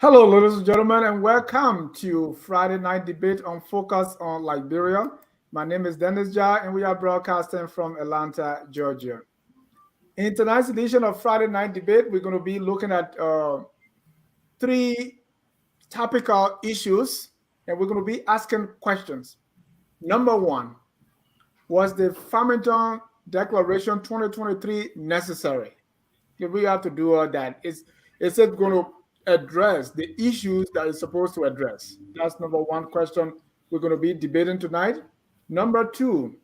Hello, ladies and gentlemen, and welcome to Friday Night Debate on Focus on Liberia. My name is Dennis Jai, and we are broadcasting from Atlanta, Georgia. In tonight's edition of Friday Night Debate, we're going to be looking at three topical issues, and we're going to be asking questions. Number one, was the Farmington Declaration 2023 necessary? If we have to do all that, is it going to address the issues that it's supposed to address? That's number one question we're going to be debating tonight. Number two,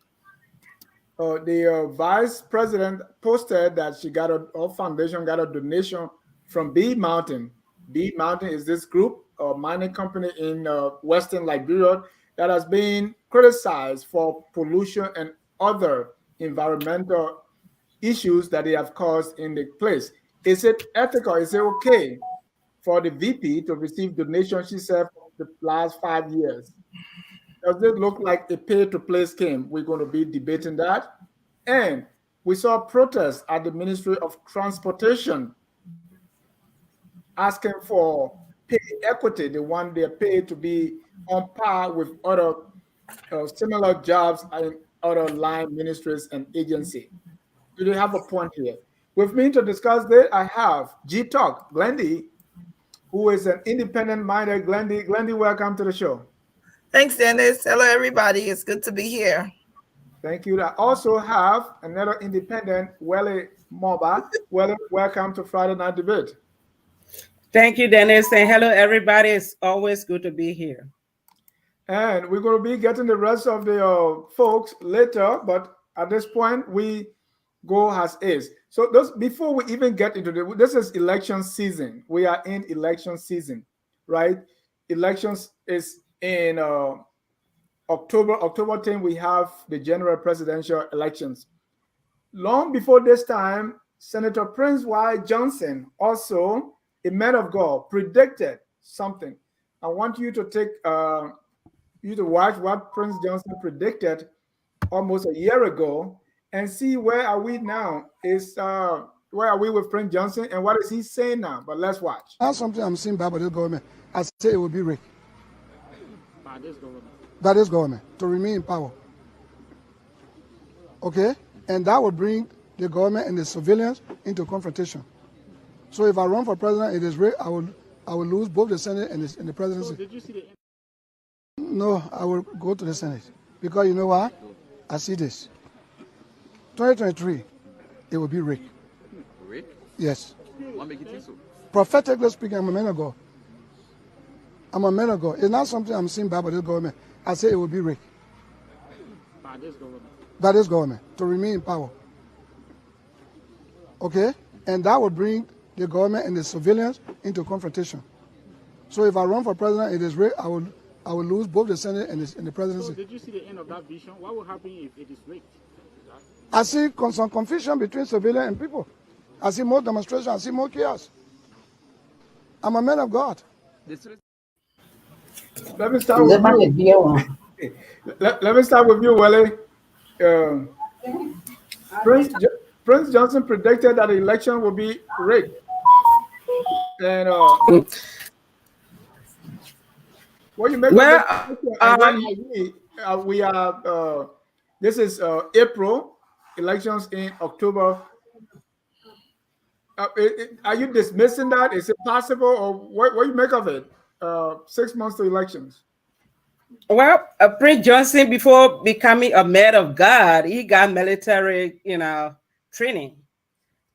the vice president posted that her foundation got a donation from B Mountain. B Mountain is this group, a mining company in Western Liberia that has been criticized for pollution and other environmental issues that they have caused in the place. Is it ethical? Is it okay for the VP to receive donations, she said, for the last 5 years? Does it look like a pay-to-play scheme? We're going to be debating that. And we saw protests at the Ministry of Transportation asking for pay equity. They want their pay to be on par with other similar jobs in other line ministries and agencies. Do you have a point here? With me to discuss this, I have G Talk, Glendy, who is an independent-minded Glendy. Glendy, welcome to the show. Thanks, Dennis. Hello, everybody. It's good to be here. Thank you. I also have another independent, Welley Mulbah. Welley, welcome to Friday Night Debate. Thank you, Dennis, and hello, everybody. It's always good to be here. And we're going to be getting the rest of the folks later, but at this point, we go as is. So before we even get into this is election season. We are in election season, right? Elections is in October 10, we have the general presidential elections. Long before this time, Senator Prince Y. Johnson, also a man of God, predicted something. I want you to take you to watch what Prince Johnson predicted almost a year ago and see where are we now. Where are we with Prince Johnson and what is he saying now? But let's watch. That's something I'm seeing by this government. I say it will be rigged. By this government. By this government to remain in power. Okay? And that will bring the government and the civilians into confrontation. So if I run for president, it is rigged. I will lose both the Senate and the presidency. So did you see the... No, I will go to the Senate. Because you know what? I see this. 2023, it will be rigged. Rigged? Yes. What make you think so? Prophetically speaking, I'm a man of God. I'm a man of God. It's not something I'm seeing by this government. I say it will be rigged. By this government. By this government to remain in power. Okay? And that will bring the government and the civilians into confrontation. So if I run for president, it is rigged. I will lose both the Senate and the presidency. So did you see the end of that vision? What will happen if it is rigged? I see some confusion between civilians and people. I see more demonstration. I see more chaos. I'm a man of God. Let me start with you. Let me start with you, Welley. Prince Johnson predicted that the election will be rigged. And what you make we are this is April, elections in October. Are you dismissing that? Is it possible, or what do you make of it? 6 months to elections. Well, Prince Johnson, before becoming a man of God, he got military, training.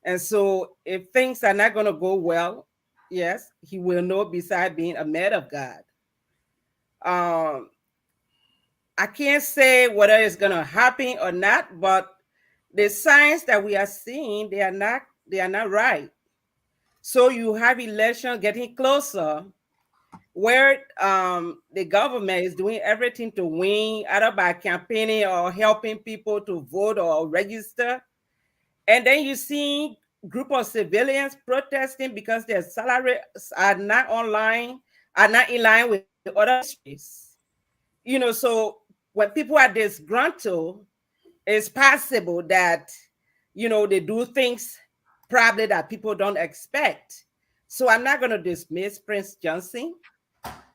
And so if things are not going to go well, yes, he will know besides being a man of God. I can't say whether it's going to happen or not, but the signs that we are seeing, they are not right. So you have elections getting closer, where the government is doing everything to win, either by campaigning or helping people to vote or register. And then you see a group of civilians protesting because their salaries are not in line with the other industries. So when people are disgruntled, it's possible that, they do things probably that people don't expect. So I'm not going to dismiss Prince Johnson.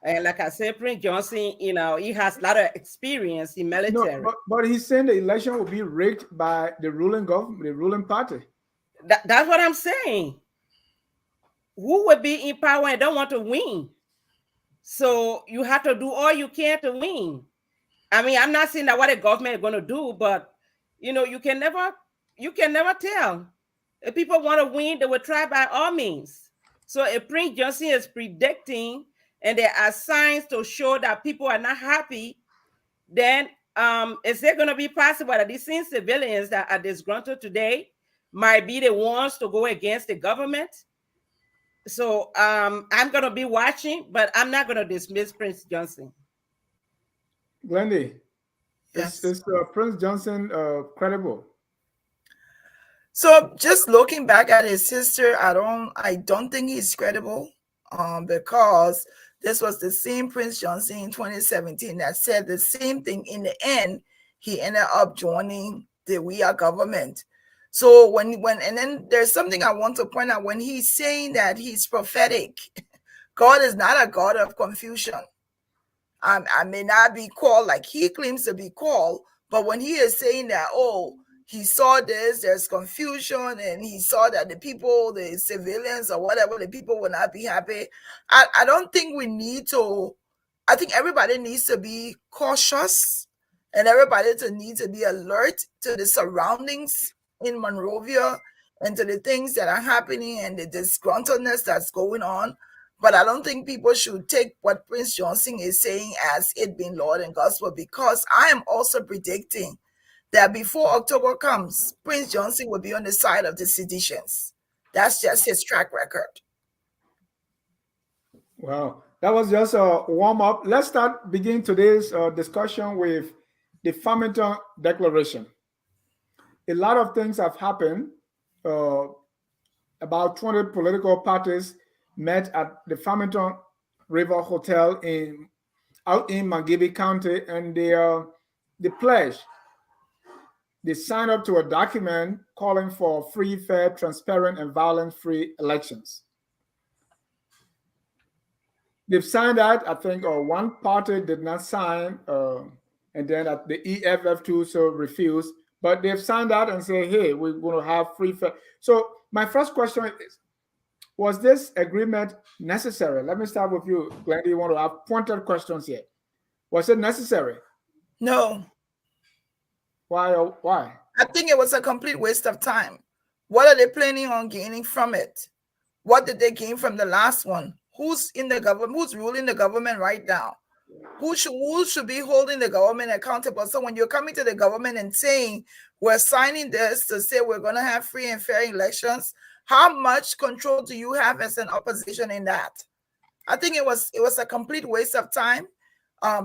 And like I said, Prince Johnson, you know, he has a lot of experience in military. No, but he's saying the election will be rigged by the ruling government, the ruling party. That's what I'm saying. Who would be in power and don't want to win? So you have to do all you can to win. I mean, I'm not saying that what the government is going to do, but you know, you can never tell. If people want to win, they will try by all means. So if Prince Johnson is predicting and there are signs to show that people are not happy, then is it going to be possible that these same civilians that are disgruntled today might be the ones to go against the government? So I'm going to be watching, but I'm not going to dismiss Prince Johnson. Glendy, Yes. is Prince Johnson credible? So just looking back at his sister, I don't think he's credible, because this was the same Prince Johnson in 2017 that said the same thing. In the end, he ended up joining the We Are government. So and then there's something I want to point out when he's saying that he's prophetic. God is not a God of confusion. I may not be called like he claims to be called, but when he is saying that, oh, he saw this, there's confusion, and he saw that the people, the civilians or whatever, the people will not be happy. I don't think we need to, I think everybody needs to be cautious and everybody needs to be alert to the surroundings in Monrovia and to the things that are happening and the disgruntledness that's going on. But I don't think people should take what Prince Johnson is saying as it being Lord and gospel, because I am also predicting that before October comes, Prince Johnson will be on the side of the seditions. That's just his track record. Wow, that was just a warm up. Let's begin today's discussion with the Farmington Declaration. A lot of things have happened. About 20 political parties met at the Farmington River Hotel out in Montgomery County, and they pledged. They signed up to a document calling for free, fair, transparent, and violence-free elections. They've signed that. I think one party did not sign, and then the EFF too so refused. But they've signed that and say, hey, we're going to have free, fair. So my first question is, was this agreement necessary? Let me start with you, Glendy. You want to have pointed questions here. Was it necessary? No. Why? I think it was a complete waste of time. What are they planning on gaining from it? What did they gain from the last one? Who's in the government? Who's ruling the government right now? Who should be holding the government accountable? So when you're coming to the government and saying we're signing this to say we're going to have free and fair elections, how much control do you have as an opposition in that? I think it was a complete waste of time. I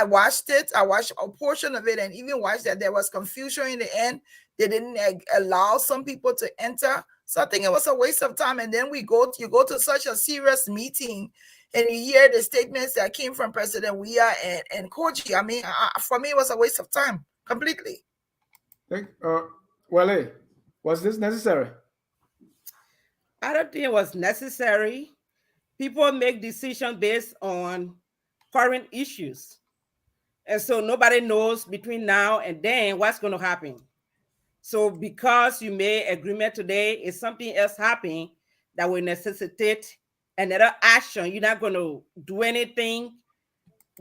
watched a portion of it and even watched that there was confusion in the end. They didn't allow some people to enter. So I think it was a waste of time. And then you go to such a serious meeting and you hear the statements that came from President Weah and Koji. I mean, for me, it was a waste of time completely. Welley, was this necessary? I don't think it was necessary. People make decisions based on current issues. And so nobody knows between now and then what's going to happen. So because you made agreement today, is something else happening that will necessitate another action. You're not going to do anything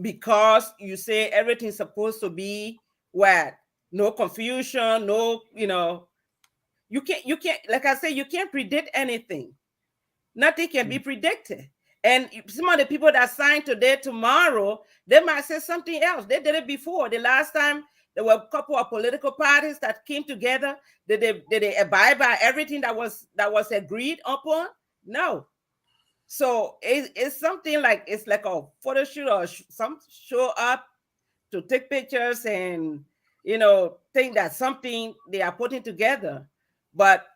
because you say everything's supposed to be what? No confusion, no, you can't, like I said, you can't predict anything. Nothing can be predicted. And some of the people that signed today, tomorrow, they might say something else. They did it before. The last time there were a couple of political parties that came together. Did they abide by everything that was agreed upon? No. So it's something like, it's like a photo shoot or some show up to take pictures and, think that something they are putting together. But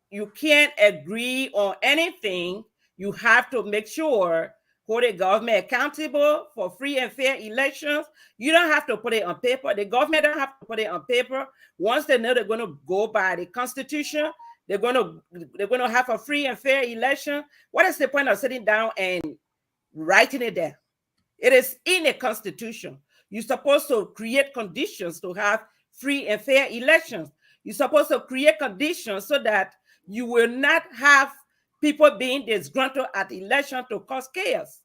you can't agree on anything. You have to make sure hold the government accountable for free and fair elections. You don't have to put it on paper. The government don't have to put it on paper. Once they know they're going to go by the Constitution, they're going to have a free and fair election. What is the point of sitting down and writing it down? It is in a constitution. You're supposed to create conditions to have free and fair elections. You're supposed to create conditions so that you will not have people being disgruntled at election to cause chaos.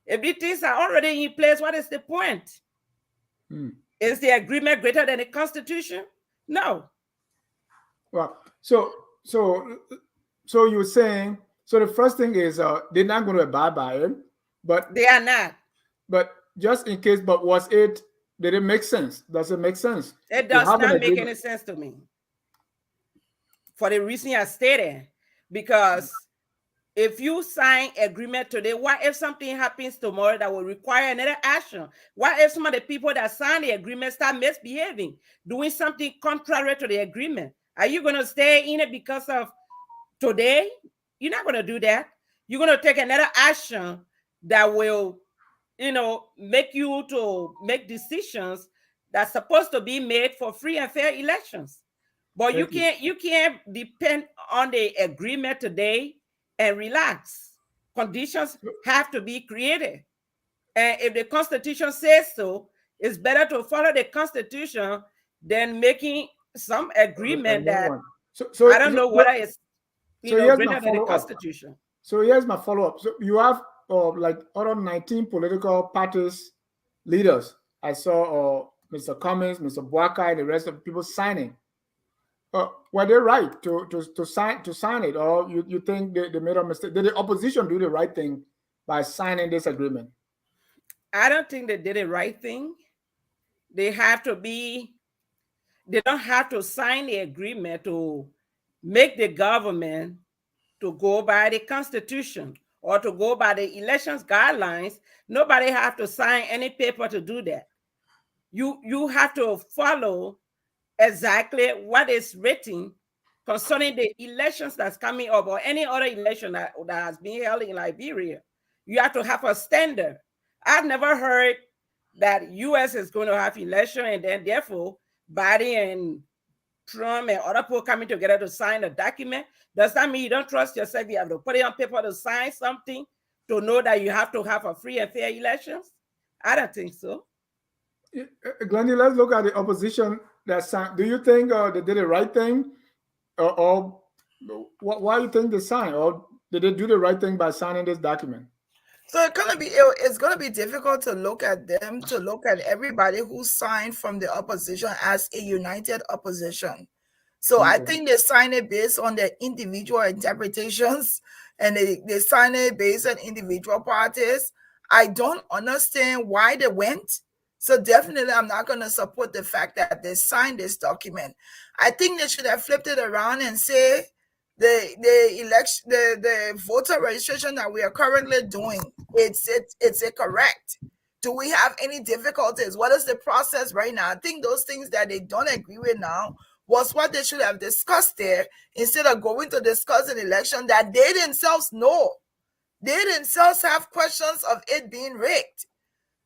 If these things are already in place, what is the point? Is the agreement greater than the Constitution? No. Well, so you're saying, so the first thing is they're not going to abide by it, but they are not. But just in case, did it make sense? Does it make sense? It does not make any sense to me. For the reason I stated, because if you sign agreement today, what if something happens tomorrow that will require another action? What if some of the people that signed the agreement start misbehaving, doing something contrary to the agreement? Are you going to stay in it because of today? You're not going to do that. You're going to take another action that will, make you to make decisions that's supposed to be made for free and fair elections. But you can't depend on the agreement today and relax. Conditions have to be created. And if the Constitution says so, it's better to follow the Constitution than making some agreement that I don't know whether it's greater than the Constitution. So here's my follow-up. So you have like other 19 political parties leaders. I saw Mr. Cummings, Mr. Boakai, and the rest of the people signing. Were they right to sign it, or you think they made a mistake? Did the opposition do the right thing by signing this agreement? I don't think they did the right thing. They don't have to sign the agreement to make the government to go by the Constitution or to go by the elections guidelines. Nobody have to sign any paper to do that. You have to follow exactly what is written concerning the elections that's coming up or any other election that has been held in Liberia. You have to have a standard. I've never heard that U.S. is going to have election and then therefore Biden and Trump and other people coming together to sign a document. Does that mean you don't trust yourself? You have to put it on paper to sign something to know that you have to have a free and fair elections? I don't think so. Glendy, let's look at the opposition that signed. Do you think they did the right thing, or why do you think they signed, or did they do the right thing by signing this document? So it's gonna be difficult to look at them, to look at everybody who signed from the opposition as a united opposition. So I think they signed it based on their individual interpretations, and they signed it based on individual parties. I don't understand why they went. So definitely, I'm not going to support the fact that they signed this document. I think they should have flipped it around and say the voter registration that we are currently doing, it's correct. Do we have any difficulties? What is the process right now? I think those things that they don't agree with now was what they should have discussed there instead of going to discuss an election that they themselves know. They themselves have questions of it being rigged.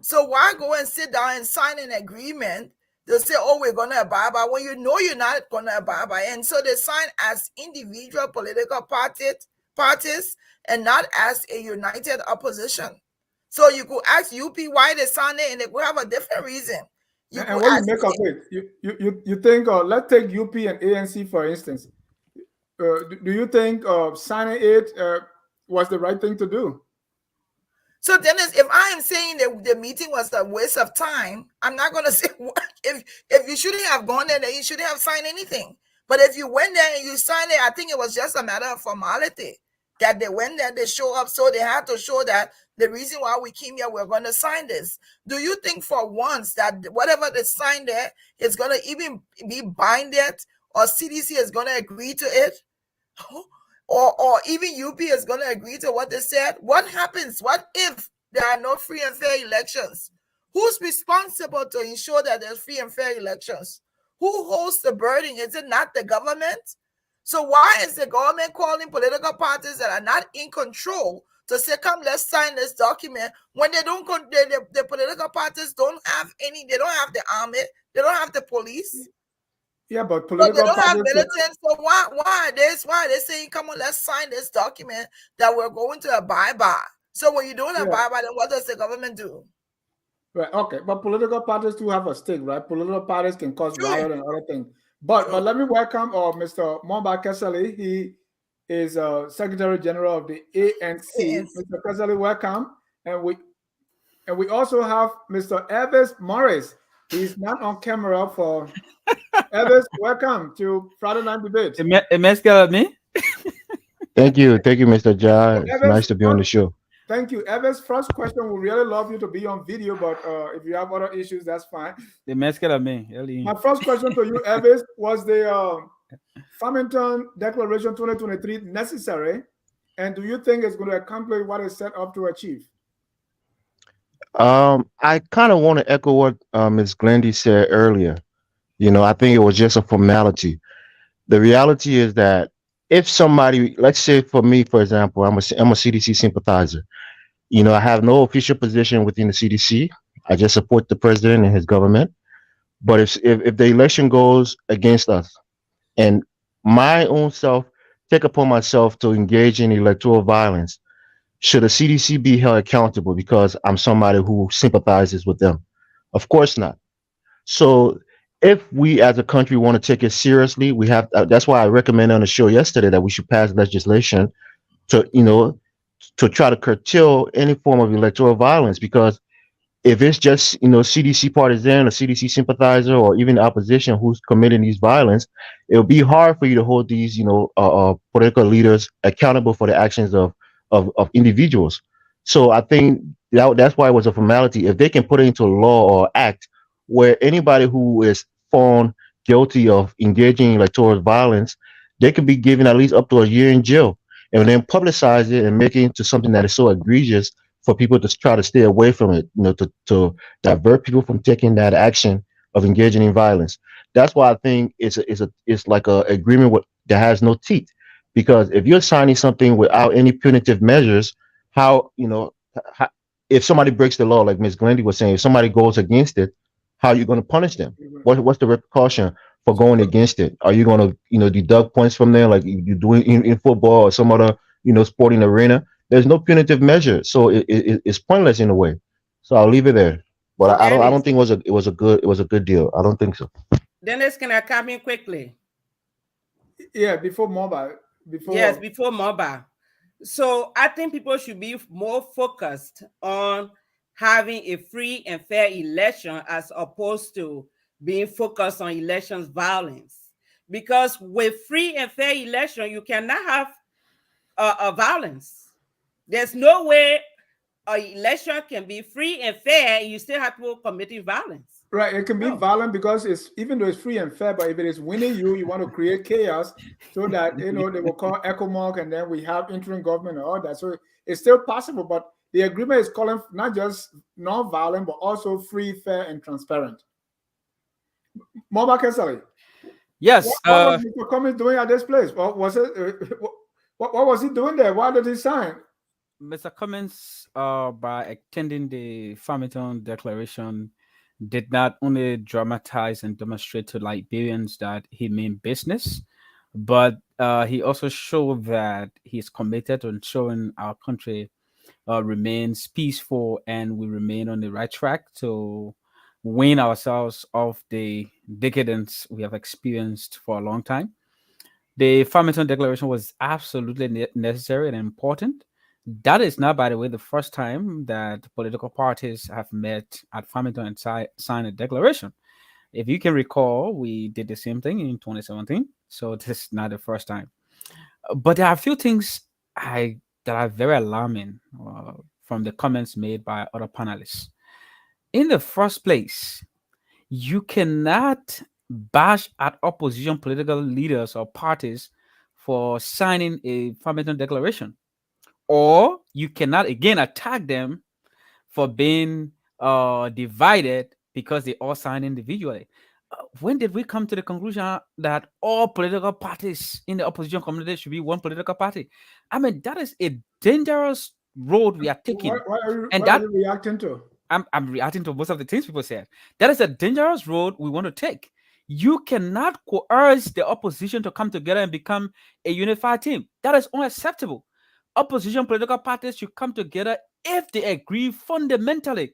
So why go and sit down and sign an agreement to say, oh, we're going to abide by when you know you're not going to abide by? And so they sign as individual political parties and not as a united opposition. So you could ask UP why they signed it, and they could have a different reason. And what do you make of it? You think, let's take UP and ANC, for instance. Do you think signing it was the right thing to do? So Dennis, if I am saying that the meeting was a waste of time, I'm not going to say if you shouldn't have gone there, then you shouldn't have signed anything. But if you went there and you signed it, I think it was just a matter of formality that they went there, they show up, so they had to show that the reason why we came here, we're going to sign this. Do you think for once that whatever they signed there is going to even be binded, or CDC is going to agree to it? Or even UP is going to agree to what they said? What happens? What if there are no free and fair elections? Who's responsible to ensure that there's free and fair elections? Who holds the burden? Is it not the government? So why is the government calling political parties that are not in control to say, come, let's sign this document, when they don't, the political parties don't have any, they don't have the army, they don't have the police? Yeah, but But political they don't have parties. militants, so why are they saying, come on, let's sign this document that we're going to abide by? So when you don't abide by, then what does the government do? Right. Okay, but political parties do have a stake, right? Political parties can cause riot and other things. But let me welcome Mr. Mulbah Kesselly. He is Secretary General of the ANC. Mr. Kesselly, welcome. And we also have Mr. Elvis Morris. He's not on camera for Elvis. Welcome to Friday Night Debate. Me? Thank you, Mr. Ja. It's nice to be on the show. Thank you. Evans, first question, we really love you to be on video, but if you have other issues, that's fine. My first question to you, Evans, was the Farmington Declaration 2023 necessary? And do you think it's going to accomplish what it's set up to achieve? I kind of want to echo what Ms. Glendy said earlier. You know, I think it was just a formality. The reality is that if somebody, let's say for me, for example, I'm a CDC sympathizer. You know, I have no official position within the CDC. I just support the president and his government. But if the election goes against us, and my own self take upon myself to engage in electoral violence, should the CDC be held accountable because I'm somebody who sympathizes with them? Of course not. So if we as a country want to take it seriously, we have. That's why I recommended on the show yesterday that we should pass legislation to, you know, to try to curtail any form of electoral violence. Because if it's just, you know, CDC partisan or CDC sympathizer or even opposition who's committing these violence, it'll be hard for you to hold these, you know, political leaders accountable for the actions of individuals. So I think that's why it was a formality. If they can put it into law or act where anybody who is found guilty of engaging in electoral violence, they could be given at least up to a year in jail, and then publicize it and make it into something that is so egregious for people to try to stay away from it, you know, to divert people from taking that action of engaging in violence. That's why I think it's like a agreement that has no teeth. Because if you're signing something without any punitive measures, how, you know, if somebody breaks the law, like Ms. Glendy was saying, if somebody goes against it, how are you going to punish them? What's the repercussion for going against it? Are you going to, you know, deduct points from there like you do in football or some other, you know, sporting arena? There's no punitive measure, so it's pointless in a way. So I'll leave it there. But I don't think it was a good deal. I don't think so. Dennis, can I come in quickly? Yeah, before Mulbah. Before Mulbah. So I think people should be more focused on having a free and fair election as opposed to being focused on elections violence. Because with free and fair election, you cannot have a violence. There's no way an election can be free and fair and you still have people committing violence. Right, it can be violent because it's, even though it's free and fair, but if it is winning you want to create chaos so that, you know, they will call echo mark and then we have interim government and all that. So it's still possible, but the agreement is calling not just non-violent, but also free, fair, and transparent. Mulbah Kesselly. Yes. What was Mr. Cummings doing at this place? What was it? What was he doing there? Why did he sign? Mr. Cummings, by attending the Farmington Declaration, did not only dramatize and demonstrate to Liberians that he meant business, but he also showed that he's committed to ensuring our country remains peaceful and we remain on the right track to wean ourselves off the decadence we have experienced for a long time. The Farmington Declaration was absolutely necessary and important. That is not, by the way, the first time that political parties have met at Farmington and signed a declaration. If you can recall, we did the same thing in 2017. So this is not the first time. But there are a few things that are very alarming from the comments made by other panelists. In the first place, you cannot bash at opposition political leaders or parties for signing a Farmington Declaration. Or you cannot again attack them for being divided because they all signed individually. When did we come to the conclusion that all political parties in the opposition community should be one political party? I mean, that is a dangerous road we are taking. What are you reacting to? I'm reacting to most of the things people said. That is a dangerous road we want to take. You cannot coerce the opposition to come together and become a unified team. That is unacceptable. Opposition political parties should come together if they agree fundamentally.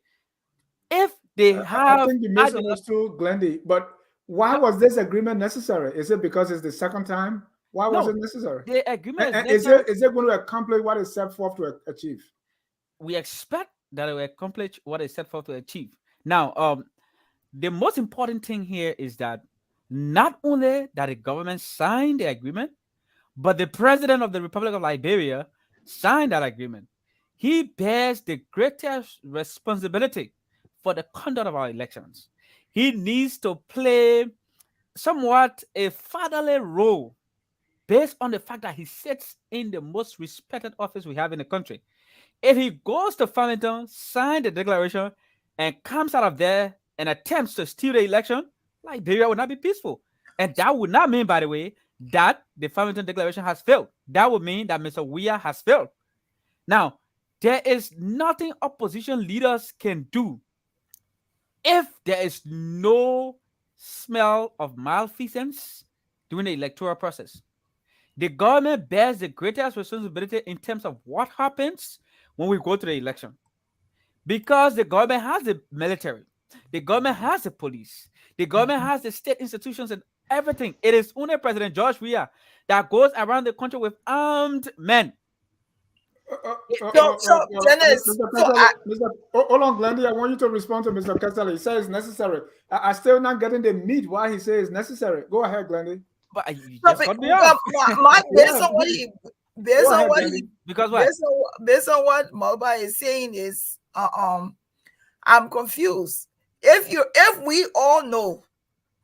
If they I have think you misunderstood Glendy, but why was this agreement necessary? Is it because it's the second time? Why was it necessary? The agreement And is is it going to accomplish what is set forth to achieve? we expect that it will accomplish what is set forth to achieve. Now, the most important thing here is that not only that the government signed the agreement, but the president of the Republic of Liberia signed that agreement. He bears the greatest responsibility for the conduct of our elections. He needs to play somewhat a fatherly role based on the fact that he sits in the most respected office we have in the country. If he goes to Farmington, signs the declaration, and comes out of there and attempts to steal the election, Liberia would not be peaceful. And that would not mean, by the way, that the Farmington Declaration has failed. That would mean that Mr. Weah has failed. Now, there is nothing opposition leaders can do if there is no smell of malfeasance during the electoral process. The government bears the greatest responsibility in terms of what happens when we go to the election. Because the government has the military, the government has the police, the government has the state institutions and everything. It is only President George Weah that goes around the country with armed men. Dennis, hold on, Glendy. I want you to respond to Mr. Kesselly. He says it's necessary. I still not getting the meat why he says it's necessary. Go ahead, Glendy. But you just cut me off. Based on what Mulbah is saying is I'm confused. If we all know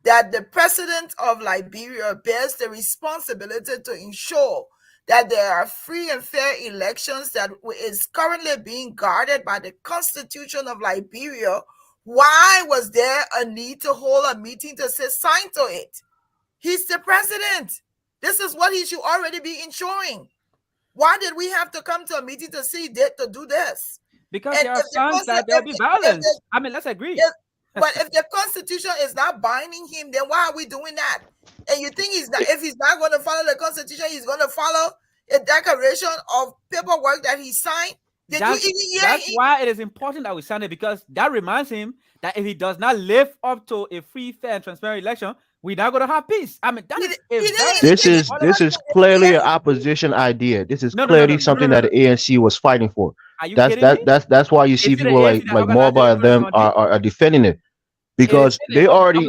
that the president of Liberia bears the responsibility to ensure that there are free and fair elections that is currently being guarded by the Constitution of Liberia, why was there a need to hold a meeting to say sign to it? He's the president. This is what he should already be ensuring. Why did we have to come to a meeting to see that to do this? Because there are signs that there'll be violence. I mean, let's agree. But if the Constitution is not binding him, then why are we doing that? And you think if he's not going to follow the Constitution, he's going to follow a declaration of paperwork that he signed? That's why it is important that we sign it, because that reminds him that if he does not live up to a free, fair, and transparent election, we're not going to have peace. I mean, this is clearly an opposition idea. This is clearly something that the ANC was fighting for. Are you kidding me? That's why you see people like Mulbah and them are defending it, because they're already.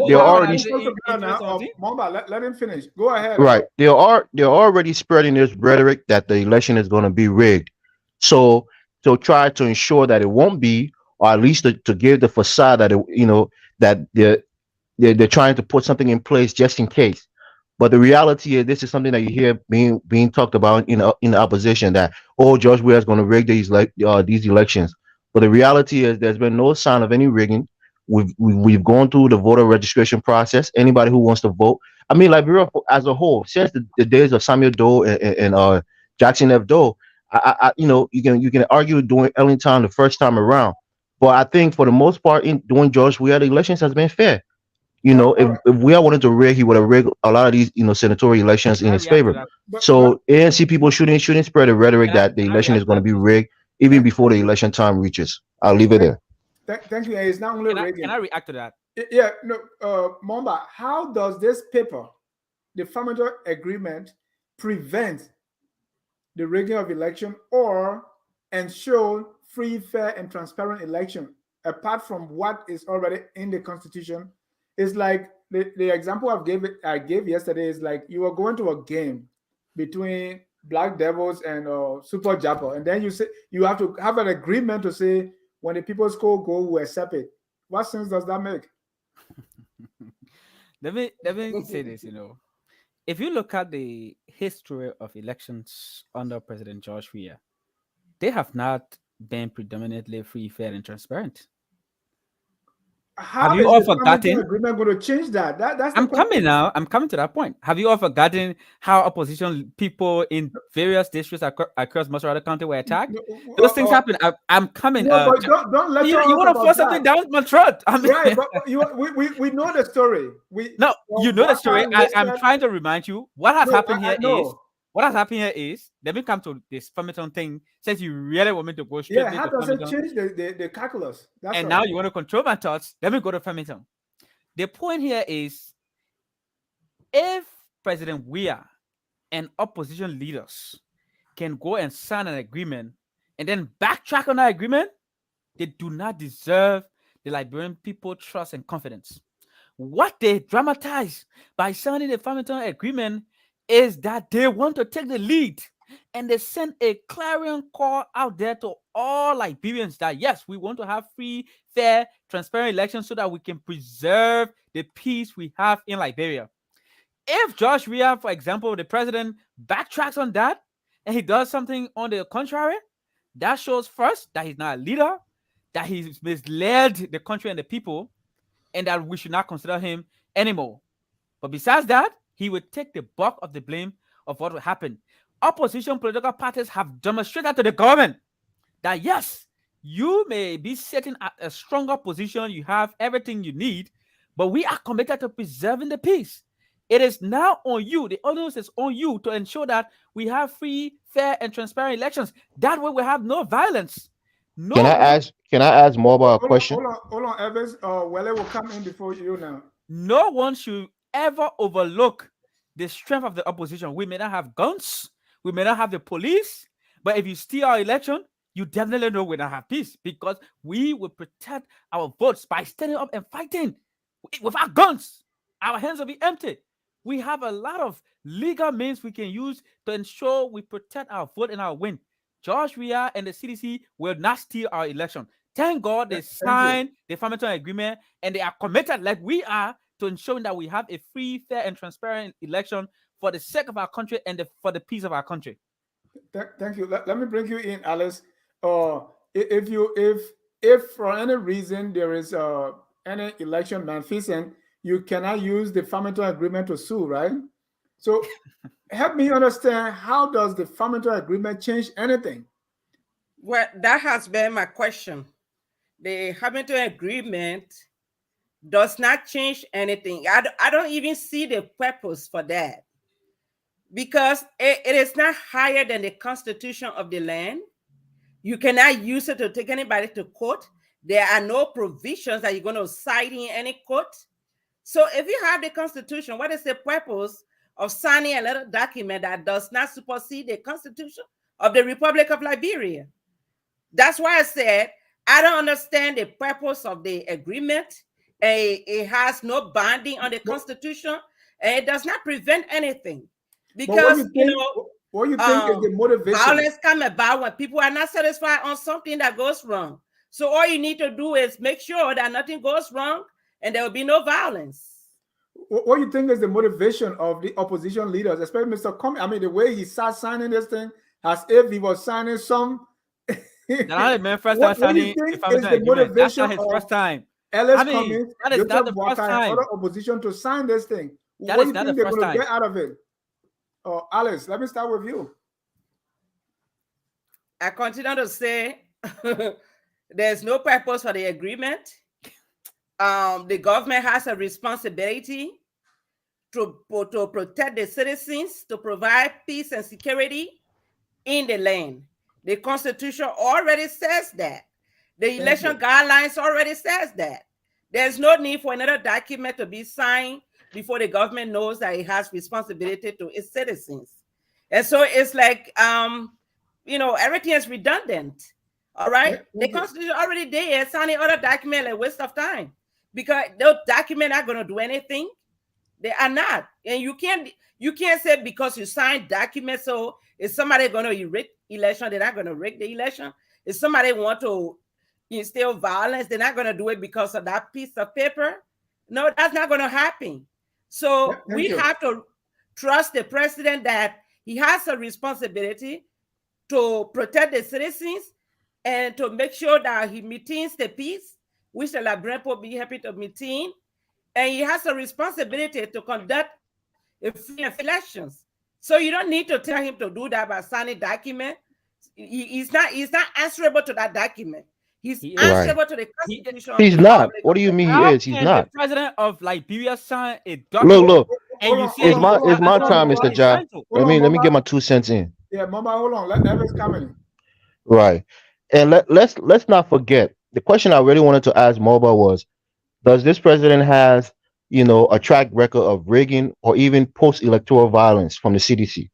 Mulbah, let him finish. Go ahead. Right, they're already spreading this rhetoric that the election is going to be rigged. So try to ensure that it won't be, or at least to give the facade that that they're trying to put something in place just in case. But the reality is, this is something that you hear being talked about in the opposition, that George Weah is going to rig these elections. But the reality is, there's been no sign of any rigging. We've gone through the voter registration process. Anybody who wants to vote, I mean, Liberia as a whole, since the days of Samuel Doe and Jackson F. Doe, you can argue during Ellington the first time around, but I think for the most part, during George Weah, the elections has been fair. If Weah wanted to rig, he would have rigged a lot of these, senatorial elections in his favor. So ANC people shouldn't spread a rhetoric that the election is going to be rigged even before the election time reaches. I'll leave it there. Thank you. It's not only rigging. Can I react to that? Yeah, no, Mulbah, how does this paper, the Farmington Agreement, prevent the rigging of election or ensure free, fair, and transparent election, apart from what is already in the Constitution? It's like the example I gave yesterday is like you are going to a game between Black Devils and Super Jabber, and then you say you have to have an agreement to say when the people score goal, we accept it. What sense does that make? Let me say this. If you look at the history of elections under President George Weah, they have not been predominantly free, fair, and transparent. How Have you is all the Farmington forgotten? agreement going to change that? That's the I'm question. coming now. I'm coming to that point. Have you all forgotten how opposition people in various districts across Mulbah County were attacked? Those things happen. I'm coming. No, but don't lecture you us want to about force that. something down my throat? I mean, Right, but we know the story. No, you know the story. I'm listed- trying to remind you what has No, happened I here know. is what has happened here is. Let me come to this Farmington thing. Since you really want me to go straight Yeah, how to does it Farmington, change the calculus? That's and all. now you want to control my thoughts. Let me go to Farmington. The point here is, if President Weah and opposition leaders can go and sign an agreement and then backtrack on that agreement, they do not deserve the Liberian people trust and confidence. What they dramatize by signing the Farmington agreement is that they want to take the lead, and they send a clarion call out there to all Liberians that yes, we want to have free, fair, transparent elections so that we can preserve the peace we have in Liberia. If Josh Weah, for example, the president, backtracks on that and he does something on the contrary, that shows first that he's not a leader, that he's misled the country and the people, and that we should not consider him anymore. But besides that, he would take the bulk of the blame of what will happen. Opposition political parties have demonstrated to the government that yes, you may be sitting at a stronger position, you have everything you need, but we are committed to preserving the peace. It is now on you. The onus is on you to ensure that we have free, fair, and transparent elections. That way, we have no violence. No. Can I ask Mulbah a question? Hold on, Evans. Welley will come in before you now. No one should ever overlook the strength of the opposition. We may not have guns, we may not have the police, but if you steal our election, you definitely know we don't have peace, because we will protect our votes by standing up and fighting. Without guns, our hands will be empty. We have a lot of legal means we can use to ensure we protect our vote and our win. Josh Weah and the CDC will not steal our election. Thank God they signed the Farmington agreement, and they are committed, like we are, to ensuring that we have a free, fair, and transparent election for the sake of our country and for the peace of our country. Thank you. Let me bring you in, Alice. If for any reason there is any election malfeasance, you cannot use the Farmington agreement to sue, right? So help me understand, how does the Farmington agreement change anything? Well, that has been my question. The Farmington agreement does not change anything. I don't even see the purpose for that, because it is not higher than the constitution of the land. You cannot use it to take anybody to court. There are no provisions that you're going to cite in any court. So if you have the constitution, what is the purpose of signing a little document that does not supersede the constitution of the Republic of Liberia? That's why I said I don't understand the purpose of the agreement. It has no binding on the constitution, and it does not prevent anything. Because what do you think is the motivation? Violence come about when people are not satisfied on something that goes wrong. So all you need to do is make sure that nothing goes wrong and there will be no violence. What do you think is the motivation of the opposition leaders, especially Mr. Comey? I mean, the way he started signing this thing as if he was signing some. First time signing the motivation. That's not his first time. Ellis Cummings, that is not the first time. Other opposition to sign this thing. That what is do you not think the they're first going to time. get out of it? Alice, let me start with you. I continue to say there's no purpose for the agreement. The government has a responsibility to protect the citizens, to provide peace and security in the land. The Constitution already says that. The election guidelines already says that. There's no need for another document to be signed before the government knows that it has responsibility to its citizens. And so it's like, everything is redundant. All right. The Constitution already there. Signing other document a waste of time, because those documents are going to do anything. They are not. And you can't say because you signed documents, so is somebody going to rig election, they're not going to rig the election. If somebody want to instill violence, they're not going to do it because of that piece of paper. No, that's not going to happen. So we have to trust the president that he has a responsibility to protect the citizens and to make sure that he maintains the peace which the librarian will be happy to meeting, and he has a responsibility to conduct a free and fair elections. So you don't need to tell him to do that by signing document. He's not answerable to that document. He's answerable to the Constitution. He's not. What do you mean he is? He's not. The president of Liberia signed a document. Look. And you It's my time, Mr. Ja. Let me get my 2 cents in. Yeah, Mama, hold on. Let Evans come in. Right. And let's not forget, the question I really wanted to ask Mulbah was, does this president have, a track record of rigging or even post-electoral violence from the CDC?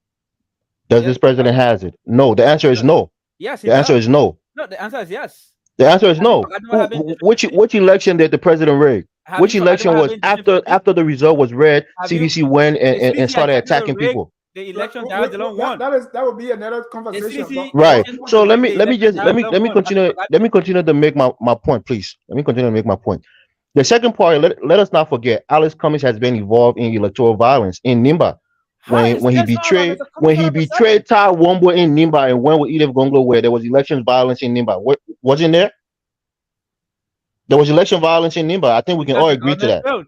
Does this president has it? No. The answer is no. Yes. The answer is no. No, the answer is yes. The answer is no. Which election did the president rig? Which election was after the result was read? CDC went and started attacking people. The election that won. That would be another conversation. Right. So let me continue to make my point, please. Let me continue to make my point. The second part, let us not forget, Alex Cummings has been involved in electoral violence in Nimba. When he betrayed Ty Wombo in Nimba and went with Edith Gonglo, where there was election violence in Nimba. Wasn't there? There was election violence in Nimba. I think we can all agree to that.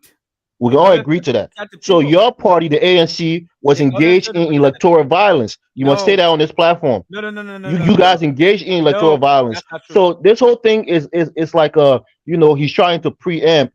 We can all agree to that. So your party, the ANC, was engaged in electoral violence. You must say that on this platform. No. You guys engaged in electoral violence. So this whole thing is like he's trying to preempt,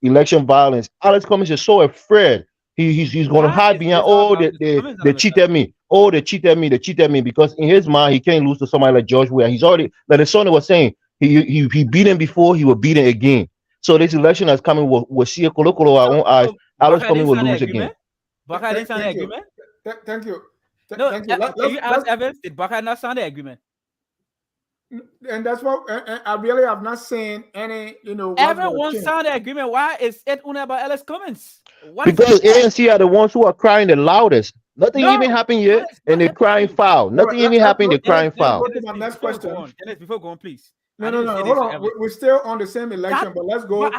election violence. Alex Cummings is so afraid. He's going to hide behind, they cheated me. Oh, they cheated me, because in his mind he can't lose to somebody like George Weah. He's already, like the son was saying, he beat him before, he will beat him again. So this election that's coming will see a colloquial our own eyes. Alex Cummings will lose again. Baka didn't sign the agreement? Thank you. Thank you. You ask Evans, did Baka not sign the agreement? And that's what I really have not seen any, Everyone signed the agreement. Why is it only about Alex Cummings? Because ANC are the ones who are crying the loudest. Nothing even happened yet, and they're crying foul. Nothing even happened, they're crying foul. My next question. Before going, please. No. Hold on. We're still on the same election, but let's go.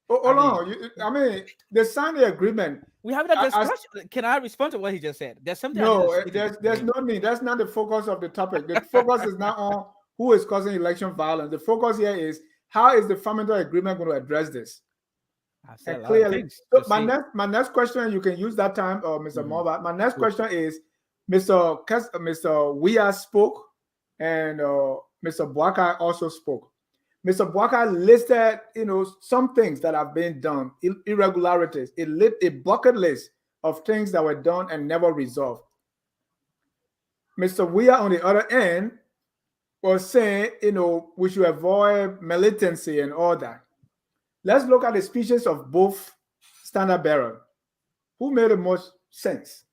Hold on. They signed the agreement. We have that discussion. Can I respond to what he just said? There's something. No, there's no need. That's not the focus of the topic. The focus is not on who is causing election violence. The focus here is how is the Farmington Agreement going to address this? Clearly. So my next question, you can use that time, Mr. Mulbah. My next question is, Mr. Weah spoke, and Mr. Boakai also spoke. Mr. Boakai listed, some things that have been done, irregularities. It lit a bucket list of things that were done and never resolved. Mr. Weah, on the other end, was saying, we should avoid militancy and all that. Let's look at the speeches of both standard bearers. Who made the most sense?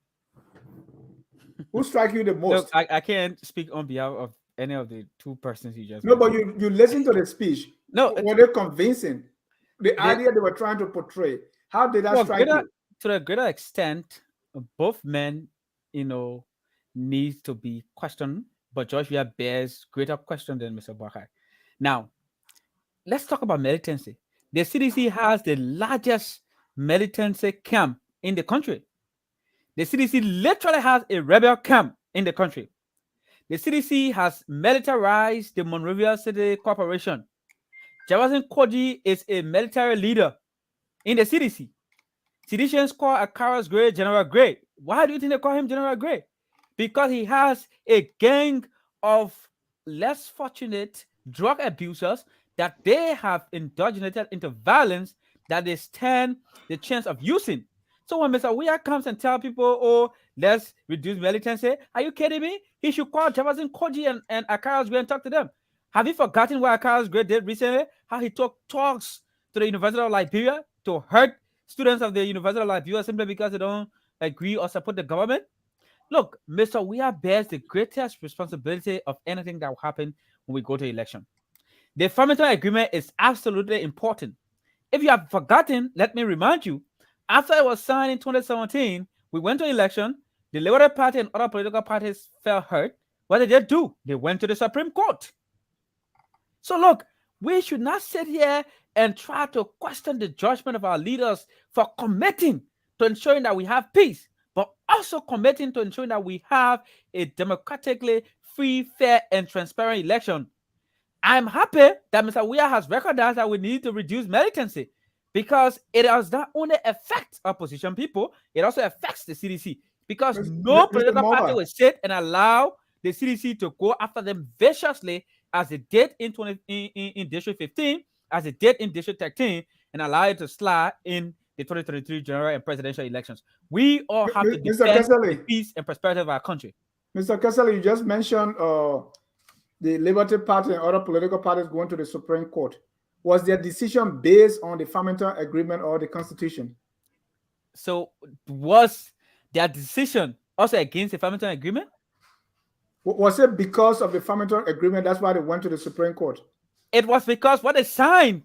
Who strike you the most? Look, I can't speak on behalf of any of the two persons you just mentioned. But you listen to the speech. No, were they convincing? The idea they were trying to portray. How did that strike you? To a greater extent, both men, need to be questioned, but George Weah bears greater question than Mr. Boakai. Now, let's talk about militancy. The CDC has the largest militancy camp in the country. The CDC literally has a rebel camp in the country. The CDC has militarized the Monrovia City Corporation. Jefferson Koji is a military leader in the CDC. Citizens call Akara's Gray General Gray. Why do you think they call him General Gray? Because he has a gang of less fortunate drug abusers that they have indulged into violence that they stand the chance of using. So when Mr. Weah comes and tells people, oh, let's reduce militancy, are you kidding me? He should call Jefferson Koji and Akara's Gray and talk to them. Have you forgotten what Akara's Gray did recently? How he took talks to the University of Liberia to hurt students of the University of Liberia simply because they don't agree or support the government? Look, Mr. Weah bears the greatest responsibility of anything that will happen when we go to election. The Farmington Agreement is absolutely important. If you have forgotten, let me remind you, after it was signed in 2017, we went to election. The Liberal Party and other political parties felt hurt. What did they do? They went to the Supreme Court. So look, we should not sit here and try to question the judgment of our leaders for committing to ensuring that we have peace, but also committing to ensuring that we have a democratically free, fair, and transparent election. I'm happy that Mr. Weah has recognized that we need to reduce militancy because it does not only affect opposition people, it also affects the CDC. Because no political party will sit and allow the CDC to go after them viciously as it did in District 15, as it did in District 13, and allow it to slide in the 2023 general and presidential elections. We all have to defend the peace and prosperity of our country. Mr. Kesselly, you just mentioned the Liberty Party and other political parties going to the Supreme Court. Was their decision based on the Farmington Agreement or the Constitution? So was their decision also against the Farmington Agreement? Was it because of the Farmington Agreement? That's why they went to the Supreme Court. It was because what they signed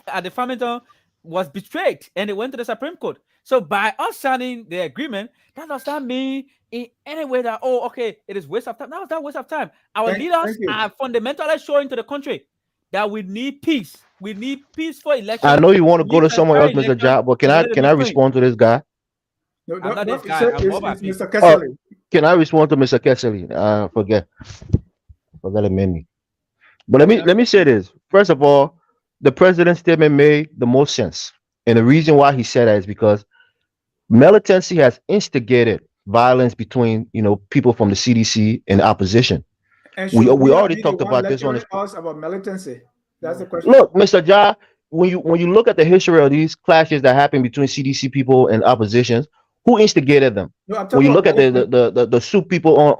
at the Farmington was betrayed, and they went to the Supreme Court. So by us signing the agreement, that does not mean in any way that, oh, okay, it is waste of time. That was not waste of time. Our leaders are fundamentally showing to the country that we need peace. We need peaceful elections. I know you want to go to somewhere else, Mr. Job, but can I respond to this guy? No, I'm not this guy. Mr. Kesselly. Can I respond to Mr. Kesselly? Forget the Mamey. But let me say this. First of all, the president's statement made the most sense. And the reason why he said that is because militancy has instigated violence between people from the CDC and the opposition. And we already talked about this on us about militancy. That's the question. Look, Mr. Ja, when you look at the history of these clashes that happen between CDC people and oppositions, who instigated them? No, when you look at the soup people on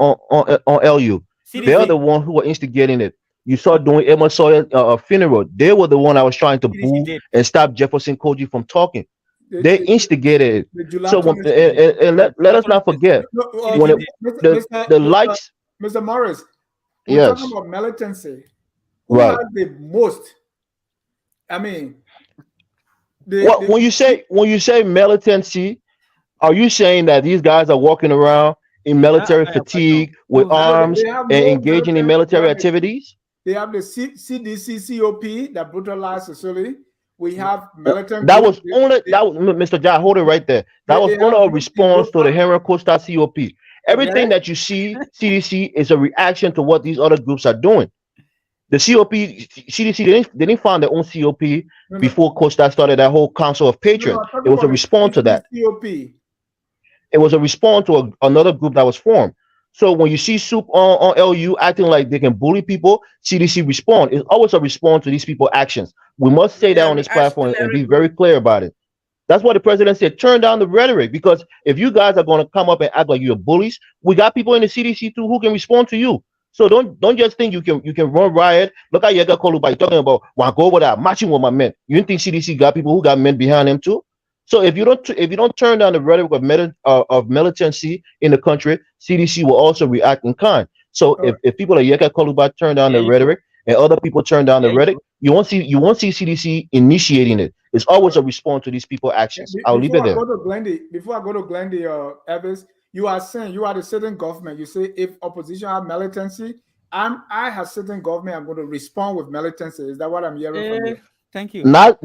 LU, CDC. They're the one who are instigating it. You saw during Emma Sawyer's funeral, they were the one that was trying to boo and stop Jefferson Koji from talking. They instigated it. So let us not forget the lights. Mr. Morris, we're talking about militancy. Who has the most? I mean, when you say militancy, are you saying that these guys are walking around in military fatigue with arms and engaging in military activities? They have the CDC COP that brutalized Kesselly. We have militant. Mr. John, hold it right there. That was only a response to the Henry Costa COP. Everything that you see, CDC is a reaction to what these other groups are doing. The COP, CDC, they didn't find their own COP before Costa started that whole Council of Patriots. It was a response to that. COP. It was a response to another group that was formed. So when you see Soup on LU acting like they can bully people, CDC respond. It's always a response to these people's actions. We must say that on this platform and be very clear about it. That's why the president said, turn down the rhetoric, because if you guys are going to come up and act like you're bullies, we got people in the CDC too who can respond to you. So don't just think you can run riot. Look at Yega Kolubai talking about, well, go over there marching with my men. You didn't think CDC got people who got men behind them too? So if you don't turn down the rhetoric of militancy in the country, CDC will also react in kind. So if people like Yeka Kolubai turn down the rhetoric and other people turn down the rhetoric, you won't see CDC initiating it. It's always a response to these people's actions. I'll leave it there. Before I go to Glendy, Evans, you are saying you are the sitting government. You say if opposition have militancy, I have sitting government. I'm going to respond with militancy. Is that what I'm hearing from you? Thank you. Not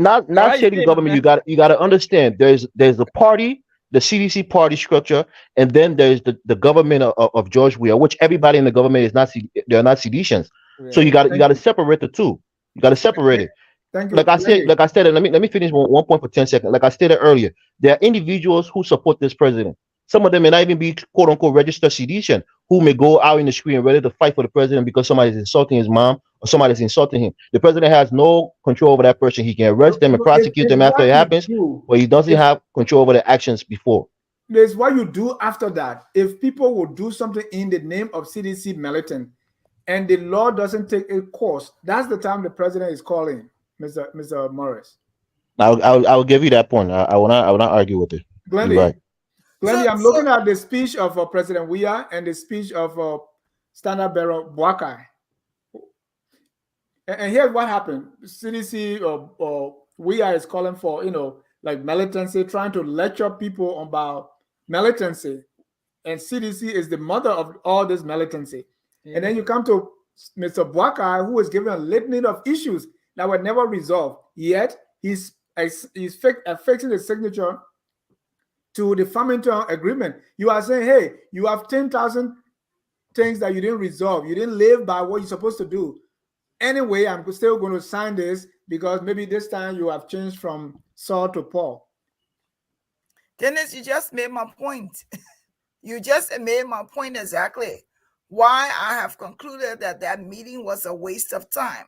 sitting government. You got to understand. There's the party, the CDC party structure, and then there's the government of George Weah, which everybody in the government is not. They're not seditionists. Yeah. So you got to separate the two. You got to separate it. Thank you. Like I said, let me finish one point for 10 seconds. Like I stated earlier, there are individuals who support this president. Some of them may not even be quote unquote registered sedition, who may go out in the street and ready to fight for the president because somebody's insulting his mom or somebody's insulting him. The president has no control over that person. He can arrest them and prosecute them after it happens, but he doesn't have control over the actions before. There's what you do after that. If people will do something in the name of CDC militant and the law doesn't take a course, that's the time the president is calling, Mr. Morris. I'll give you that point. I will not argue with it. Glendy, right. Glendy, I'm looking at the speech of President Weah and the speech of Standard Bearer Boakai. And here's what happened. CDC or Weah is calling for, like militancy, trying to lecture people about militancy. And CDC is the mother of all this militancy. Yeah. And then you come to Mr. Boakai, who is given a litany of issues that were never resolved. Yet he's affixing the signature to the Farmington agreement. You are saying, hey, you have 10,000 things that you didn't resolve. You didn't live by what you're supposed to do. anyway, I'm still going to sign this because maybe this time you have changed from Saul to Paul. Dennis, you just made my point. You just made my point exactly. Why I have concluded that that meeting was a waste of time.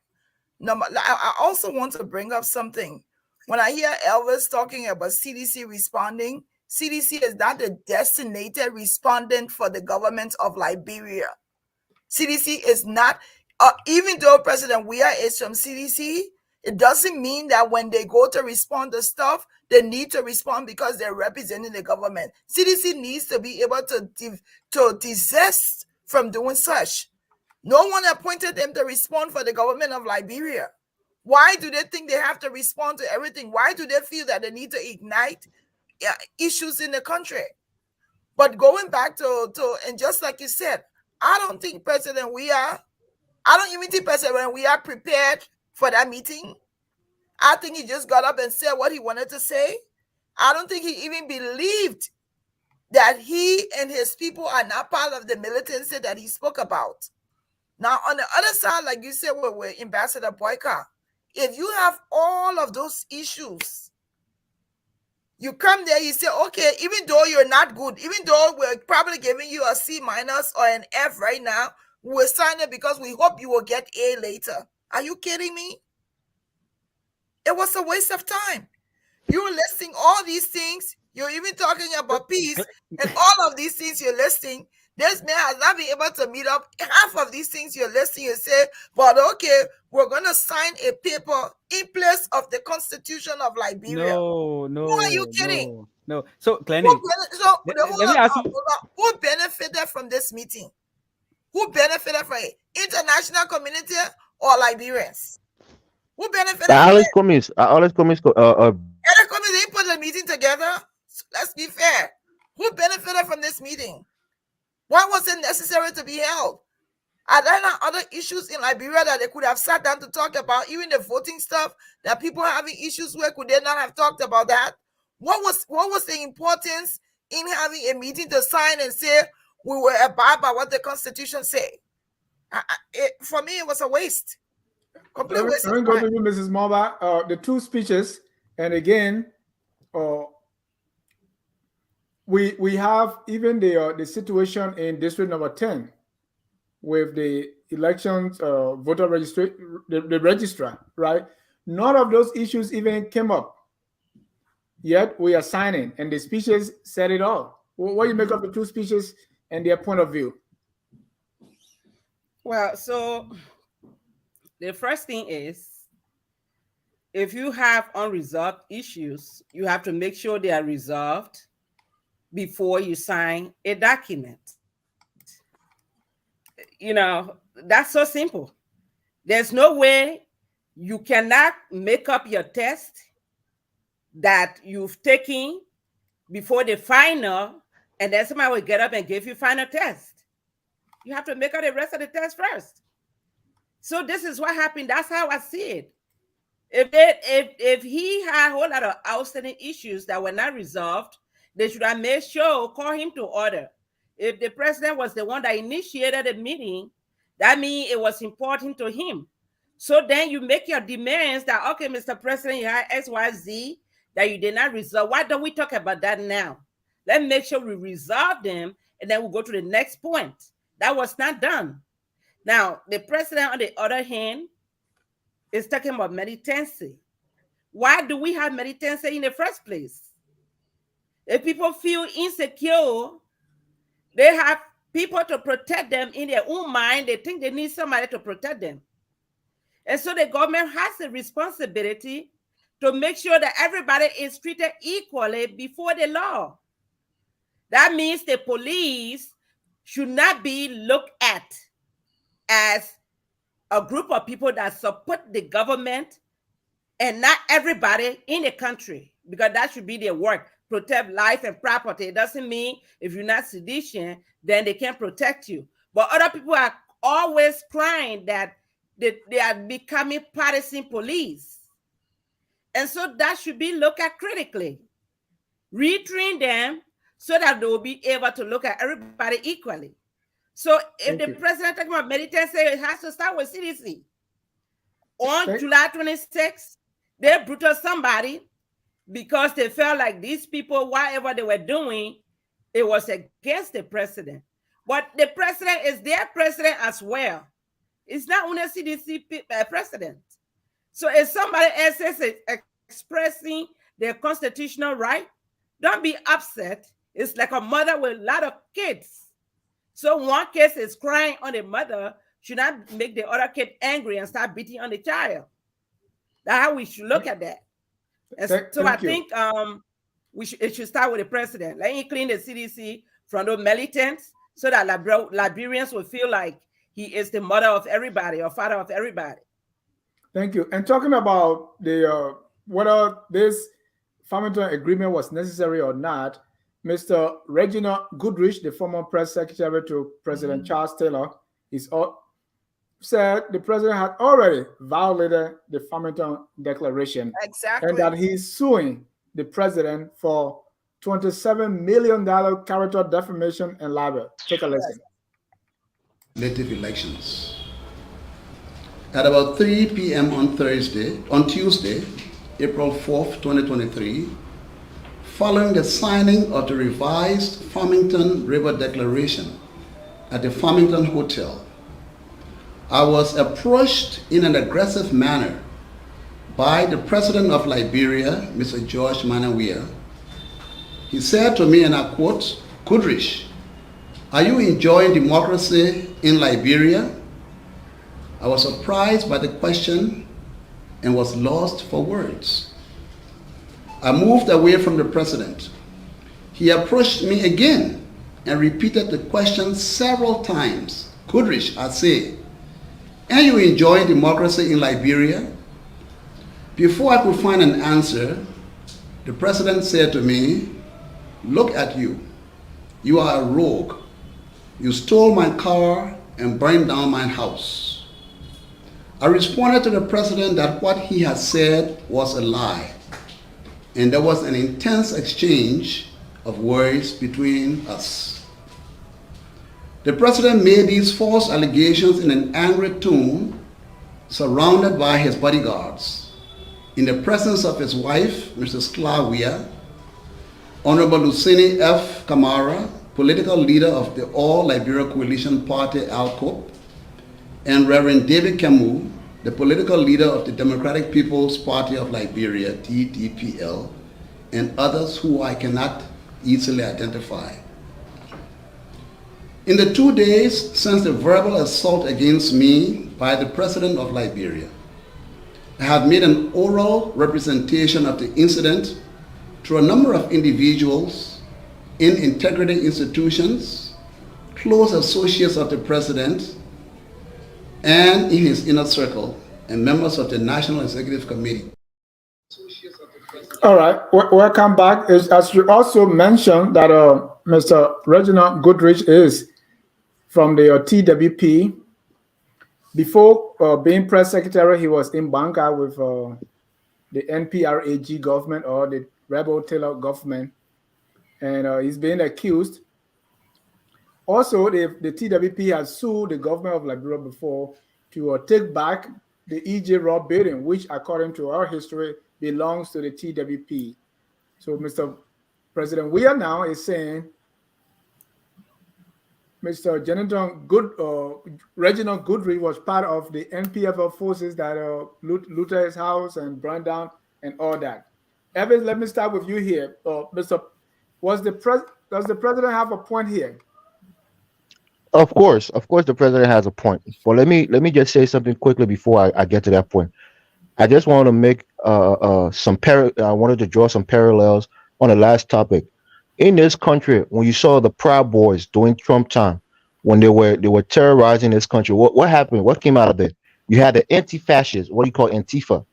I also want to bring up something. When I hear Elvis talking about CDC responding, CDC is not the designated respondent for the government of Liberia. CDC is not, even though President Weah is from CDC, it doesn't mean that when they go to respond to stuff, they need to respond because they're representing the government. CDC needs to be able to desist from doing such. No one appointed them to respond for the government of Liberia. Why do they think they have to respond to everything? Why do they feel that they need to ignite issues in the country? But going back to and just like you said, I don't think President Weah, I don't even think President Weah prepared for that meeting. I think he just got up and said what he wanted to say. I don't think he even believed that he and his people are not part of the militancy that he spoke about. Now, on the other side, like you said, with Ambassador Boyka, if you have all of those issues, you come there, you say, okay, even though you're not good, even though we're probably giving you a C- or an F right now, we're signing because we hope you will get A later. Are you kidding me? It was a waste of time. You're listing all these things. You're even talking about peace and all of these things you're listing. This man has not been able to meet up half of these things you're listing. You say, but okay, we're going to sign a paper in place of the Constitution of Liberia. No. Who are you kidding? No. So, Glendy, let me ask you. Who benefited from this meeting? Who benefited from it? International community or Liberians? Who benefited from it? Other communities put the meeting together. So let's be fair. Who benefited from this meeting? Why was it necessary to be held? Are there not other issues in Liberia that they could have sat down to talk about? Even the voting stuff that people are having issues with, could they not have talked about that? What was the importance in having a meeting to sign and say we will abide by what the Constitution say? For me, it was a waste. Complete waste of time. Go to you, Mrs. Mulbah. The two speeches, and again, we have even the situation in district number 10 with the elections voter the registrar, right? None of those issues even came up. Yet we are signing, and the speeches said it all. What do you make of the two speeches and their point of view? Well, so the first thing is, if you have unresolved issues, you have to make sure they are resolved before you sign a document. You know, that's so simple. There's no way you cannot make up your test that you've taken before the final, and then somebody will get up and give you final test. You have to make up the rest of the test first. So this is what happened. That's how I see it. If he had a whole lot of outstanding issues that were not resolved, they should have made sure, call him to order. If the president was the one that initiated the meeting, that means it was important to him. So then you make your demands that, okay, Mr. President, you had XYZ that you did not resolve. Why don't we talk about that now? Let's make sure we resolve them, and then we'll go to the next point. That was not done. Now, the president, on the other hand, is talking about militancy. Why do we have militancy in the first place? If people feel insecure, they have people to protect them in their own mind. They think they need somebody to protect them. And so the government has a responsibility to make sure that everybody is treated equally before the law. That means the police should not be looked at as a group of people that support the government and not everybody in the country, because that should be their work. Protect life and property. It doesn't mean if you're not sedition, then they can't protect you. But other people are always crying that they are becoming partisan police. And so that should be looked at critically. Retrain them so that they will be able to look at everybody equally. So if the president talking about militancy, it has to start with CDC. On July 26th, they brutalized somebody because they felt like these people, whatever they were doing, it was against the president. But the president is their president as well. It's not only CDC president. So if somebody else is expressing their constitutional right, don't be upset. It's like a mother with a lot of kids. So one case is crying on the mother should not make the other kid angry and start beating on the child. That's how we should look at that. So I think it should start with the president. Let him clean the CDC from those militants so that Liberians will feel like he is the mother of everybody or father of everybody. Thank you. And talking about the whether this Farmington agreement was necessary or not, Mr. Reginald Goodrich, the former press secretary to President Charles Taylor, said the president had already violated the Farmington Declaration. Exactly. And that he's suing the president for $27 million character defamation and libel. Take a listen. Legislative elections. At about 3 p.m. on Tuesday, April 4th, 2023, following the signing of the revised Farmington River Declaration at the Farmington Hotel, I was approached in an aggressive manner by the President of Liberia, Mr. George Manawia. He said to me, and I quote, "Goodrich, are you enjoying democracy in Liberia?" I was surprised by the question and was lost for words. I moved away from the president. He approached me again and repeated the question several times. "Goodrich, I say, are you enjoying democracy in Liberia?" Before I could find an answer, the president said to me, "Look at you. You are a rogue. You stole my car and burned down my house." I responded to the president that what he had said was a lie, and there was an intense exchange of words between us. The president made these false allegations in an angry tone, surrounded by his bodyguards, in the presence of his wife, Mrs. Clawia, Honorable Lucini F. Kamara, political leader of the All Liberia Coalition Party, ALCOP, and Reverend David Camus, the political leader of the Democratic People's Party of Liberia, DDPL, and others who I cannot easily identify. In the 2 days since the verbal assault against me by the President of Liberia, I have made an oral representation of the incident to a number of individuals in integrity institutions, close associates of the President, and in his inner circle, and members of the National Executive Committee. All right, welcome back. As you also mentioned that Mr. Reginald Goodrich is from the TWP. Before being press secretary, he was in Banca with the NPRAG government or the Rebel Taylor government, and he's being accused. Also, the TWP has sued the government of Liberia before to take back the E.J. Raw building, which, according to our history, belongs to the TWP. So, Mr. President, we are now is saying Mr. Reginald Goodrich was part of the NPFL forces that looted his house and burned down and all that. Evans, let me start with you here. Mr. Does the president have a point here? Of course, the president has a point. But let me just say something quickly before I get to that point. I just want to make I wanted to draw some parallels on the last topic. In this country, when you saw the Proud Boys during Trump time, when they were terrorizing this country, what happened? What came out of it? You had the anti-fascists, what do you call Antifa,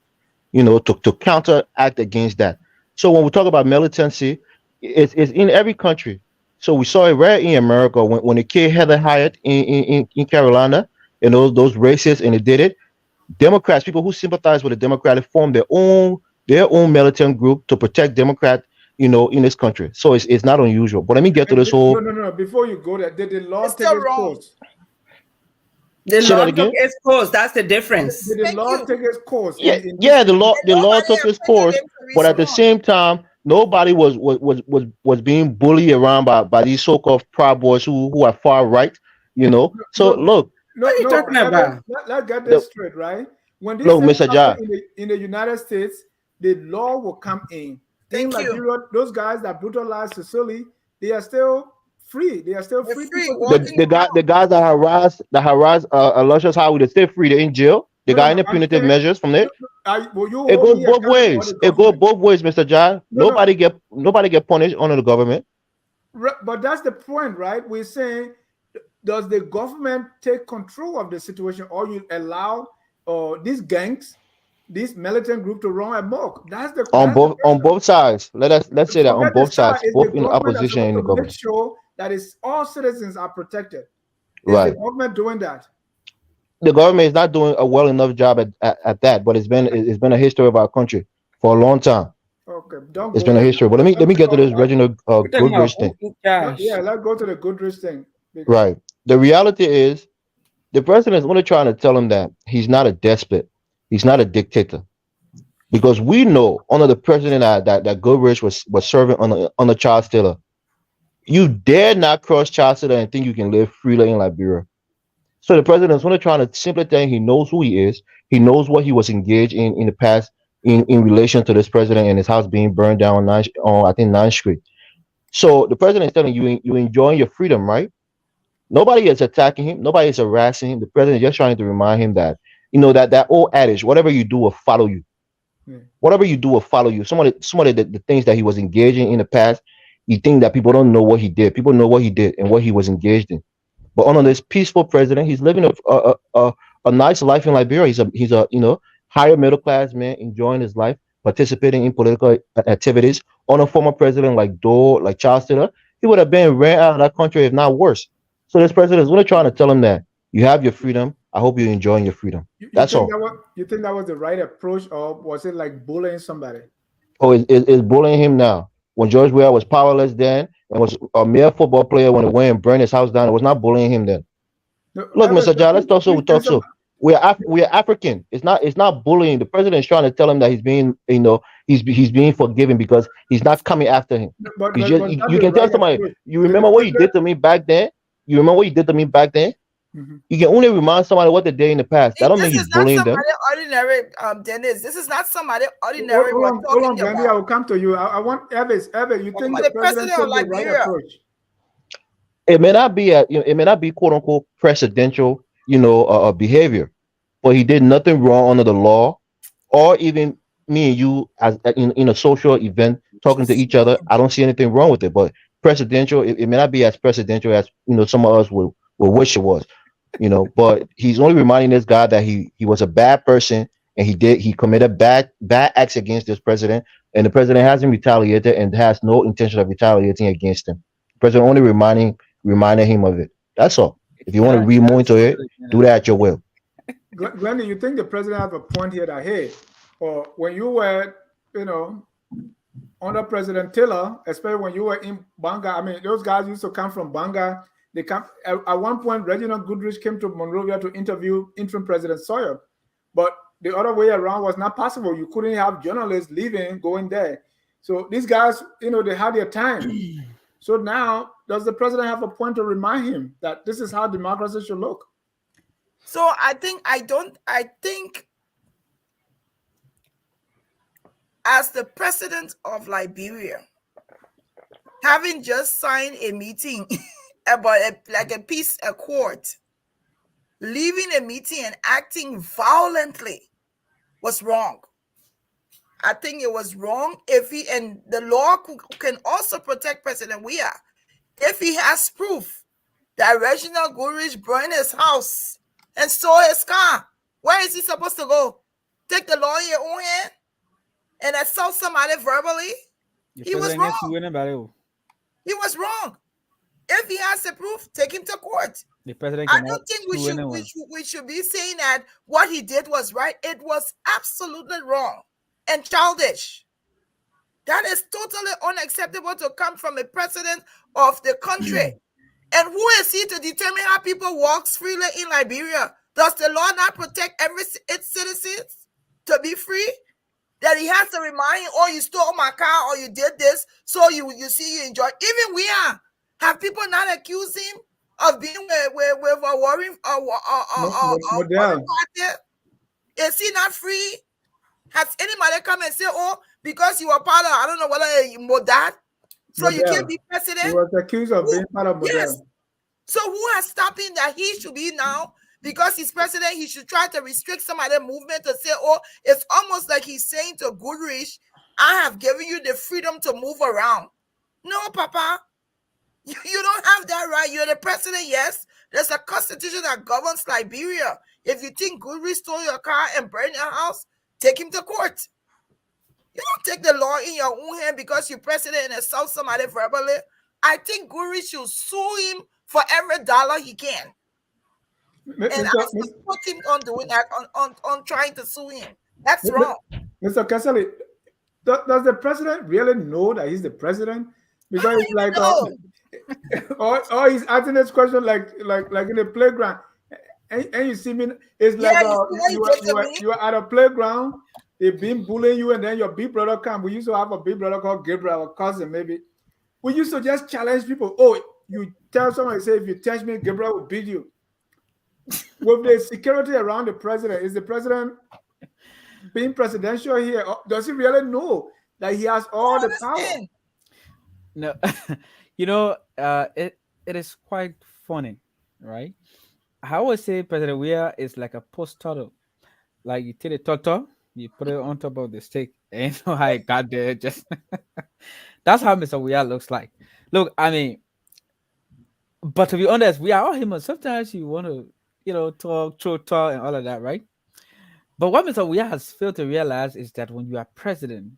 to counteract against that. So when we talk about militancy, it's in every country. So we saw it right in America when the kid Heather Heyer in Carolina and those racists, and they did it. Democrats, people who sympathize with the Democratic, formed their own militant group to protect Democrats, in this country. So it's not unusual. But let me get to this whole. No. Before you go there, did the law It's take its course? The Say law that took again. its course. That's the difference. Did the Thank law you. take its course? Yeah, in yeah. The this law, case? the law Nobody took its appointed course, him to but at the respond. same time, nobody was being bullied around by these so-called Proud Boys who are far right. You know. So No, look, What are you talking Evans, about? let's get the, this straight, right? When this look, thing Mr. Ja. happens in the United States, the law will come in. In Thank you. Liberia, those guys that brutalized Kesselly, they are still free. They are still They're free free, people. walking The guys that harass Luscious Howard, they're still free. They're in jail. They got any I'm punitive saying, measures from there. will you It hold goes me both accountable or ways. the It goes government? both ways, Mr. Ja. No. Nobody get punished under the government. But that's the point, right? We're saying, does the government take control of the situation, or you allow these gangs, this militant group to run amok? That's the On question. both sides. Let's say that on Forget the both side. sides, Is the both in government that's opposition and supposed in the to make government. sure that all citizens are protected? Is the Right. government doing that? The government is not doing a well enough job at that, but it's been a history of our country for a long time. Okay, don't It's go been a there. history. But let me get to this Reginald We're talking about Goodrich thing. who in charge. Yeah, let's go to the Goodrich thing. Right. The reality is the president is only trying to tell him that he's not a despot. He's not a dictator. Because we know under the president that Goodrich was serving on the child stealer, you dare not cross child stealer and think you can live freely in Liberia. So the president is only trying to simply tell him he knows who he is. He knows what he was engaged in the past in relation to this president and his house being burned down on I think 9th Street. So the president is telling you enjoying your freedom, right? Nobody is attacking him. Nobody is harassing him. The president is just trying to remind him that, that old adage, whatever you do will follow you. Whatever you do will follow you. Some of the things that he was engaging in the past, you think that people don't know what he did. People know what he did and what he was engaged in. But under this peaceful president, he's living a nice life in Liberia. He's a higher middle class man enjoying his life, participating in political activities. On a former president like Dole, like Charles Taylor, he would have been ran out of that country if not worse. So this president is really trying to tell him that you have your freedom. I hope you're enjoying your freedom. That's all. You think that was the right approach, or was it like bullying somebody? Oh, it's bullying him now. When George Weah was powerless then and was a mere football player when he went and burned his house down, it was not bullying him then. No, Look, Mr. John, let's talk so. We talk so. We are African. It's not bullying. The president is trying to tell him that he's being he's being forgiven because he's not coming after him. But You can tell somebody. approach. You remember what you did to me back then. You remember what you did to me back then. Mm-hmm. You can only remind somebody what they did in the past. That don't mean he's bullying them. This is not somebody ordinary, Dennis. This is not somebody ordinary. Hold on, Glendy. I will come to you. I want Evans. You think the president took the right approach? It may not be quote unquote presidential, behavior, but he did nothing wrong under the law, or even me and you as in a social event talking to each other. I don't see anything wrong with it, but presidential, it may not be as presidential as some of us will wish it was, but he's only reminding this guy that he was a bad person and he committed bad acts against this president, and the president hasn't retaliated and has no intention of retaliating against him. The president only reminding him of it. That's all. If you want to read more into it, do that at your will. Glendy, you think the president has a point here that, hey, or when you were, under President Taylor, especially when you were in Banga, I mean, those guys used to come from Banga. They come at one point. Reginald Goodrich came to Monrovia to interview interim President Sawyer, but the other way around was not possible. You couldn't have journalists leaving, going there. So these guys, they had their time. So now, does the president have a point to remind him that this is how democracy should look? So I think as the president of Liberia, having just signed a meeting about a peace accord, leaving a meeting and acting violently was wrong. I think it was wrong and the law can also protect President Weah if he has proof that Reginald Goodrich burned his house and stole his car. Where is he supposed to go? Take the law in your own hand and assault somebody verbally? He was wrong. He was wrong. If he has the proof, take him to court. I don't think we should be saying that what he did was right. It was absolutely wrong and childish. That is totally unacceptable to come from a president of the country. And who is he to determine how people walk freely in Liberia? Does the law not protect its citizens to be free? That he has to remind you, oh, you stole my car or you did this, so you enjoy. Even we have people not accused him of being with a warring Model. party? Is he not free? Has anybody come and say, oh, because you are part of, I don't know whether you Modad, so you can't be president? He was accused of being part of Model. Yes. So who has stopped him that he should be now? Because he's president, he should try to restrict some of the movement to say, oh, it's almost like he's saying to Goodrich, I have given you the freedom to move around. No, Papa, you don't have that right. You're the president, yes. There's a constitution that governs Liberia. If you think Goodrich stole your car and burned your house, take him to court. You don't take the law in your own hand because you're president and assault somebody verbally. I think Goodrich should sue him for every dollar he can. And I put him on doing that, on trying to sue him. That's wrong. Mr. Kesselly, does the president really know that he's the president? Because it's like, or he's asking this question like in the playground, and you see me. It's like you are at a playground. They've been bullying you, and then your big brother comes. We used to have a big brother called Gabriel, a cousin maybe. We used to just challenge people. Oh, you tell someone, say, if you touch me, Gabriel will beat you. With the security around the president, is the president being presidential here? Or does he really know that he has all the power? No, you know, it is quite funny, right? I always say President Weah is like a post turtle. Like you take a turtle, you put it on top of the stick, and you know how it got there. Just that's how Mr. Weah looks like. Look, I mean, but to be honest, we are all humans. Sometimes you want to, talk, and all of that, right? But what Mr. Weah has failed to realize is that when you are president,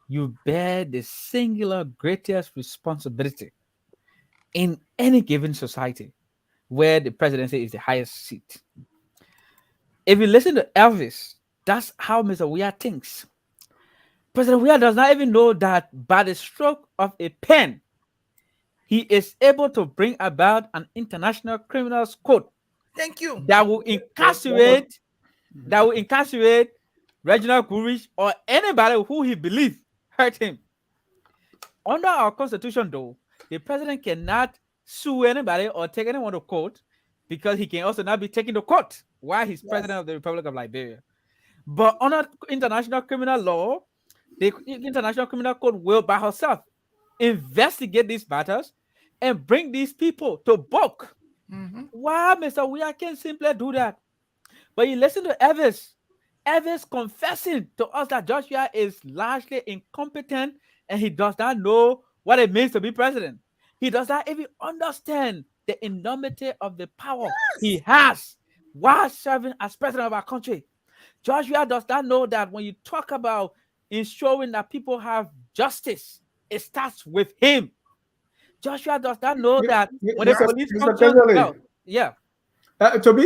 you bear the singular greatest responsibility in any given society where the presidency is the highest seat. If you listen to Elvis, that's how Mr. Weah thinks. President Weah does not even know that by the stroke of a pen, he is able to bring about an international criminals code. Thank you. That will incarcerate Reginald Goodrich or anybody who he believes hurt him. Under our constitution, though, the president cannot sue anybody or take anyone to court because he can also not be taken to court while he's president of the Republic of Liberia. But under international criminal law, the International Criminal Code will by herself investigate these matters and bring these people to book. Mm-hmm. Why Mr. Weah can simply do that? But you listen to Evans confessing to us that Joshua is largely incompetent and he does not know what it means to be president. He does not even understand the enormity of the power he has while serving as president of our country. Joshua does not know that when you talk about ensuring that people have justice, it starts with him. Joshua does not know that when the police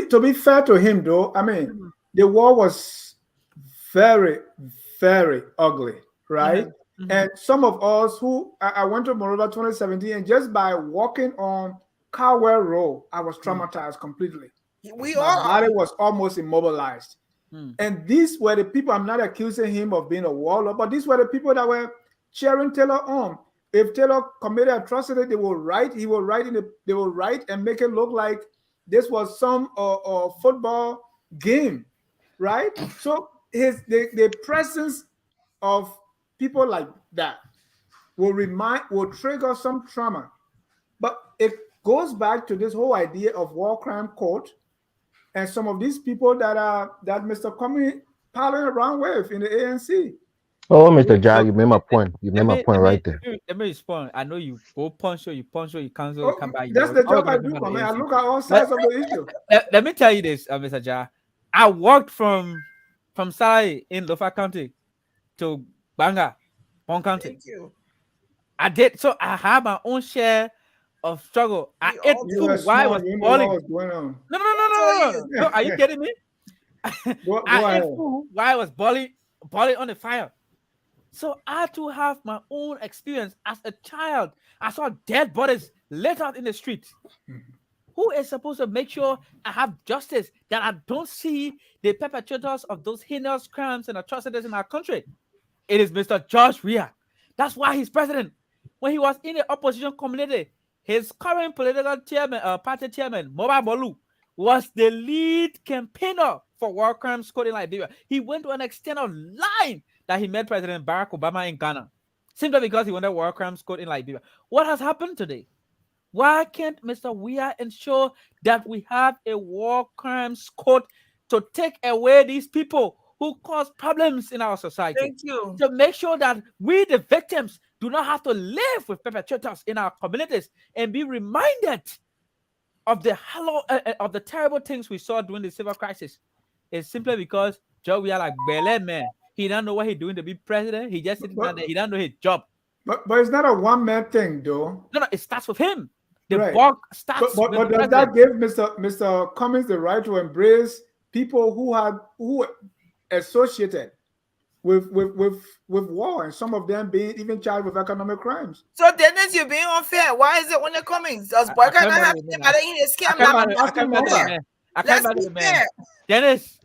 to be fair to him, though, I mean, the war was very, very ugly, right? Mm-hmm. And some of us who I went to Monrovia 2017, and just by walking on Cowell Road, I was traumatized completely. My body was almost immobilized. And these were the people. I'm not accusing him of being a warlord, but these were the people that were cheering Taylor on. If Taylor committed atrocity, they will write. They will write and make it look like this was some football game, right? So the presence of people like that will trigger some trauma. But it goes back to this whole idea of war crime court and some of these people that Mr. Comey piling around with in the ANC. Oh, Mr. Jai, you made my point. You made my point right there. Let me respond. I know you go punch, you cancel, come back. That's the job I do, man. I look at all sides of the issue. Let me tell you this, Mr. Jai. I walked from Sai in Lofa County to Banga, Pong County. Thank you. I did. So I have my own share of struggle. I ate food while I was boiling. No. Are you kidding me? I ate food while I was boiling on the fire. So I too have my own experience as a child. I saw dead bodies laid out in the street. Who is supposed to make sure I have justice, that I don't see the perpetrators of those heinous crimes and atrocities in our country? It is Mr. George Weah. That's why he's president. When he was in the opposition community, his current political chairman, party chairman, Mulbah, was the lead campaigner for war crimes code in Liberia. He went to an extent of lying that he met President Barack Obama in Ghana, simply because he wanted war crimes code in Liberia. What has happened today? Why can't Mr. Weah ensure that we have a war crimes code to take away these people who cause problems in our society? Thank you. To make sure that we, the victims, do not have to live with perpetrators in our communities and be reminded of the terrible things we saw during the civil crisis. It's simply because Joe Weah, like Bele man, he don't know what he's doing to be president. He just sitting down there. He don't know his job. But it's not a one-man thing, though. No, it starts with him. The Right. bulk starts But with does that give Mr. Cummings the right to embrace people who associated with war, and some of them being even charged with economic crimes? So Dennis, you're being unfair. Why is it when they're coming? Does boycott not have somebody in a scam? Let's be fair. Dennis,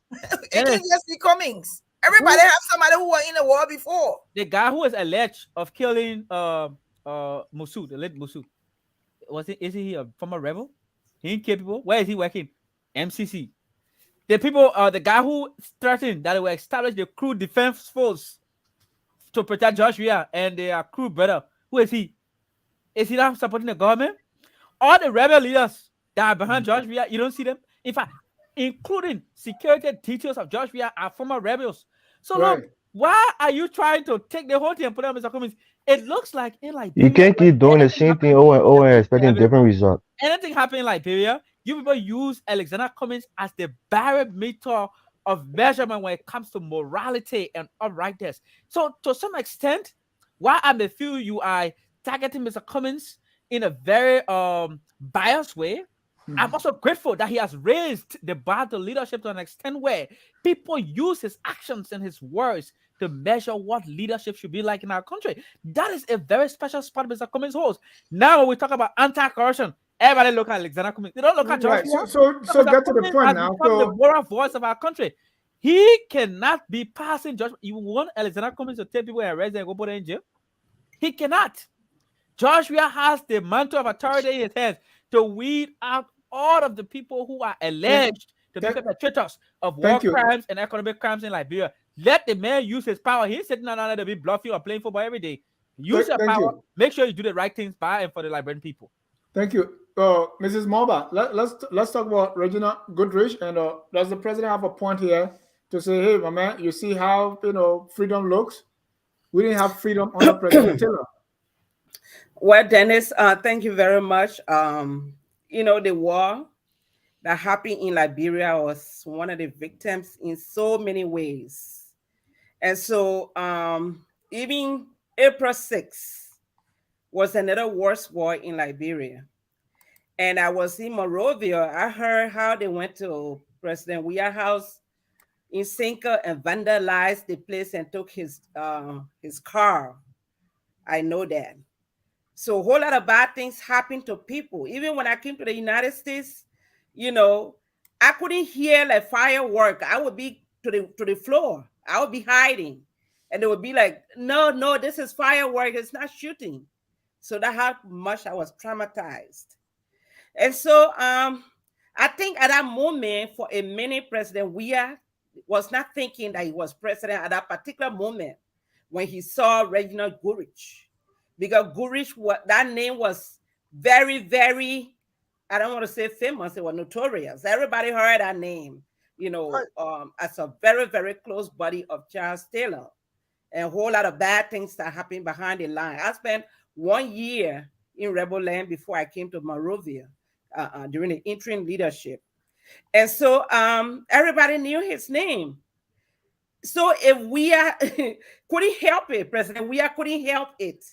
It can just be Cummings. Everybody have somebody who were in the war before. the guy who was alleged of killing Musu, the late Musu, is he a former rebel? He incapable? Where is he working? MCC. The people, the guy who threatened that they will establish the crew defense force to protect George Weah and their crew brother. Who is he? Is he not supporting the government? All the rebel leaders that are behind George Weah, you don't see them. In fact, including security details of George Weah are former rebels. So look, why are you trying to take the whole thing and put it on Mr. Cummings? It looks like in Liberia, you can't keep doing the same thing over and over and expecting different results. Anything happen in Liberia, you people use Alexander Cummings as the barometer of measurement when it comes to morality and uprightness. So to some extent, while I may feel you are targeting Mr. Cummings in a very biased way, I'm also grateful that he has raised the bar to leadership to an extent where people use his actions and his words to measure what leadership should be like in our country. That is a very special spot Mr. Cummings holds. Now, when we talk about anti-corruption, everybody look at Alexander Cummings. They don't look at George. Right. So get to the point now. So the moral voice of our country. He cannot be passing judgment. You want Alexander Cummings to take people and arrest them and go put them in jail? He cannot. George Weah has the mantle of authority in his hands to weed out all of the people who are alleged to be perpetrators of war crimes and economic crimes in Liberia. Let the man use his power. He's sitting down there to be bluffing or playing football every day. Use your power. Make sure you do the right things by and for the Liberian people. Thank you. Mrs. Mulbah, let's talk about Regina Goodrich. And does the president have a point here to say, hey, my man, you see how freedom looks? We didn't have freedom under President Taylor. Well, Dennis, thank you very much. The war that happened in Liberia was one of the victims in so many ways. And so even April 6th was another worst war in Liberia. And I was in Monrovia. I heard how they went to President Weah's house in Cinco and vandalized the place and took his car. I know that. So a whole lot of bad things happened to people. Even when I came to the United States, I couldn't hear like firework. I would be to the floor. I would be hiding. And they would be like, no, this is firework. It's not shooting. So that's how much I was traumatized. And so I think at that moment, for a minute, President Weah was not thinking that he was president at that particular moment when he saw Reginald Goodrich. Because Goodrich, that name was very, very, I don't want to say famous, it was notorious. Everybody heard that name, as a very, very close buddy of Charles Taylor. And a whole lot of bad things that happened behind the line. I spent 1 year in Rebel Land before I came to Monrovia during the interim leadership. And so everybody knew his name. So if Weah couldn't help it, President Weah couldn't help it.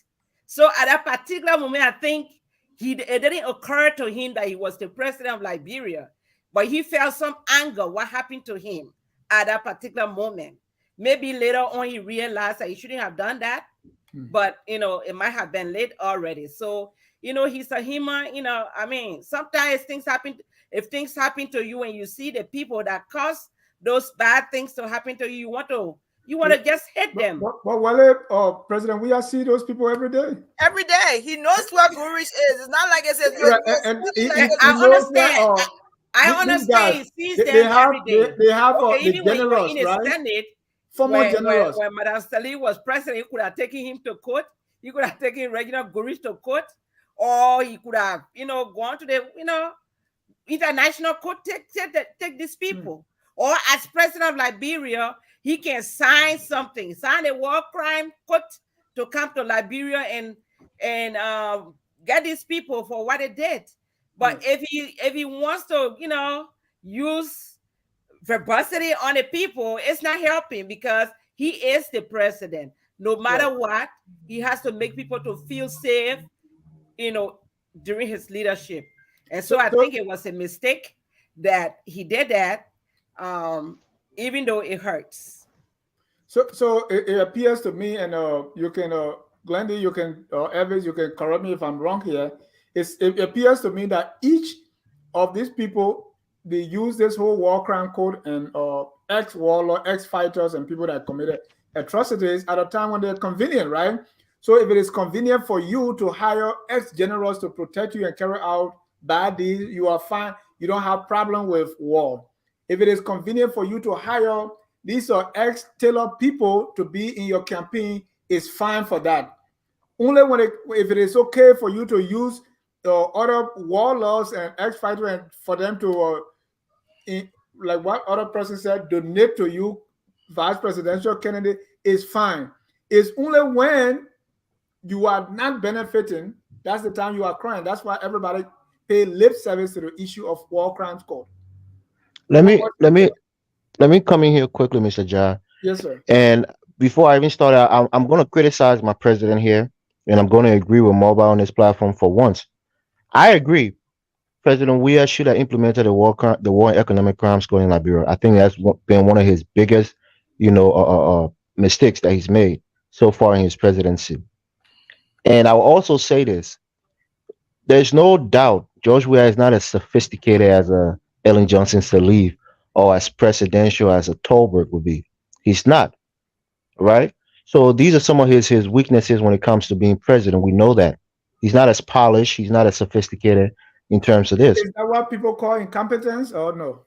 So at that particular moment, I think it didn't occur to him that he was the president of Liberia, but he felt some anger, what happened to him at that particular moment. Maybe later on he realized that he shouldn't have done that, but it might have been late already. So he's a human. I mean, sometimes things happen. If things happen to you and you see the people that cause those bad things to happen to you, you want to just hit them. But Welley, President, we see those people every day. Every day. He knows what Gurish is. It's not like it says, I understand he sees them every day. They have even the generals, when he was in the Senate, former generals. When Madam Kesselly was president, he could have taken him to court. He could have taken Reginald Gurish to court, or he could have, gone to the, international court, take these people. Or as president of Liberia, he can sign a war crime court to come to Liberia and get these people for what they did. But if he wants to, use verbosity on the people, it's not helping, because he is the president. No matter what, he has to make people to feel safe, during his leadership. And so I think it was a mistake that he did that, even though it hurts. So it appears to me, and you can, Glendy, you can, Evans, you can correct me if I'm wrong here. It appears to me that each of these people, they use this whole war crime code and ex-warlord, ex-fighters, and people that committed atrocities at a time when they're convenient, right? So if it is convenient for you to hire ex-generals to protect you and carry out bad deeds, you are fine. You don't have problem with war. If it is convenient for you to hire these are ex-tailor people to be in your campaign, it's fine for that. Only if it is okay for you to use other warlords and ex-fighters and for them to, like what other person said, donate to you, vice presidential candidate, is fine. It's only when you are not benefiting, that's the time you are crying. That's why everybody pay lip service to the issue of war crimes court. Let me come in here quickly, Mr. John. Yes, sir. And before I even start out, I'm going to criticize my president here, and I'm going to agree with Mulbah on this platform for once. I agree. President Weah should have implemented the war and economic crimes code in Liberia. I think that's been one of his biggest, mistakes that he's made so far in his presidency. And I will also say this: there's no doubt George Weah is not as sophisticated as Ellen Johnson Sirleaf or as presidential as a Tolbert would be. He's not, right? So these are some of his weaknesses when it comes to being president. We know that he's not as polished, he's not as sophisticated in terms of this. Is that what people call incompetence, or no?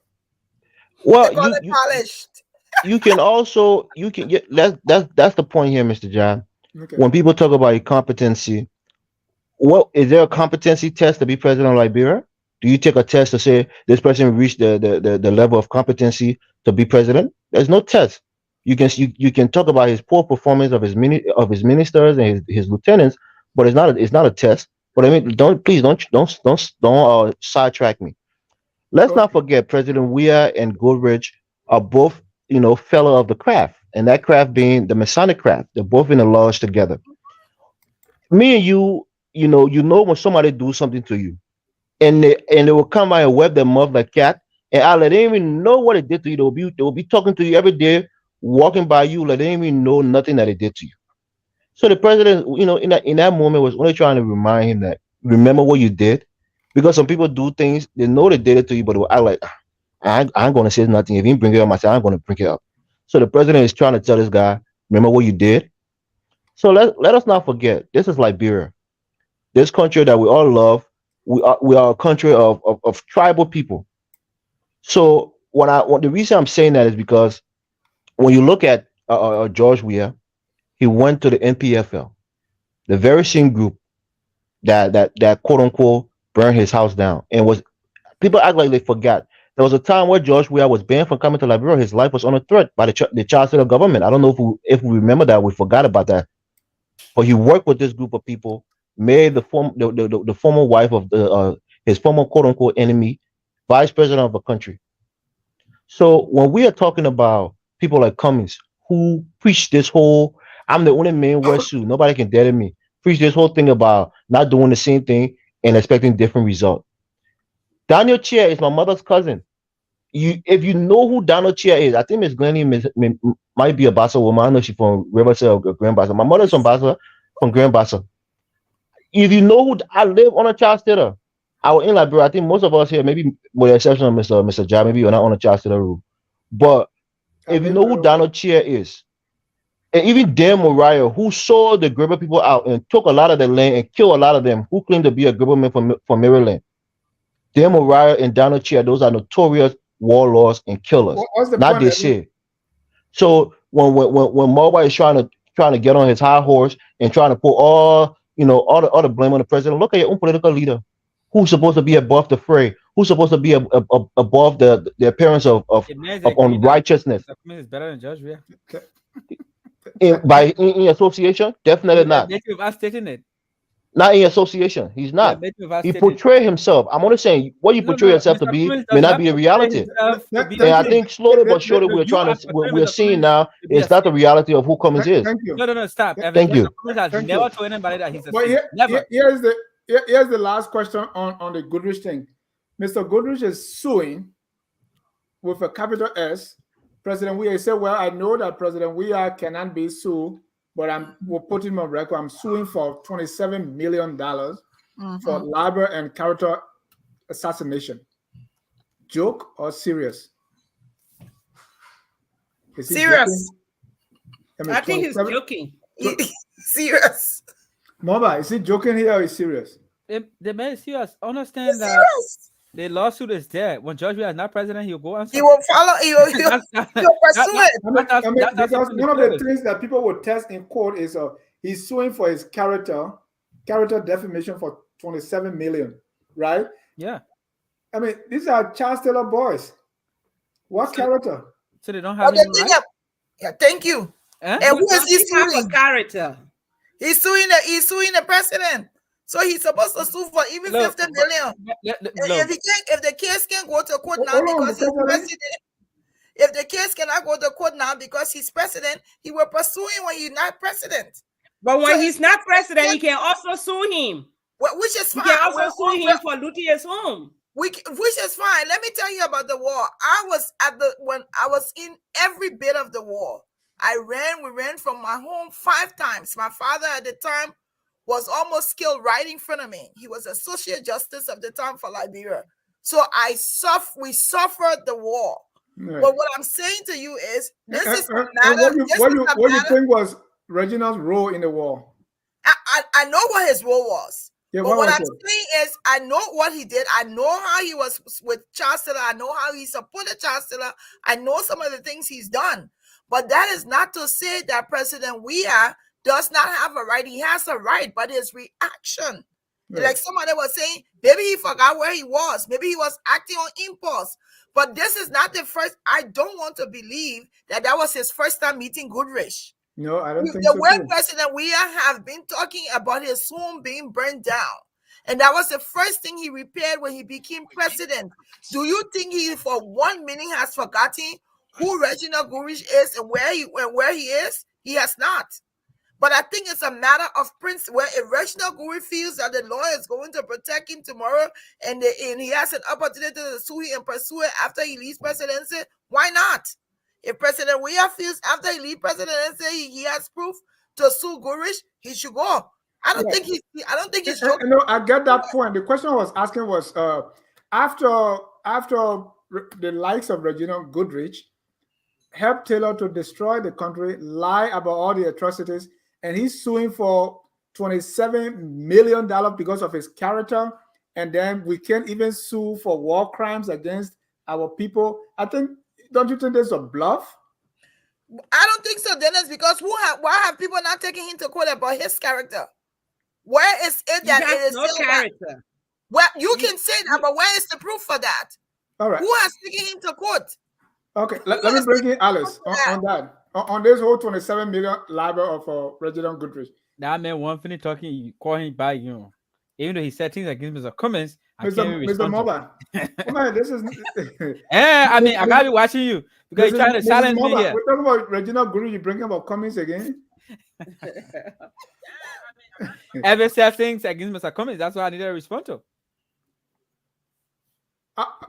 Well, polished. You can also get that's the point here, Mr. John. Okay. When people talk about incompetency, what is there a competency test to be president of Liberia? Do you take a test to say this person reached the level of competency to be president? There's no test. You can talk about his poor performance of his ministers and his lieutenants, but it's not a test. But I mean, don't sidetrack me. Let's not forget President Weah and Goodrich are both fellow of the craft, and that craft being the Masonic craft. They're both in the lodge together. Me and you when somebody do something to you, and they will come by and web their mouth like cat, and they didn't even know what it did to you. They will be talking to you every day, walking by you, like they didn't even know nothing that it did to you. So the president, in that moment, was only trying to remind him that remember what you did, because some people do things they know they did it to you, but I like I ain't gonna say nothing. If he bring it up, I say I'm gonna bring it up. So the president is trying to tell this guy, remember what you did. So let us not forget, this is Liberia, this country that we all love. We are a country of tribal people. So the reason I'm saying that is because when you look at George Weah, he went to the NPFL, the very same group that quote unquote burned his house down, and was people act like they forgot. There was a time where George Weah was banned from coming to Liberia. His life was under threat by the Charles Taylor government. I don't know if we remember that. We forgot about that. But he worked with this group of people, made the former wife of his former quote unquote enemy vice president of a country. So when we are talking about people like Cummings, who preach this whole I'm the only man wear suit, nobody can dare me, preach this whole thing about not doing the same thing and expecting different results. Daniel Chair is my mother's cousin. if you know who Donald Chia is, I think Miss Glendy might be a Bassa woman. I know she's from Riverside or Grand Bassa. My mother's from Bassa, from Grand Bassa. If you know who I live on a child theater, I was in Liberia. I think most of us here, maybe with the exception of Mr. Jai, maybe you're not on a child theater rule. But if you know who Donald Chia is, and even Dan Mariah, who sold the Gribber people out and took a lot of their land and killed a lot of them, who claimed to be a Gribberman from Maryland. Dan Mariah and Donald Chia, those are notorious warlords and killers. Not this shit. So when Mulbah is trying to get on his high horse and trying to put all the blame on the president, look at your own political leader, who's supposed to be above the fray, who's supposed to be above the appearance of unrighteousness. Is better than Judge, yeah. In association, definitely not. Not in association. He's not. He portrayed himself. I'm only saying what you portray yourself to be may not be a reality. And I think slowly but surely we're seeing now it's not the reality of who Cummings is. Thank you. No, stop. Thank you. Never told anybody that he's a never. Here's the last question on the Goodrich thing. Mr. Goodrich is suing with a capital S. President Weah said, well, I know that President Weah cannot be sued, but we'll put him on record. I'm suing for $27 million for libel and character assassination. Joke or serious? Serious. I think he's joking. Serious. Mulbah, is he joking here or is he serious? The man is serious. Understand that the lawsuit is there. When George Weah is not president, he'll go and he will follow. He'll pursue it. Because one of the things that people will test in court is he's suing for his character defamation for $27 million, right? Yeah. I mean, these are Charles Taylor boys. What character? So they don't have any right? Yeah, thank you. And who is he suing? Character. He's suing the president. So he's supposed to sue for even $50 million. If the case can't go to court now because he's president, if the case cannot go to court now because he's president, he will pursue him when he's not president. But when he's not president, he can also sue him. Which is fine. He can also sue him for looting his home. Which is fine. Let me tell you about the war. When I was in every bit of the war. We ran from my home 5 times. My father at the time was almost killed right in front of me. He was associate justice of the time for Liberia. So we suffered the war. Right. But what I'm saying to you is, this is a matter. What you think was Reginald's role in the war? I know what his role was. Yeah, but what I'm saying is, I know what he did. I know how he was with Charles Taylor. I know how he supported Charles Taylor. I know some of the things he's done. But that is not to say that President Weah does not have a right. He has a right, but his reaction, like somebody was saying, maybe he forgot where he was. Maybe he was acting on impulse. But this is not the first. I don't want to believe that was his first time meeting Goodrich. No, I don't think so. The way President Weah have been talking about his home being burned down, and that was the first thing he repaired when he became president. Do you think he, for 1 minute, has forgotten who Reginald Goodrich is and where he is? He has not. But I think it's a matter of principle. Where if Reginald Goodrich feels that the law is going to protect him tomorrow, and he has an opportunity to sue him and pursue it after he leaves presidency, why not? If President Weah feels after he leaves presidency he has proof to sue Goodrich, he should go. I don't think he's joking. No, I get that point. The question I was asking was after the likes of Reginald Goodrich helped Taylor to destroy the country, lie about all the atrocities, and he's suing for $27 million because of his character, and then we can't even sue for war crimes against our people. Don't you think there's a bluff? I don't think so, Dennis, because why have people not taken him to court about his character? Where is it that it is no character? Well, you can say that, but where is the proof for that? All right. Who has taken him to court? Okay, let me bring in Alice on that. On this whole $27 million libel of Reginald Goodrich. That man one finish talking, you call him by even though he said things against Mr. Cummings. Mr. Mulbah. Man, this is. I mean, I gotta be watching you because you're trying to silence me here. We're talking about Reginald Goodrich. You bring about Cummings again. Ever said things against Mr. Cummings? That's what I need to respond to.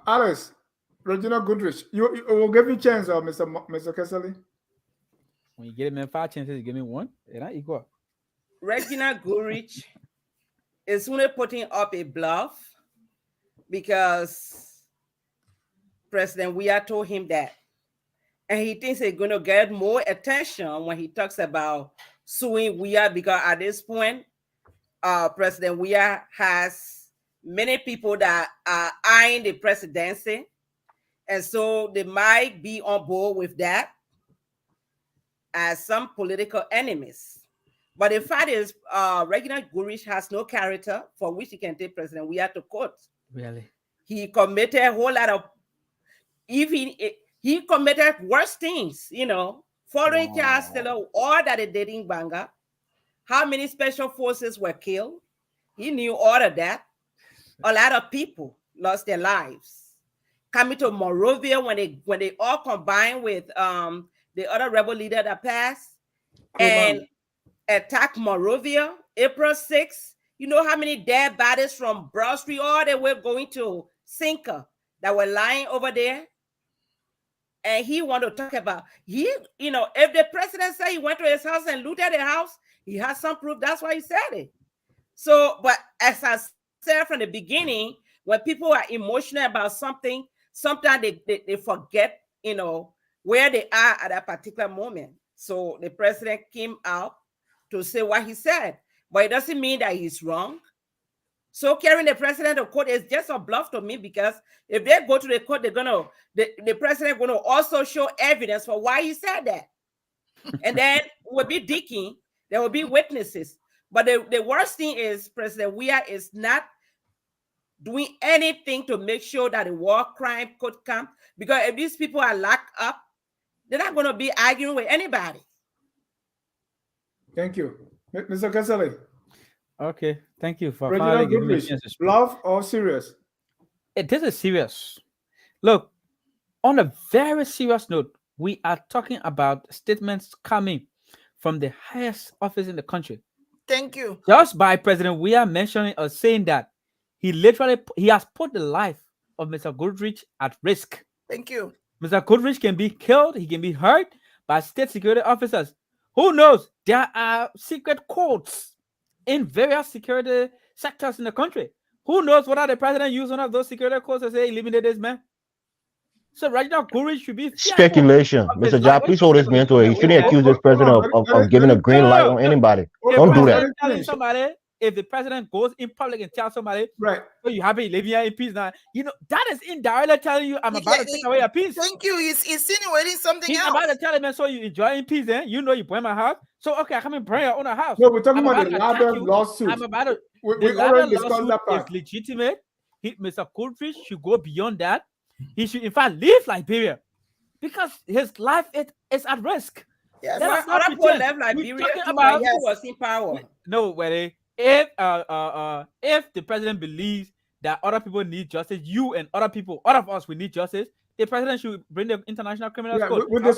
Alice, Reginald Goodrich, you will give you a chance, Mr. Kesselly. When you give him 5 chances, you give me 1. It ain't equal. Reginald Goodrich is only putting up a bluff because President Weah told him that. And he thinks he's going to get more attention when he talks about suing Weah, because at this point, President Weah has many people that are eyeing the presidency. And so they might be on board with that as some political enemies. But the fact is, Reginald Goodrich has no character for which he can take President Weah to court. Really? He committed a whole lot of, he committed worse things, following Charles Taylor, all that they did in Banga. How many special forces were killed? He knew all of that. A lot of people lost their lives. Coming to Monrovia when they all combined with the other rebel leader that passed and attacked Monrovia, April 6th. You know how many dead bodies from Broad Street all the way going to Cinco that were lying over there? And he wanted to talk about, if the president said he went to his house and looted the house, he has some proof. That's why he said it. So, but as I said from the beginning, when people are emotional about something, sometimes they forget, where they are at that particular moment. So the president came out to say what he said, but it doesn't mean that he's wrong. So carrying the president to court is just a bluff to me, because if they go to the court, the president going to also show evidence for why he said that. And then will be digging, there will be witnesses. But the worst thing is President Weah is not doing anything to make sure that the war crime could come, because if these people are locked up, they're not going to be arguing with anybody. Thank you. Mr. Kesselly. Okay, thank you for Reginald giving me a Goodrich, chance to speak. bluff or serious? This is serious. Look, on a very serious note, we are talking about statements coming from the highest office in the country. Thank you. Just by President Weah mentioning or saying that he has put the life of Mr. Goodrich at risk. Thank you. Mr. Goodrich can be killed, he can be hurt by state security officers. Who knows? There are secret codes in various security sectors in the country. Who knows whether the president used one of those security codes to say eliminate this man? So right now, Goodrich should be speculation. Mr. Ja, please hold this man to it. You shouldn't accuse this president of giving a green light on anybody. Don't do that. If the president goes in public and tells somebody, right, "Oh, you happy living here in peace now," that is indirectly telling you, "I'm about to take away your peace." Thank you. He's insinuating something else. He's about to tell him, "So you enjoy in peace, eh? You know you burn my house. So okay, I come and burn your own house." No, we're talking about the Labrador lawsuit. I'm about to. We already discussed that part. Is legitimate. Mr. Goodrich should go beyond that. He should, in fact, leave Liberia because his life is at risk. Yes, other people left Liberia too, when he was in power. No, Welley. If the president believes that other people need justice, you and other of us, we need justice, the president should bring the International Criminal Court. The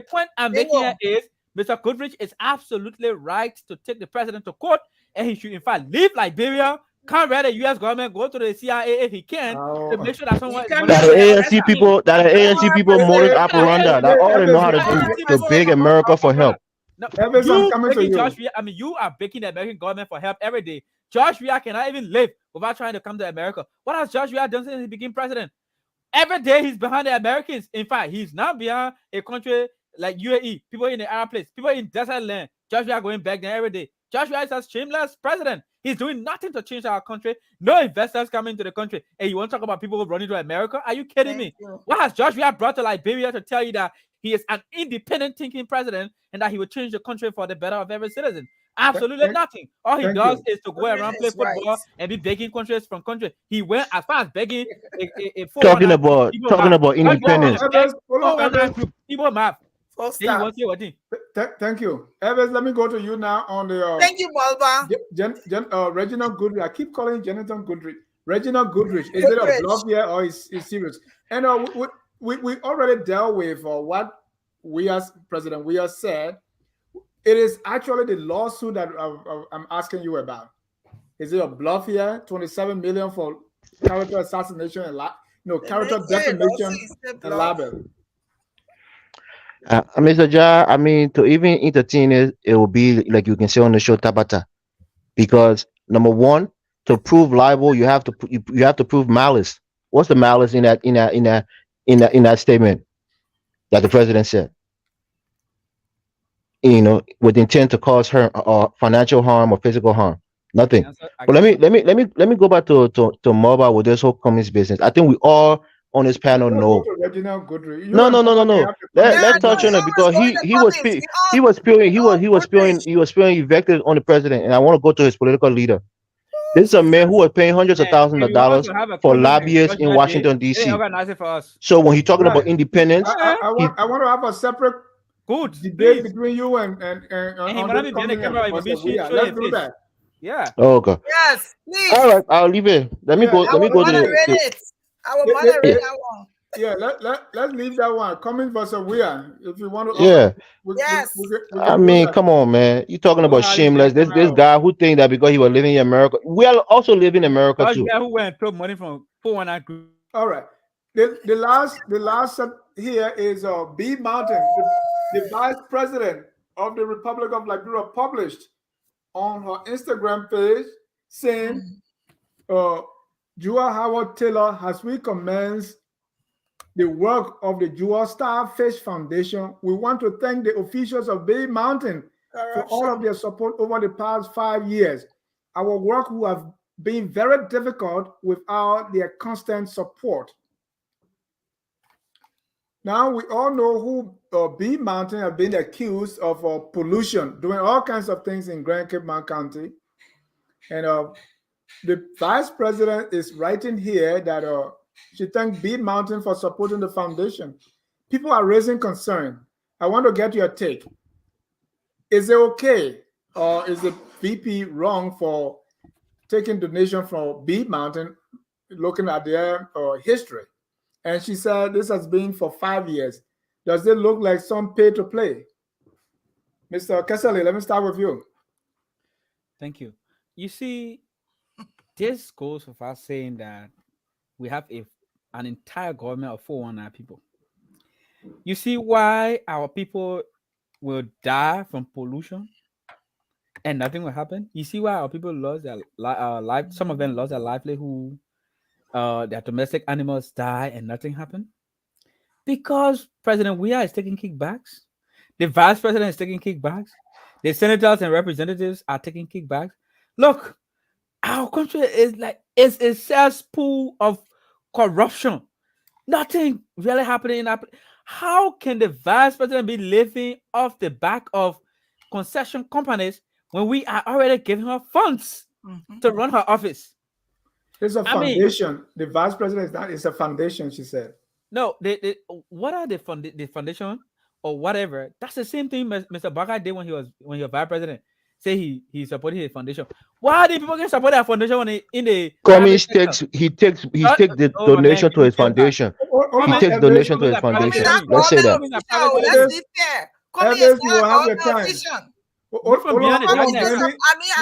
point I'm making here is Mr. Goodrich is absolutely right to take the president to court, and he should in fact leave Liberia, come ready the U.S. government, go to the CIA if he can, to make sure that someone that the ANC people modus operandi, that all they know how to do to beg America for help. No, you are begging the American government for help every day. George Weah cannot even live without trying to come to America. What has George Weah done since he became president? Every day he's behind the Americans. In fact, he's now behind a country like UAE, people in the Arab place, people in desert land. George Weah going back there every day. George Weah is a shameless president. He's doing nothing to change our country. No investors coming to the country. And you want to talk about people running to America? Are you kidding me? What has George Weah brought to Liberia to tell you that he is an independent thinking president and that he will change the country for the better of every citizen? Absolutely nothing. All he does is to go around, play football, and be begging countries from country. He went as far as begging talking about independence. People map. Thank you. Evans, let me go to you now on the thank you, Mulbah. Reginald Goodrich. I keep calling Jonathan Goodrich. Reginald Goodrich. Is it a bluff here or is serious? And we already dealt with what President Weah said. It is actually the lawsuit that I'm asking you about. Is it a bluff here? 27 million for character assassination and character defamation and libel. Mr. Ja, I mean, to even entertain it, it will be like you can say on the show Tabata, because number one, to prove libel, you have to you have to prove malice. What's the malice in that statement that the president said? You know, with intent to cause her financial harm or physical harm. Nothing. But let me go back to Mulbah with this whole Cummings business. I think we all on this panel know. No. Let's touch on it because he was spewing invective on the president, and I want to go to his political leader. This is a man who was paying hundreds of thousands of dollars for lobbyists in Washington D.C. So when he's talking about independence, I want to have a separate debate between you and let's do that. Yeah. Oh, okay. Yes, please. All right, I'll leave it. Let me go to the. I will moderate that one. Yeah, let's leave that one. Cummings versus Weir. If you want to. Yeah. Yes. I mean, come on, man. You talking about shameless? This guy who think that because he was living in America, we are also living in America too. Guy who went and took money from 419 group. All right. The last here is B Mountain, the vice president of the Republic of Liberia, published on her Instagram page saying, Jewel Howard Taylor has recommenced the work of the Jewel Starfish Foundation. We want to thank the officials of Bay Mountain for all of their support over the past 5 years. Our work would have been very difficult without their constant support. Now we all know who B Mountain have been accused of pollution, doing all kinds of things in Grand Cape Mount County. And the vice president is writing here that she thanked B Mountain for supporting the foundation. People are raising concern. I want to get your take. Is it okay, or is the VP wrong for taking donation from B Mountain, looking at their history? And she said this has been for 5 years. Does it look like some pay to play? Mr. Kesselly, let me start with you. Thank you. You see, this goes without saying that we have an entire government of 419 people. You see why our people will die from pollution and nothing will happen? You see why our people lost their life? Some of them lost their livelihood. Their domestic animals die and nothing happened? Because President Weir is taking kickbacks. The vice president is taking kickbacks. The senators and representatives are taking kickbacks. Look, our country is a cesspool of corruption. Nothing really happening. How can the vice president be living off the back of concession companies when we are already giving her funds to run her office? It's a foundation. The vice president is a foundation, she said. No, what are the foundation or whatever? That's the same thing Mr. Barker did when he was vice president. Say he supported his foundation. Why did people get support that foundation when in the Cummings takes the donation to his foundation. He takes donation to his foundation. Let's say that. Let's be fair. Cummings is not a politician. I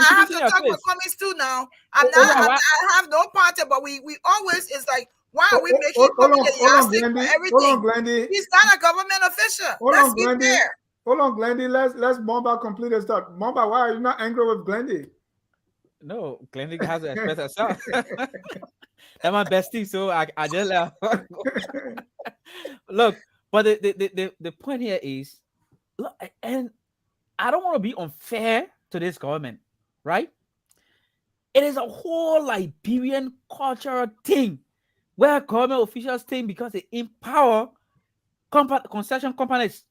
have to talk with Cummings too now. I have no party, but we always is like, why are we making Cummings a yardstick for everything? He's not a government official. Let's be fair. Hold on, Glendy. Let's Mulbah complete his thought. Mulbah, why are you not angry with Glendy? No, Glendy has to express herself. That's my bestie, so I just let her go. Look, but the point here is, look, and I don't want to be unfair to this government, right? It is a whole Liberian cultural thing where government officials think because they empower concession companies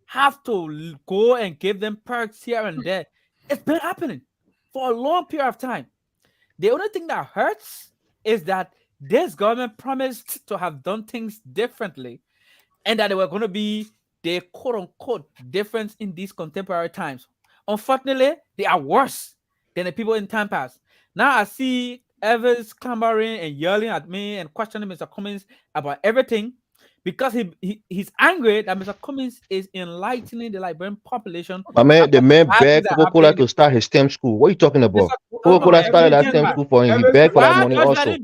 have to go and give them perks here and there. It's been happening for a long period of time. The only thing that hurts is that this government promised to have done things differently and that they were going to be the quote-unquote difference in these contemporary times. Unfortunately, they are worse than the people in time past. Now I see Evans clamoring and yelling at me and questioning Mr. Cummings about everything because he's angry that Mr. Cummings is enlightening the Liberian population. The man begged Coca-Cola to start his STEM school. What are you talking about? Coca-Cola started that same school for him. He begged for that money also.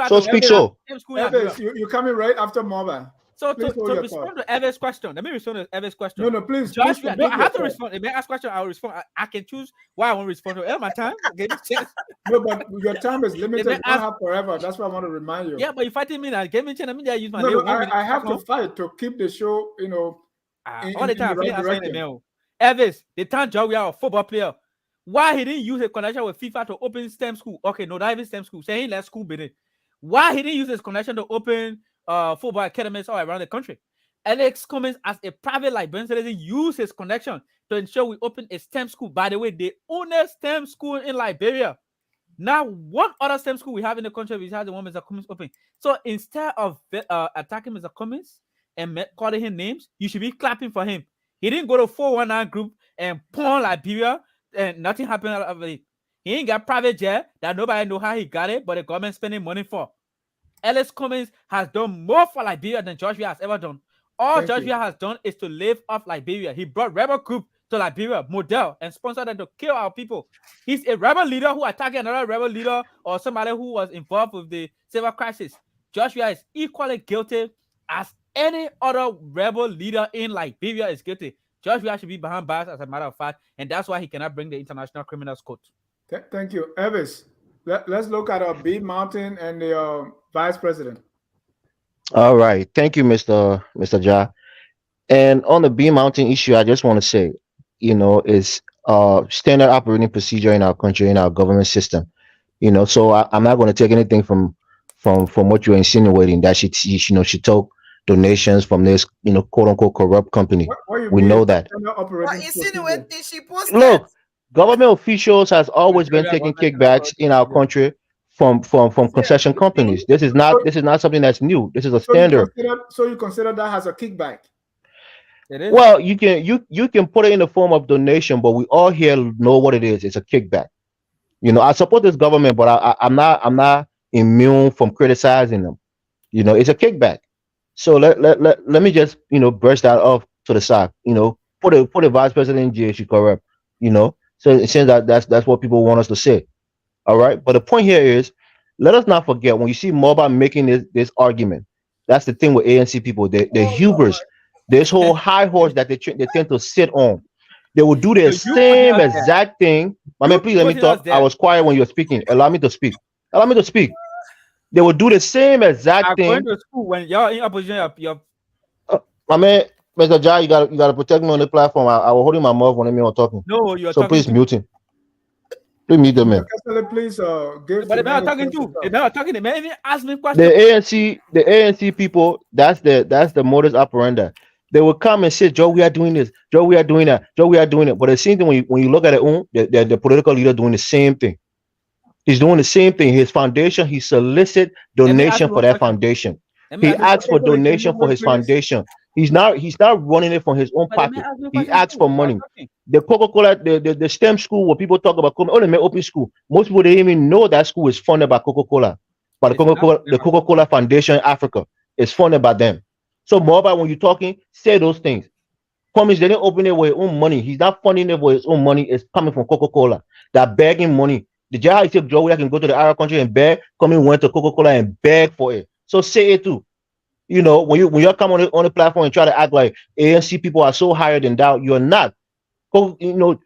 So speak so. Evans, you're coming right after Mulbah. So Please to hold your respond thought. to Evans' question, let me respond to Evans' question. No, please. Joshua, Please no, I have to your respond. If they ask question, I will respond. I can choose why I want to respond to it. My time. Give me a chance. No, but your time is limited. You don't ask, have forever. That's why I want to remind you. Yeah, but you're fighting me now. Give me a chance. I mean, I use my name. I have to fight to keep the show, all the time. In the right direction. Evans, the time Joe, we are a football player. Why he didn't use a connection with FIFA to open STEM school? Okay, no, not even STEM school. Say he left school, but why he didn't use his connection to open football academies all around the country? Alex Cummins, as a private librarian, doesn't use his connection to ensure we open a STEM school. By the way, the only STEM school in Liberia. Now, what other STEM school we have in the country we have the one Mr. Cummins open? So instead of attacking Mr. Cummins and calling him names, you should be clapping for him. He didn't go to 419 group and pawn Liberia and nothing happened out of it. He ain't got private jet that nobody know how he got it, but the government spending money for. Alex Cummins has done more for Liberia than Joshua has ever done. All Joshua has done is to live off Liberia. He brought rebel group to Liberia, model, and sponsored them to kill our people. He's a rebel leader who attacked another rebel leader or somebody who was involved with the civil crisis. Joshua is equally guilty as any other rebel leader in Liberia is guilty. Joshua should be behind bars, as a matter of fact, and that's why he cannot bring the International Criminal Court. Thank you. Evis, let's look at B Mountain and the Vice President. All right. Thank you, Mr. Ja. And on the B Mountain issue, I just want to say, it's standard operating procedure in our country, in our government system. So I'm not going to take anything from what you're insinuating that she took donations from this, quote unquote corrupt company. We know that. Look, government officials has always been taking kickbacks in our country from concession companies. This is not something that's new. This is a standard. So you consider that as a kickback? It is. Well, you can put it in the form of donation, but we all here know what it is. It's a kickback. I support this government, but I'm not immune from criticizing them. It's a kickback. So let me just brush that off to the side. Put a vice president in jail, she corrupt. So it seems that that's what people want us to say. All right, but the point here is, let us not forget, when you see Mulbah making this argument, that's the thing with ANC people. They're hubris. This whole high horse that they tend to sit on. They will do the same exact thing. Please let me talk. I was quiet when you were speaking. Allow me to speak. They will do the same exact thing. Going to school when you're in opposition, Mr. Jai, you gotta protect me on the platform. I was holding my mouth when I'm talking. No, you're so talking. Please mute him. Please mute the man. Please give. But they're not talking to. They're not talking. The man even ask me questions. The ANC people. That's the modus operandi. They will come and say, Joe, we are doing this. Joe, we are doing that. Joe, we are doing it. But the same thing when you look at it, the political leader doing the same thing. He's doing the same thing. His foundation, he solicit donation for that foundation. He asks for donation for his foundation. He's not running it from his own pocket. He asks for money. The Coca-Cola, the STEM school where people talk about open school. Most people didn't even know that school is funded by Coca-Cola. But the Coca-Cola Foundation in Africa is funded by them. So Mulbah, when you're talking, say those things. Cummins didn't open it with his own money. He's not funding it with his own money. It's coming from Coca-Cola. They're begging money. The Jai said Joey can go to the Arab country and beg. Cummins went to Coca-Cola and beg for it. So say it too. When you come on the platform and try to act like ANC people are so higher than thou, you're not. Don't do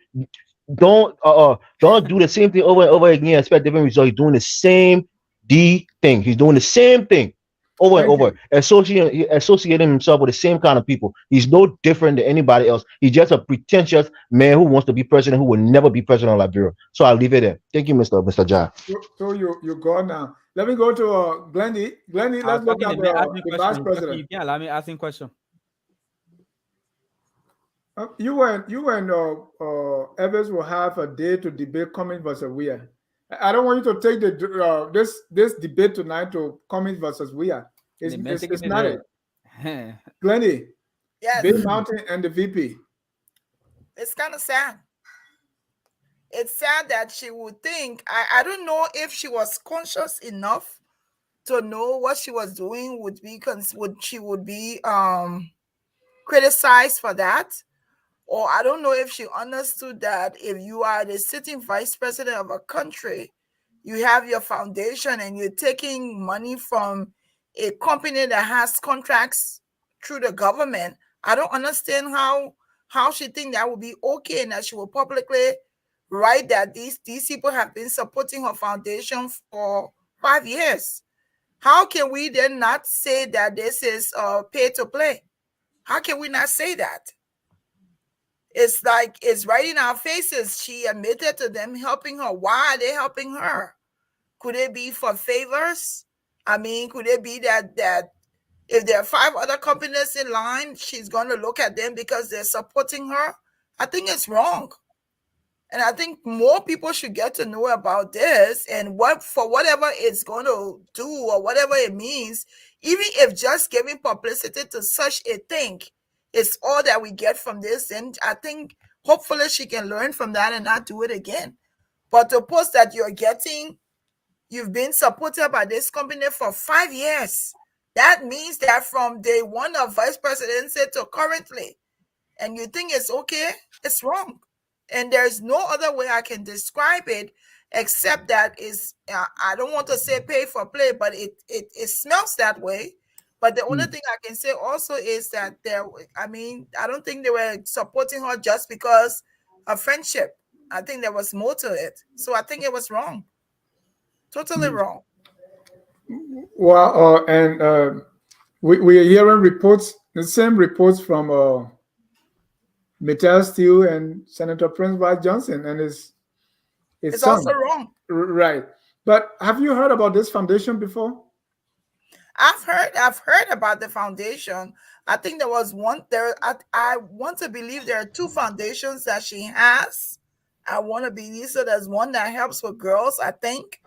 the same thing over and over again and expect different results. He's doing the same thing. He's doing the same thing over and over, associating himself with the same kind of people. He's no different than anybody else. He's just a pretentious man who wants to be president, who will never be president of Liberia. So I'll leave it there. Thank you, Mr. Jai. So you're gone now. Let me go to Glendy. Glendy, let's look at the vice president. You can allow me asking question. You and Evans will have a day to debate Cummins versus Weah. I don't want you to take this debate tonight to Cummins versus Weah. It's not it. Glendy, yes. Big Mountain and the VP. It's kind of sad. It's sad that she would think, I don't know if she was conscious enough to know what she was doing would be criticized for that. or I don't know if she understood that if you are the sitting vice president of a country, you have your foundation and you're taking money from a company that has contracts through the government. I don't understand how she think that would be okay and that she will publicly write that these people have been supporting her foundation for 5 years. How can we then not say that this is pay to play? How can we not say that? It's like it's right in our faces. She admitted to them helping her. Why are they helping her? Could it be for favors? I mean, could it be that if there are 5 other companies in line, she's going to look at them because they're supporting her? I think it's wrong. And I think more people should get to know about this and for whatever it's going to do or whatever it means, even if just giving publicity to such a thing is all that we get from this. And I think hopefully she can learn from that and not do it again. But to post that you've been supported by this company for 5 years, that means that from day one of vice presidency to currently, and you think it's okay, it's wrong. And there's no other way I can describe it except that is I don't want to say pay for play, but it smells that way. But the only thing I can say also is that I don't think they were supporting her just because of friendship. I think there was more to it. So I think it was wrong. Totally wrong. Well, and we are hearing reports, the same reports from Mitchell Steele and Senator Prince White Johnson, and it's also wrong. Right. But have you heard about this foundation before? I've heard about the foundation. I think there was one there. I want to believe there are 2 foundations that she has. I want to believe so. There's one that helps with girls, I think.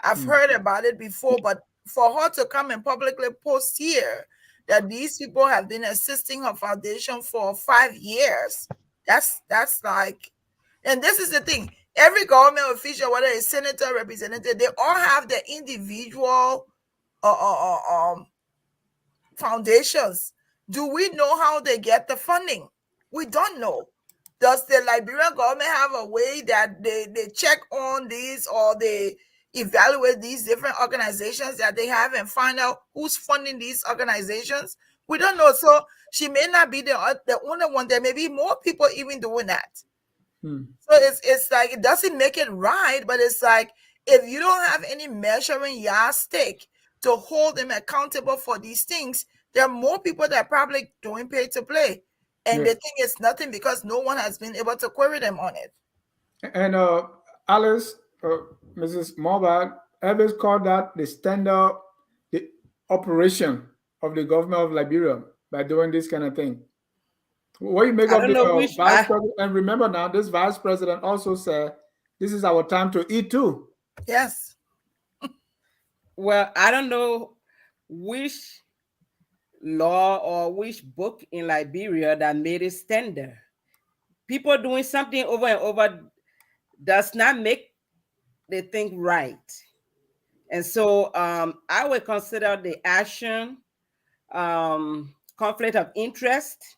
I've heard about it before, but for her to come and publicly post here that these people have been assisting her foundation for 5 years, that's like, and this is the thing. Every government official, whether it's senator, representative, they all have their individual foundations. Do we know how they get the funding? We don't know. Does the Liberian government have a way that they check on these or they evaluate these different organizations that they have and find out who's funding these organizations? We don't know. So she may not be the only one. There may be more people even doing that. So it's like, it doesn't make it right, but it's like, if you don't have any measuring yardstick to hold them accountable for these things, there are more people that are probably doing pay to play. And they think it's nothing because no one has been able to query them on it. And Alice, Mrs. Mulbah, Alice called that the operation of the government of Liberia by doing this kind of thing. What you make of the vice president? And remember now, this vice president also said, this is our time to eat too. Yes. Well, I don't know which law or which book in Liberia that made it standard. People doing something over and over does not make the thing right. And so I would consider the action conflict of interest.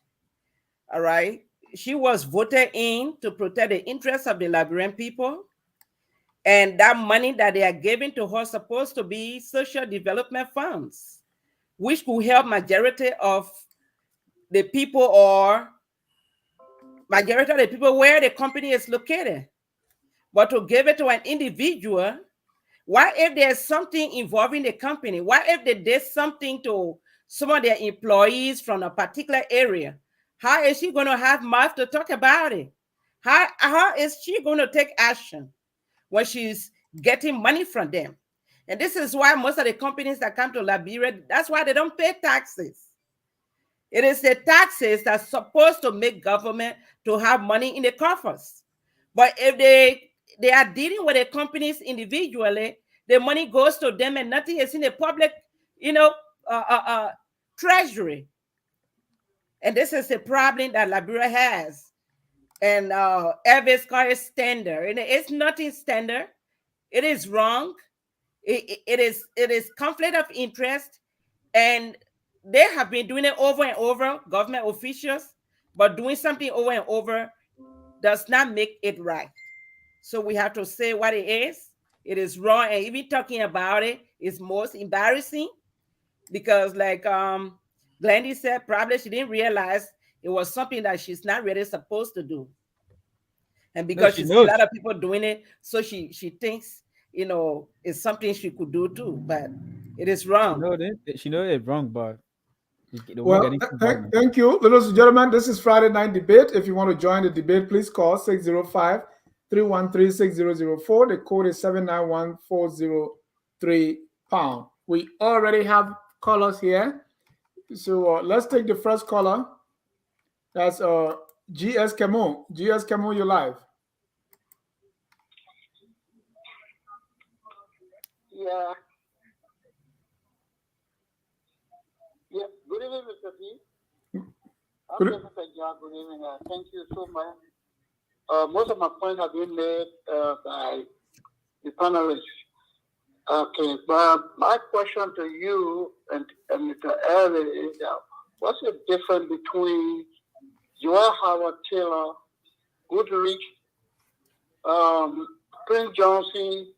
All right. She was voted in to protect the interests of the Liberian people. And that money that they are giving to her is supposed to be social development funds, which could help majority of the people or majority of the people where the company is located. But to give it to an individual, what if there's something involving the company? What if they did something to some of their employees from a particular area? How is she going to have mouth to talk about it? How is she going to take action when she's getting money from them? And this is why most of the companies that come to Liberia, that's why they don't pay taxes. It is the taxes that's supposed to make government to have money in the coffers. But if they are dealing with the companies individually, the money goes to them and nothing is in the public, treasury. And this is the problem that Liberia has. And Elvis called it standard. And it's nothing standard. It is wrong. It is conflict of interest. And they have been doing it over and over, government officials. but doing something over and over does not make it right. So we have to say what it is. It is wrong, and even talking about it is most embarrassing because, like Glendy said, probably she didn't realize it was something that she's not really supposed to do. And because she sees a lot of people doing it, so she thinks, it's something she could do too, but it is wrong. She know it's wrong, but well, thank you, ladies and gentlemen. This is Friday Night Debate. If you want to join the debate, please call 605-313-6004. The code is 791-403#. We already have callers here, so let's take the first caller. That's GS Camus. GS Camus, you're live. Yeah. Yeah. Good evening, Mr. P. Good evening. Thank you so much. Most of my points have been made by the panelists. Okay, but my question to you and Mr. Early is what's the difference between Joel Howard Taylor, Goodrich, Prince Johnson,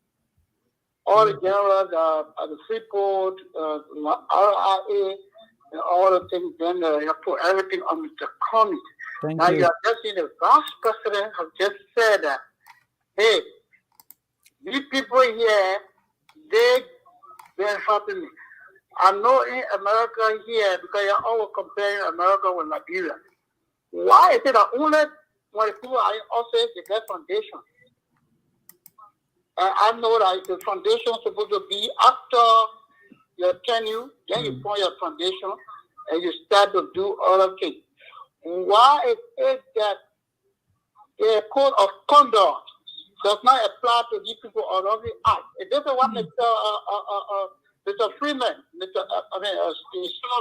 all the generals at the Freeport, RIA, and all the things, then you put everything on Mr. Comey. Now you have just seen the vice president have just said that, hey, these people here, they're helping me. I know in America here, because you're always comparing America with Liberia. Why is it that only when people are in office, they get foundation? I know that the foundation is supposed to be after your tenure, then you form your foundation and you start to do other things. Why is it that the code of conduct does not apply to these people around the act? This is what Mr. Freeman,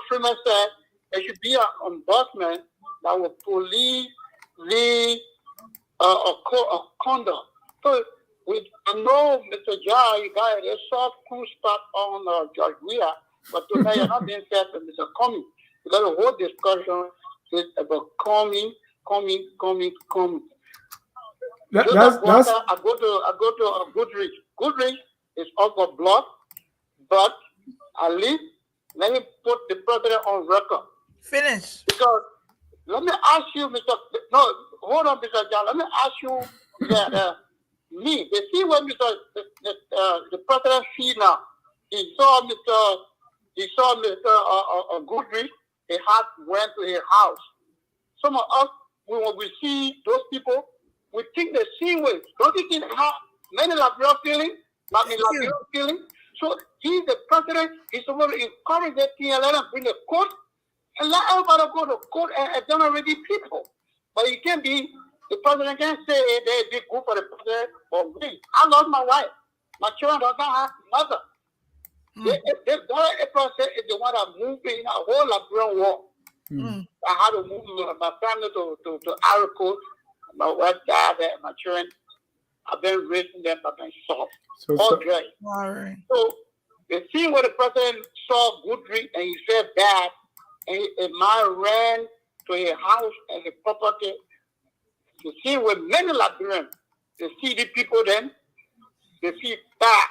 Freeman said there should be an ombudsman that will police the code of conduct. So I know, Mr. Jai, you got a soft cool spot on George Weah, but tonight you're not being fair to Mr. Comey. Because the whole discussion is about Comey. I go to Goodrich. Goodrich is off the block, but at least let me put the president on record. Finish. Because let me ask you, hold on, Mr. John. Let me ask you that they see what the president see now. He saw Mr. Goodrich. He went to his house. Some of us, when we see those people, we think the same way. Don't you think how many Liberia feeling? So he's the president. He's supposed to encourage that thing and let them bring the court and let everybody go to court and generate people. But it can't be. The president can't say they're good for the president or me. I lost my wife. My children don't have mother. The president is the one that moved in a whole Liberian war. I had to move my family to Arico. My wife died there, my children. I've been raising them, I've been soft. So the scene where the president saw Goodrich and he said bad, and a man ran to his house and his property. The scene where many Liberians, they see the people then, they see bad.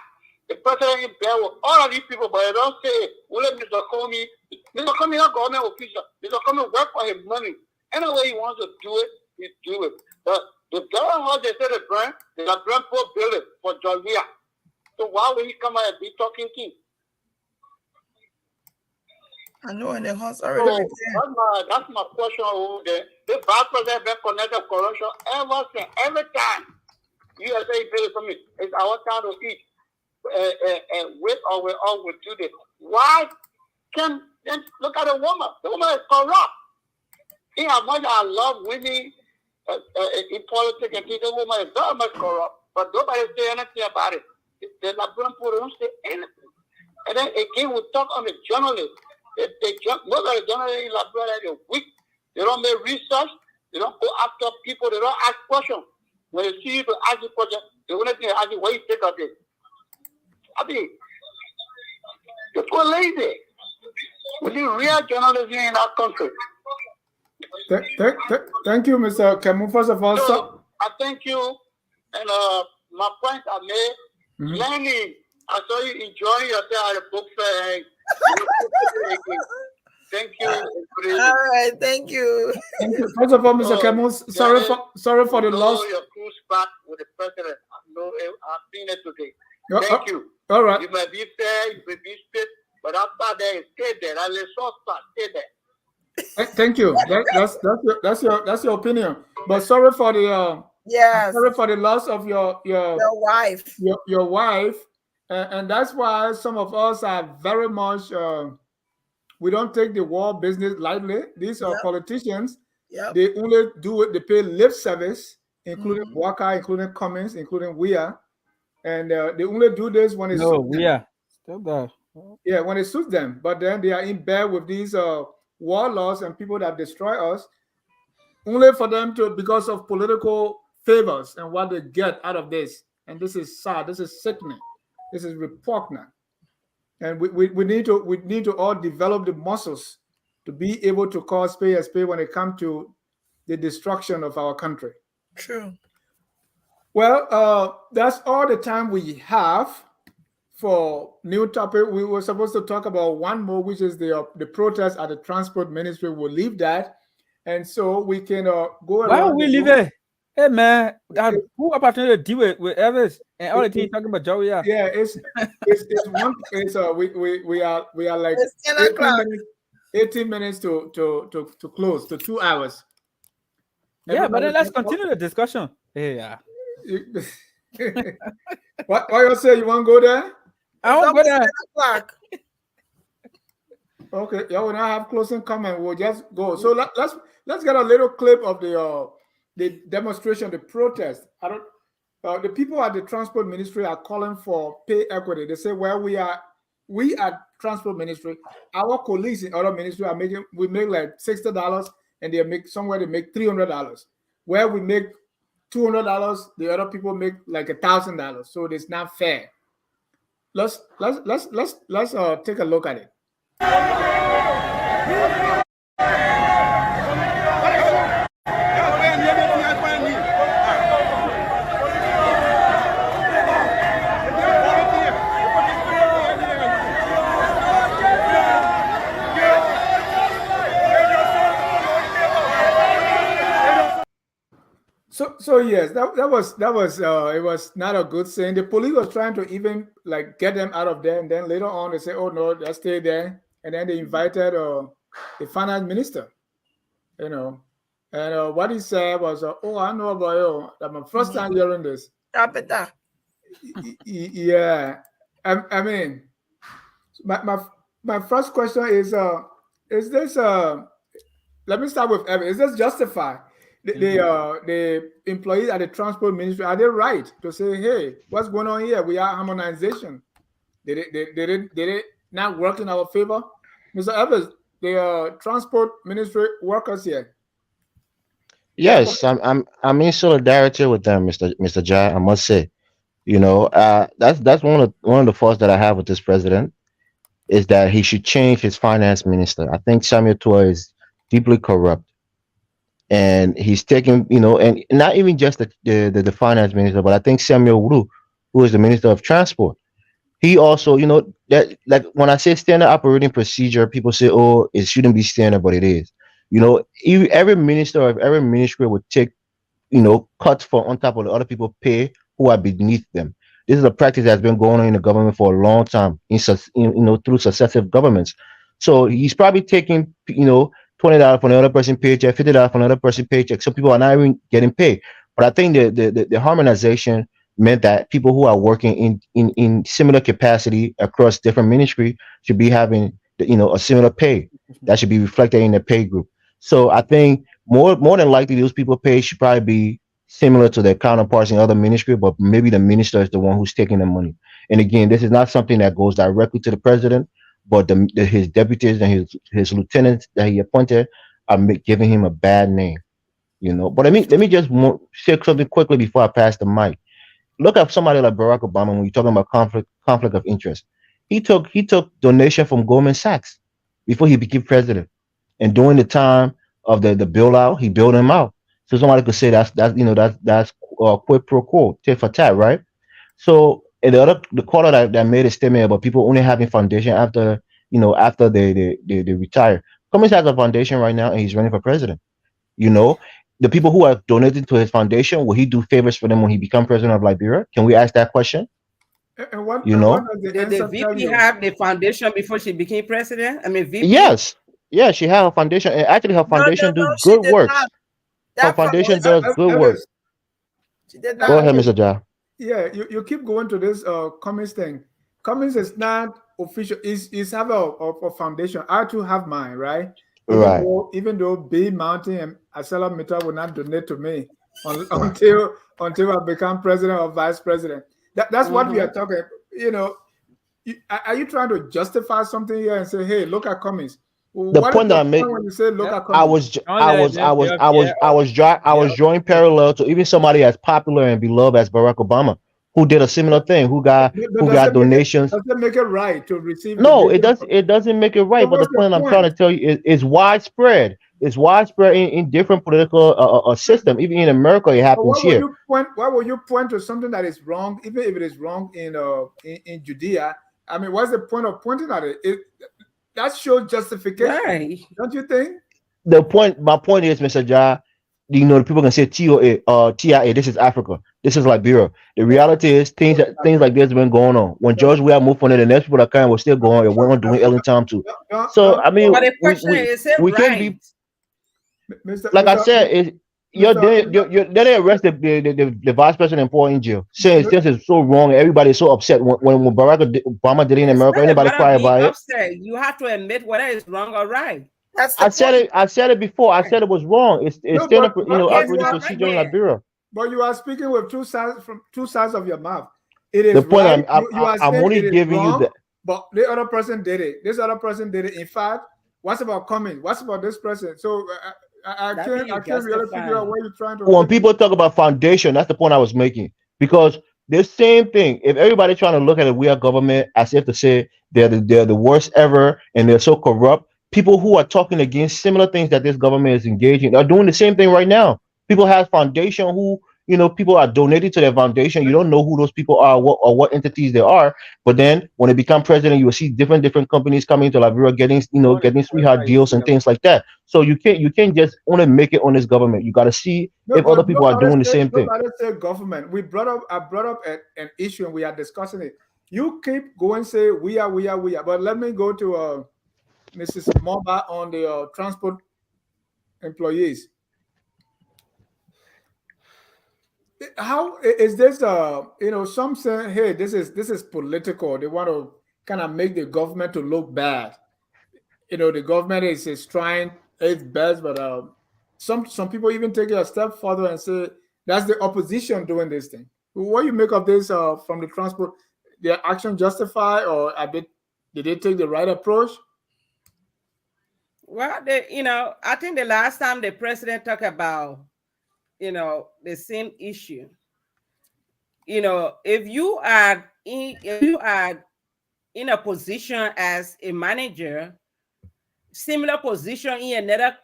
The president is there with all of these people, but they don't say, well, Mr. Comey is not government official. Mr. Comey work for his money. Any way he wants to do it, he do it. But the government, they say the Liberian poor building for Georgia. So why would he come out and be talking king? I know in the house already. So that's my question over there. The vice president been connected to corruption ever since. Every time USA build for me, it's our time to eat. And with or without will do this. Why can look at a woman? The woman is corrupt. In as much as I love women in politics and the woman is very much corrupt, but nobody say anything about it. The Liberian people don't say anything. And then again, we talk on the journalists. Most of the journalists in Liberia are weak. They don't make research. They don't go after people. They don't ask questions. When they see you to ask the question, they only thing ask you, what you think of it? I mean, you're too lazy. We need real journalism in our country. Thank you, Mr. Camus. First of all, So I thank you, and my point I made, learning. I saw you enjoying yourself at a book fair. Thank you. All right, thank you. First of all, Mr. Camus, sorry for the loss. Your cruise back with the president. I know I've seen it today. Oh, Thank you. All right. You may be fair, you may be straight, but after that, stay there. I let stay there. Thank you. That's your opinion. But sorry for the sorry for the loss of your wife. Your wife, and that's why some of us are very much. We don't take the war business lightly. These are politicians. They only do it. They pay lip service, including Walker, including Cummings, including Weir, and they only do this when it suits them. Still there. Yeah, when it suits them. But then they are in bed with these warlords and people that destroy us, only for them to, because of political favors and what they get out of this. And this is sad. This is sickening. This is repugnant. And we need to all develop the muscles to be able to call spade a spade when it comes to the destruction of our country. True. Well, that's all the time we have for new topic. We were supposed to talk about one more, which is the protest at the transport ministry. We'll leave that, and so we can go. Why would we leave it? Hey man, who opportunity to deal with Evans and all the things talking about Joey? Yeah, it's one. It's we are like 18 minutes to close to 2 hours. Yeah, but then let's continue the discussion. Yeah. What you say? You want to go there? I want to go there. Okay, yeah, we now have closing comment. We'll just go. So let's get a little clip of the demonstration, the protest. The people at the transport ministry are calling for pay equity. They say, well, we at transport ministry, our colleagues in other ministry we make like $60, and they make $300. Where we make $200, the other people make like $1,000. So it's not fair. Let's take a look at it. So yes, that was it was not a good thing. The police was trying to even like get them out of there, and then later on they say, "Oh no, let's stay there." And then they invited the finance minister, and what he said was, "Oh, I know about you. That's my first time hearing this." Yeah, I mean, my first question is this? Let me start with Evan. Is this justified? The employees at the transport ministry, are they right to say, hey, what's going on here? We are harmonization. Did it not work in our favor? Mr. Evans, the transport ministry workers here. Yes, I'm in solidarity with them, Mr. Jai. I must say, that's one of the faults that I have with this president, is that he should change his finance minister. I think Samuel Toy is deeply corrupt. And he's taking, and not even just the finance minister, but I think Samuel Wu, who is the minister of transport, he also, that, like when I say standard operating procedure, people say, oh, it shouldn't be standard, but it is. Every minister of every ministry would take, cuts for on top of the other people pay who are beneath them. This is a practice that's been going on in the government for a long time, through successive governments. So he's probably taking, $20 from another person's paycheck, $50 from another person's paycheck. Some people are not even getting paid. But I think the harmonization meant that people who are working in similar capacity across different ministry should be having a similar pay. That should be reflected in the pay group. So I think more than likely those people pay should probably be similar to their counterparts in other ministry, but maybe the minister is the one who's taking the money. And again, this is not something that goes directly to the president, but his deputies and his lieutenants that he appointed are giving him a bad name, But let me just say something quickly before I pass the mic. Look at somebody like Barack Obama when you're talking about conflict of interest. He took donation from Goldman Sachs before he became president, and during the time of the build out. He built them out. So somebody could say that's quid pro quo, tit for tat, right? So and the caller that made a statement about people only having foundation after after they retire. Cummings has a foundation right now, and he's running for president. You know, the people who are donating to his foundation, will he do favors for them when he become president of Liberia? Can we ask that question? And what, You and what know, does the Did the answer tell VP you? have the foundation before she became president? I mean, VP? yes, yeah, she has a foundation, and actually her foundation do she good did works. not. Her That foundation foundation, does good work. she did Go not. ahead, Mr. Ja. Yeah, you keep going to this Cummings thing. Cummings is not official. Is have a foundation. I too have mine, right? Right. Even though B Mountain and Acela Mita will not donate to me until I become president or vice president. That's what we are talking. You know, are you trying to justify something here and say, hey, look at Cummings? The What is point the that I point make, when you say look at I Cummings? was drawing parallel to even somebody as popular and beloved as Barack Obama, who did a similar thing, who got donations. Does it make it right to receive No, donations? it doesn't make it So right. But the what's point the I'm trying to tell you is widespread. It's widespread in different political system. Even in America, it But happens here. why will you point to something that is wrong, even if it is wrong in Judea? I mean, what's the point of pointing at it? That shows justification, Right. don't you think? My point is, Mr. Ja, the people can say TIA, this is Africa, this is Liberia. The reality is things like this have been going on. When George Weah moved on it, the next people that came were still going, and we're doing alien time too. So I mean, But the question is it we right? can be, like I said, they arrest the vice president and Paul in jail. Since it's so wrong, everybody is so upset when Barack Obama did it in America. Anybody cry about it? Upset. You have to admit whether it's wrong or right. I said it before. I said it was wrong. It's still operating procedure in Liberia. But you are speaking with two sides of your mouth. It is the point right. I'm only giving you that. But the other person did it. This other person did it. In fact, what's about Cummings? What's about this person? So I can't really figure out where you're trying to. When people talk about foundation, that's the point I was making. Because the same thing, if everybody trying to look at it, we are government as if to say they're the worst ever and they're so corrupt. People who are talking against similar things that this government is engaging are doing the same thing right now. People have foundation who, people are donating to their foundation. You don't know who those people are or what entities they are. But then when they become president, you will see different companies coming to Liberia getting sweetheart deals and things like that. So you can't just only make it on this government. You got to see if other people are doing the same thing. Say government. I brought up an issue and we are discussing it. You keep going, say we are. But let me go to Mrs. Mulbah on the transport employees. How is this? Some say, hey, this is political. They want to kind of make the government to look bad. The government is trying its best, but some people even take it a step further and say that's the opposition doing this thing. What do you make of this from the transport? Their action justify, or did they take the right approach? Well, I think the last time the president talked about, the same issue. If you are in a position as a manager, similar position in another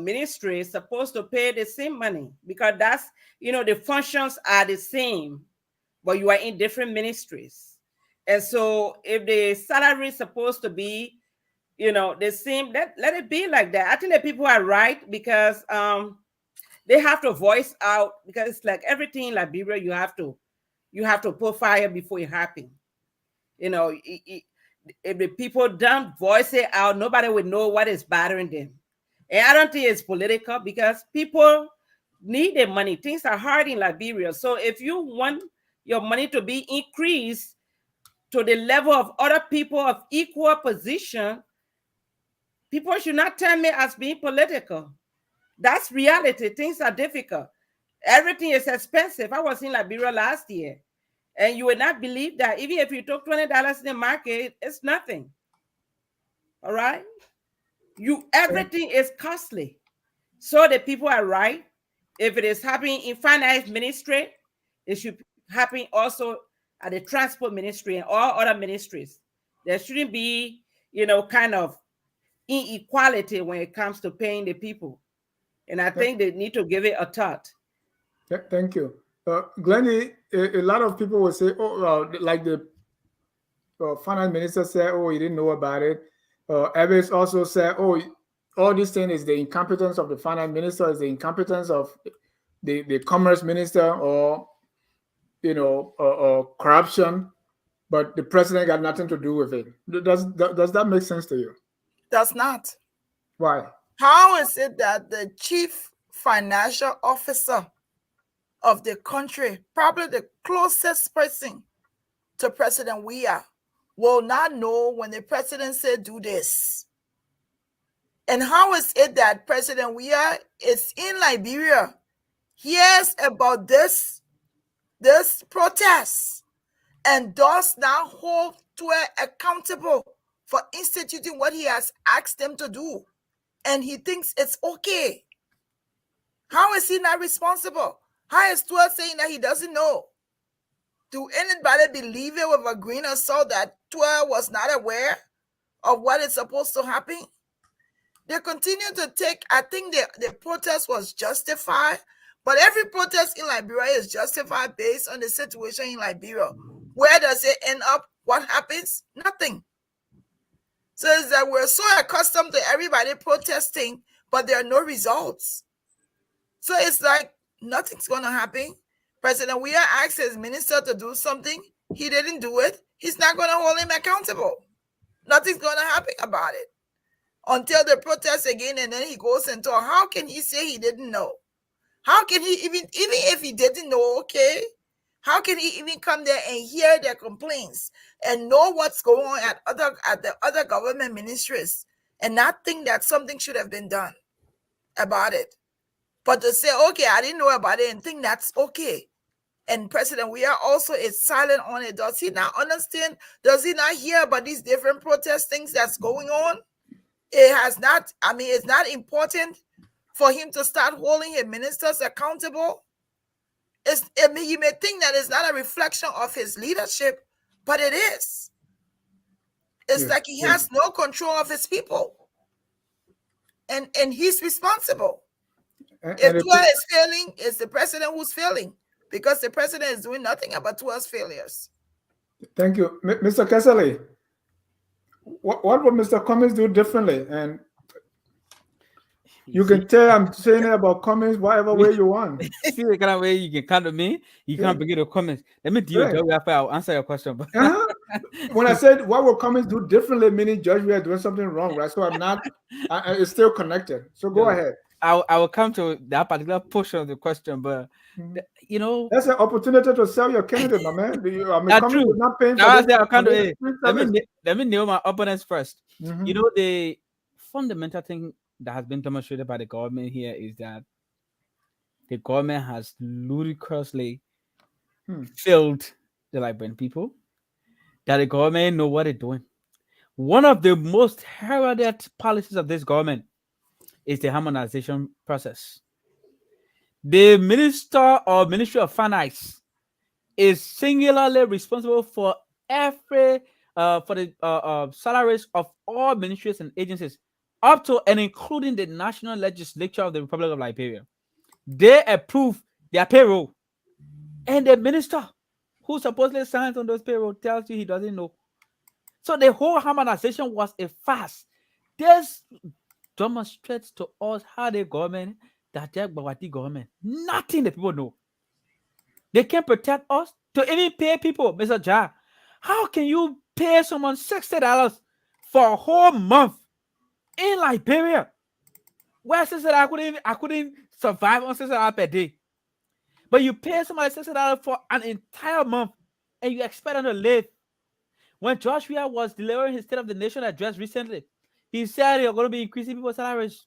ministry is supposed to pay the same money, because that's the functions are the same, but you are in different ministries. And so if the salary is supposed to be the same, let it be like that. I think that people are right, because they have to voice out, because it's like everything in Liberia, you have to put fire before it happens. If the people don't voice it out, nobody will know what is bothering them. And I don't think it's political, because people need their money. Things are hard in Liberia. So if you want your money to be increased to the level of other people of equal position, people should not tell me as being political. That's reality. Things are difficult. Everything is expensive. I was in Liberia last year, and you would not believe that even if you took $20 in the market, it's nothing. All right? Everything is costly. So the people are right. If it is happening in finance ministry, it should happen also at the transport ministry and all other ministries. There shouldn't be, kind of inequality when it comes to paying the people. And I think they need to give it a thought. Thank you. Glendy, a lot of people will say, oh, like the finance minister said, oh, he didn't know about it. Evans also said, oh, all these things is the incompetence of the finance minister, is the incompetence of the commerce minister, or, you know, corruption, but the president got nothing to do with it. Does that make sense to you? Does not. Why? How is it that the chief financial officer of the country, probably the closest person to President Weah, will not know when the president said do this? And how is it that President Weah is in Liberia, hears about this protest, and does not hold Tuah accountable for instituting what he has asked them to do, and he thinks it's okay? How is he not responsible? How is Tuah saying that he doesn't know? Do anybody believe it with a grain of salt that Tuah was not aware of what is supposed to happen? They continue to take, I think the protest was justified, but every protest in Liberia is justified based on the situation in Liberia. Where does it end up? What happens? Nothing. So it's that we're so accustomed to everybody protesting, but there are no results. So it's like nothing's going to happen. President Weah asked his minister to do something. He didn't do it. He's not going to hold him accountable. Nothing's going to happen about it until the protest again, and then he goes into how can he say he didn't know? How can he even if he didn't know, okay, how can he even come there and hear their complaints and know what's going on at the other government ministries and not think that something should have been done about it? But to say, okay, I didn't know about it and think that's okay. And President Weah also is silent on it. Does he not understand? Does he not hear about these different protest things that's going on? It has not, I mean, it's not important for him to start holding his ministers accountable. You may think that it's not a reflection of his leadership, but it is. It's like he has no control of his people. And he's responsible. If Tuah is failing, it's the president who's failing, because the president is doing nothing about Tuah's failures. Thank you. Mr. Kesselly, what would Mr. Cummings do differently? And you can tell I'm saying it about Cummings whatever way you want. See the kind of way you can come to me, you can't begin to comment. Let me do it after I'll answer your question. When I said what would Cummings do differently, meaning Judge, we are doing something wrong, right? So I'm not, it's still connected. So go ahead. I will come to that particular portion of the question, but you know, that's an opportunity to sell your candidate, my man. That's true. Not paying for this, let me nail my opponents first. You know, the fundamental thing that has been demonstrated by the government here is that the government has ludicrously failed the Liberian people, that the government know what they're doing. One of the most heralded policies of this government is the harmonization process. The minister or Ministry of Finance is singularly responsible for every for the salaries of all ministries and agencies, up to and including the National Legislature of the Republic of Liberia. They approve their payroll, and the minister who supposedly signs on those payroll tells you he doesn't know. So the whole harmonization was a farce. This demonstrates to us how the government, that the government, nothing the people know. They can't protect us to even pay people. Mr. Ja, how can you pay someone $60 for a whole month in Liberia? Where I couldn't survive on $60 per day. But you pay somebody $60 for an entire month and you expect them to live. When Josh Weah was delivering his State of the Nation address recently, he said you're going to be increasing people's salaries.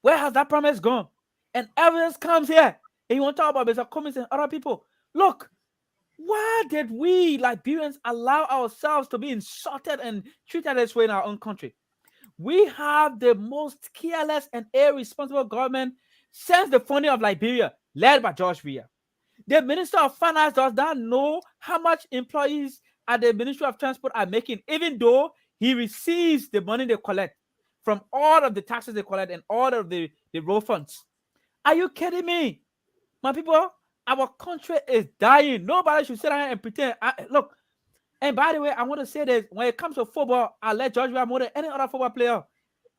Where has that promise gone? And evidence comes here. And you want to talk about Mr. Cummings and other people. Look, why did we Liberians allow ourselves to be insulted and treated this way in our own country? We have the most careless and irresponsible government since the founding of Liberia, led by Josh Weah. The Minister of Finance does not know how much employees at the Ministry of Transport are making, even though he receives the money they collect. from all of the taxes they collect and all of the road funds. Are you kidding me? My people, our country is dying. Nobody should sit down and pretend. Look, and by the way, I want to say this. When it comes to football, I let Joshua more than any other football player.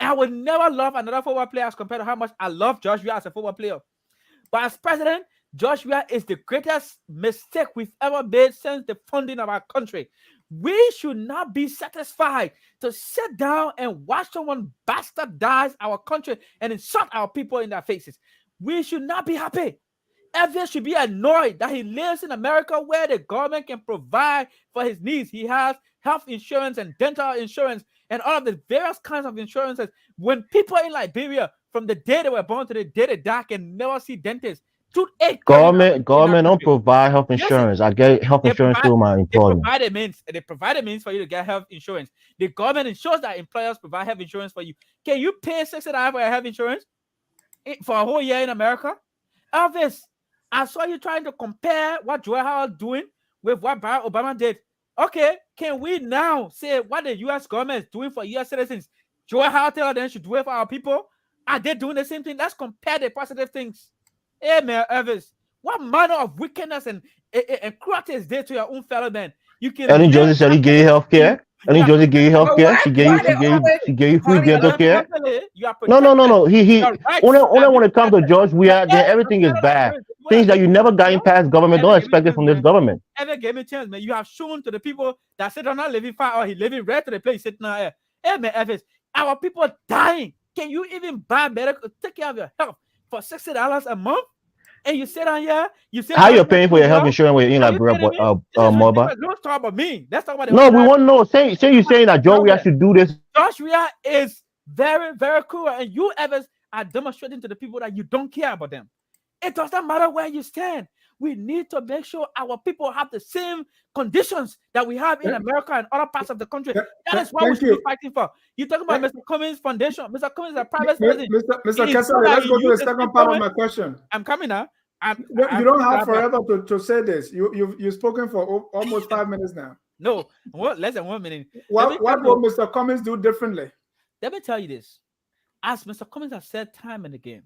And I would never love another football player as compared to how much I love Joshua as a football player. But as president, Joshua is the greatest mistake we've ever made since the founding of our country. We should not be satisfied to sit down and watch someone bastardize our country and insult our people in their faces. We should not be happy. Everyone should be annoyed that he lives in America where the government can provide for his needs. He has health insurance and dental insurance and all of the various kinds of insurances. When people in Liberia, from the day they were born to the day they die, can never see dentists. Government don't provide health insurance. I get health insurance through my employment. They provide a means for you to get health insurance. The government ensures that employers provide health insurance for you. Can you pay $60 for a health insurance for a whole year in America? Elvis, I saw you trying to compare what Joe Howard doing with what Barack Obama did. Okay, can we now say what the U.S. government is doing for U.S. citizens? Joe Howard tell them should do it for our people? Are they doing the same thing? Let's compare the positive things. Hey, man, Elvis, what manner of wickedness and cruelty is there to your own fellow man? You can. Ellen Johnson said he gave health care. Ellen Johnson gave health care. She gave you free dental care. No. He only when it comes to George, then everything is bad. Things that you never gotten past government, don't expect it from this government. Ever gave me a chance, man. You have shown to the people that said they're not living far or he living right to the place sitting out here. Hey, man, Elvis, our people are dying. Can you even buy medical, take care of your health for $60 a month? And you sit on here, you say how you're paying for your health insurance when you're in Liberia, Mulbah? Don't talk about me. Let's talk about no. We want to know. Say you're saying that Joshua should do this. Joshua is very, very cool, and you ever are demonstrating to the people that you don't care about them. It doesn't matter where you stand. We need to make sure our people have the same conditions that we have in America and other parts of the country. That is what we should be fighting for. You're talking about Mr. Cummings Foundation. Mr. Cummings is a private person. Mr. Kesselly, let's go to the second part of my question. I'm coming now. You don't have forever to say this. You've spoken for almost 5 minutes now. No, less than 1 minute. What will Mr. Cummings do differently? Let me tell you this. As Mr. Cummings has said time and again,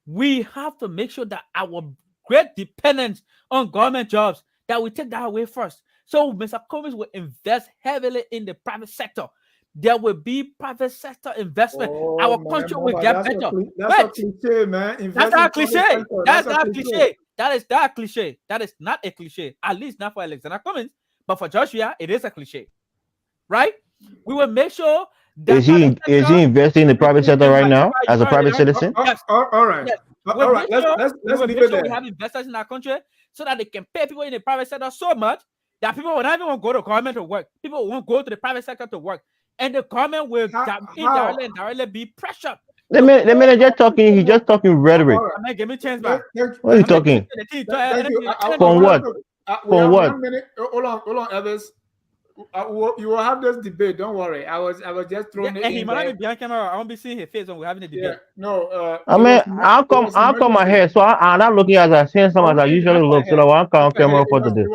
we have to make sure that our great dependence on government jobs, that we take that away first. So Mr. Cummings will invest heavily in the private sector. There will be private sector investment. Our country will get better. That's a cliche, man. That's not cliche. That's not cliche. That is not cliche. That is not a cliche. At least not for Alexander Cummings, but for Joshua, it is a cliche, right? We will make sure. Is he investing in the private sector right now as a private citizen? Yes. All right. Yes. All right. Let's leave it there. We have investors in our country so that they can pay people in the private sector so much that people will not even want to go to government to work. People won't go to the private sector to work. And the government will indirectly be pressured. The minute he's just talking rhetoric. Man, give me a chance back. What are you talking? From what? From what? 1 minute. Hold on, Elvis. You will have this debate. Don't worry. I was just throwing it in. He might not be behind camera. I won't be seeing his face when we're having a debate. Yeah, no. I mean, I'll come ahead. So I'm not looking as I see someone as I usually look. So I'll come on camera for the day.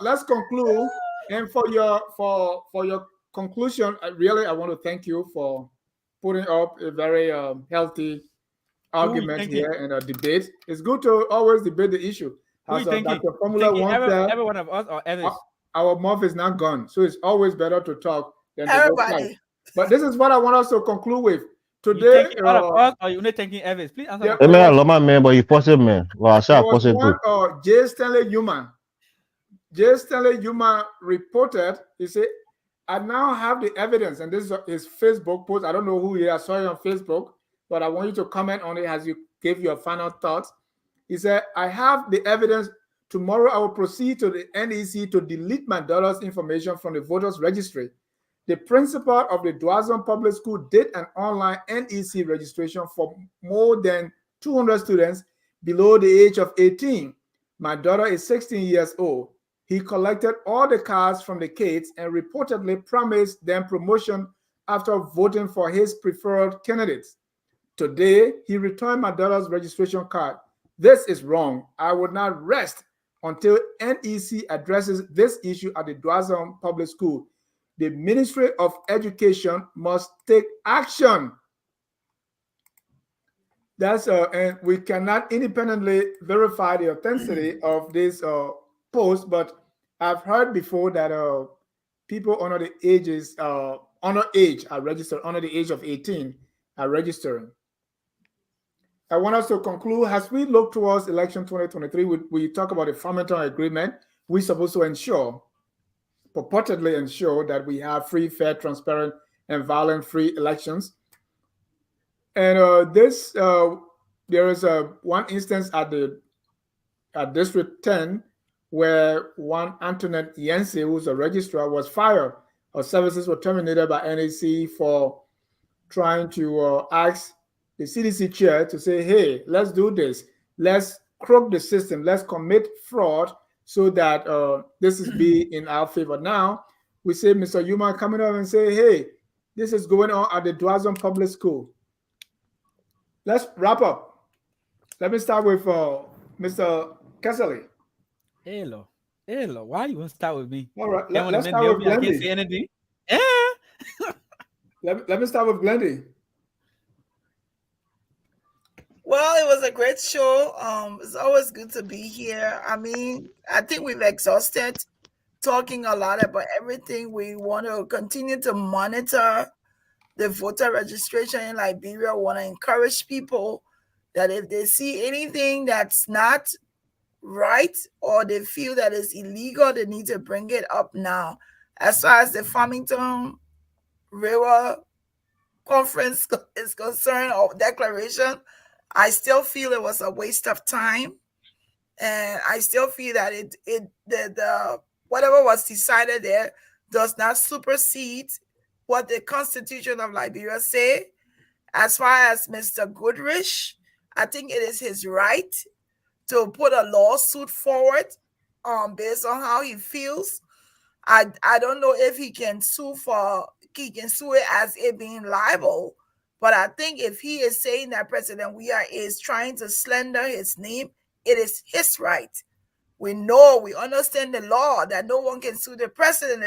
Let's conclude. And for your conclusion, I want to thank you for putting up a very healthy argument here in a debate. It's good to always debate the issue. As Dr. Formula once said, every one of us or others. Our mouth is not gone, so it's always better to talk than to everybody. But this is what I want us to conclude with today. You all of us, or you're not thanking Evans? Please answer. Yeah, I love my man, but you possible man. Well, I say I possible too. J. Stanley Human reported. He said, "I now have the evidence," and this is his Facebook post. I don't know who he is. I saw it on Facebook, but I want you to comment on it as you give your final thoughts. He said, "I have the evidence. Tomorrow I will proceed to the NEC to delete my daughter's information from the voters registry. The principal of the Dwazon Public School did an online NEC registration for more than 200 students below the age of 18. My daughter is 16 years old. He collected all the cards from the kids and reportedly promised them promotion after voting for his preferred candidates. Today, he returned my daughter's registration card. This is wrong. I would not rest until NEC addresses this issue at the Dwazon Public School. the Ministry of Education must take action. That's and we cannot independently verify the authenticity of this post, but I've heard before that people under the ages underage are registered, under the age of 18 are registering. I want us to conclude, as we look towards election 2023, we talk about the Farmington Agreement. We're supposed to purportedly ensure that we have free, fair, transparent, and violence-free elections. And there is one instance at District 10 where one Antoinette Yancey, who's a registrar, was fired. Her services were terminated by NAC for trying to ask the CDC chair to say, hey, let's do this. Let's crook the system. Let's commit fraud so that this is be in our favor. Now, we say Mr. Yuma coming up and say, hey, this is going on at the Dwazon Public School. Let's wrap up. Let me start with Mr. Kesselly. Hello. Why you want to start with me? All right, let's start with Glendy. I can't say anything. Let me start with Glendy. Well, it was a great show. It's always good to be here. I mean, I think we've exhausted talking a lot about everything. We want to continue to monitor the voter registration in Liberia. We want to encourage people that if they see anything that's not right or they feel that it's illegal, they need to bring it up now. As far as the Farmington River Conference is concerned, or declaration, I still feel it was a waste of time, and I still feel that the whatever was decided there does not supersede what the Constitution of Liberia say. As far as Mr. Goodrich, I think it is his right to put a lawsuit forward based on how he feels. I don't know if he can sue it as it being libel, but I think if he is saying that President Weah is trying to slander his name, it is his right. We understand the law that no one can sue the president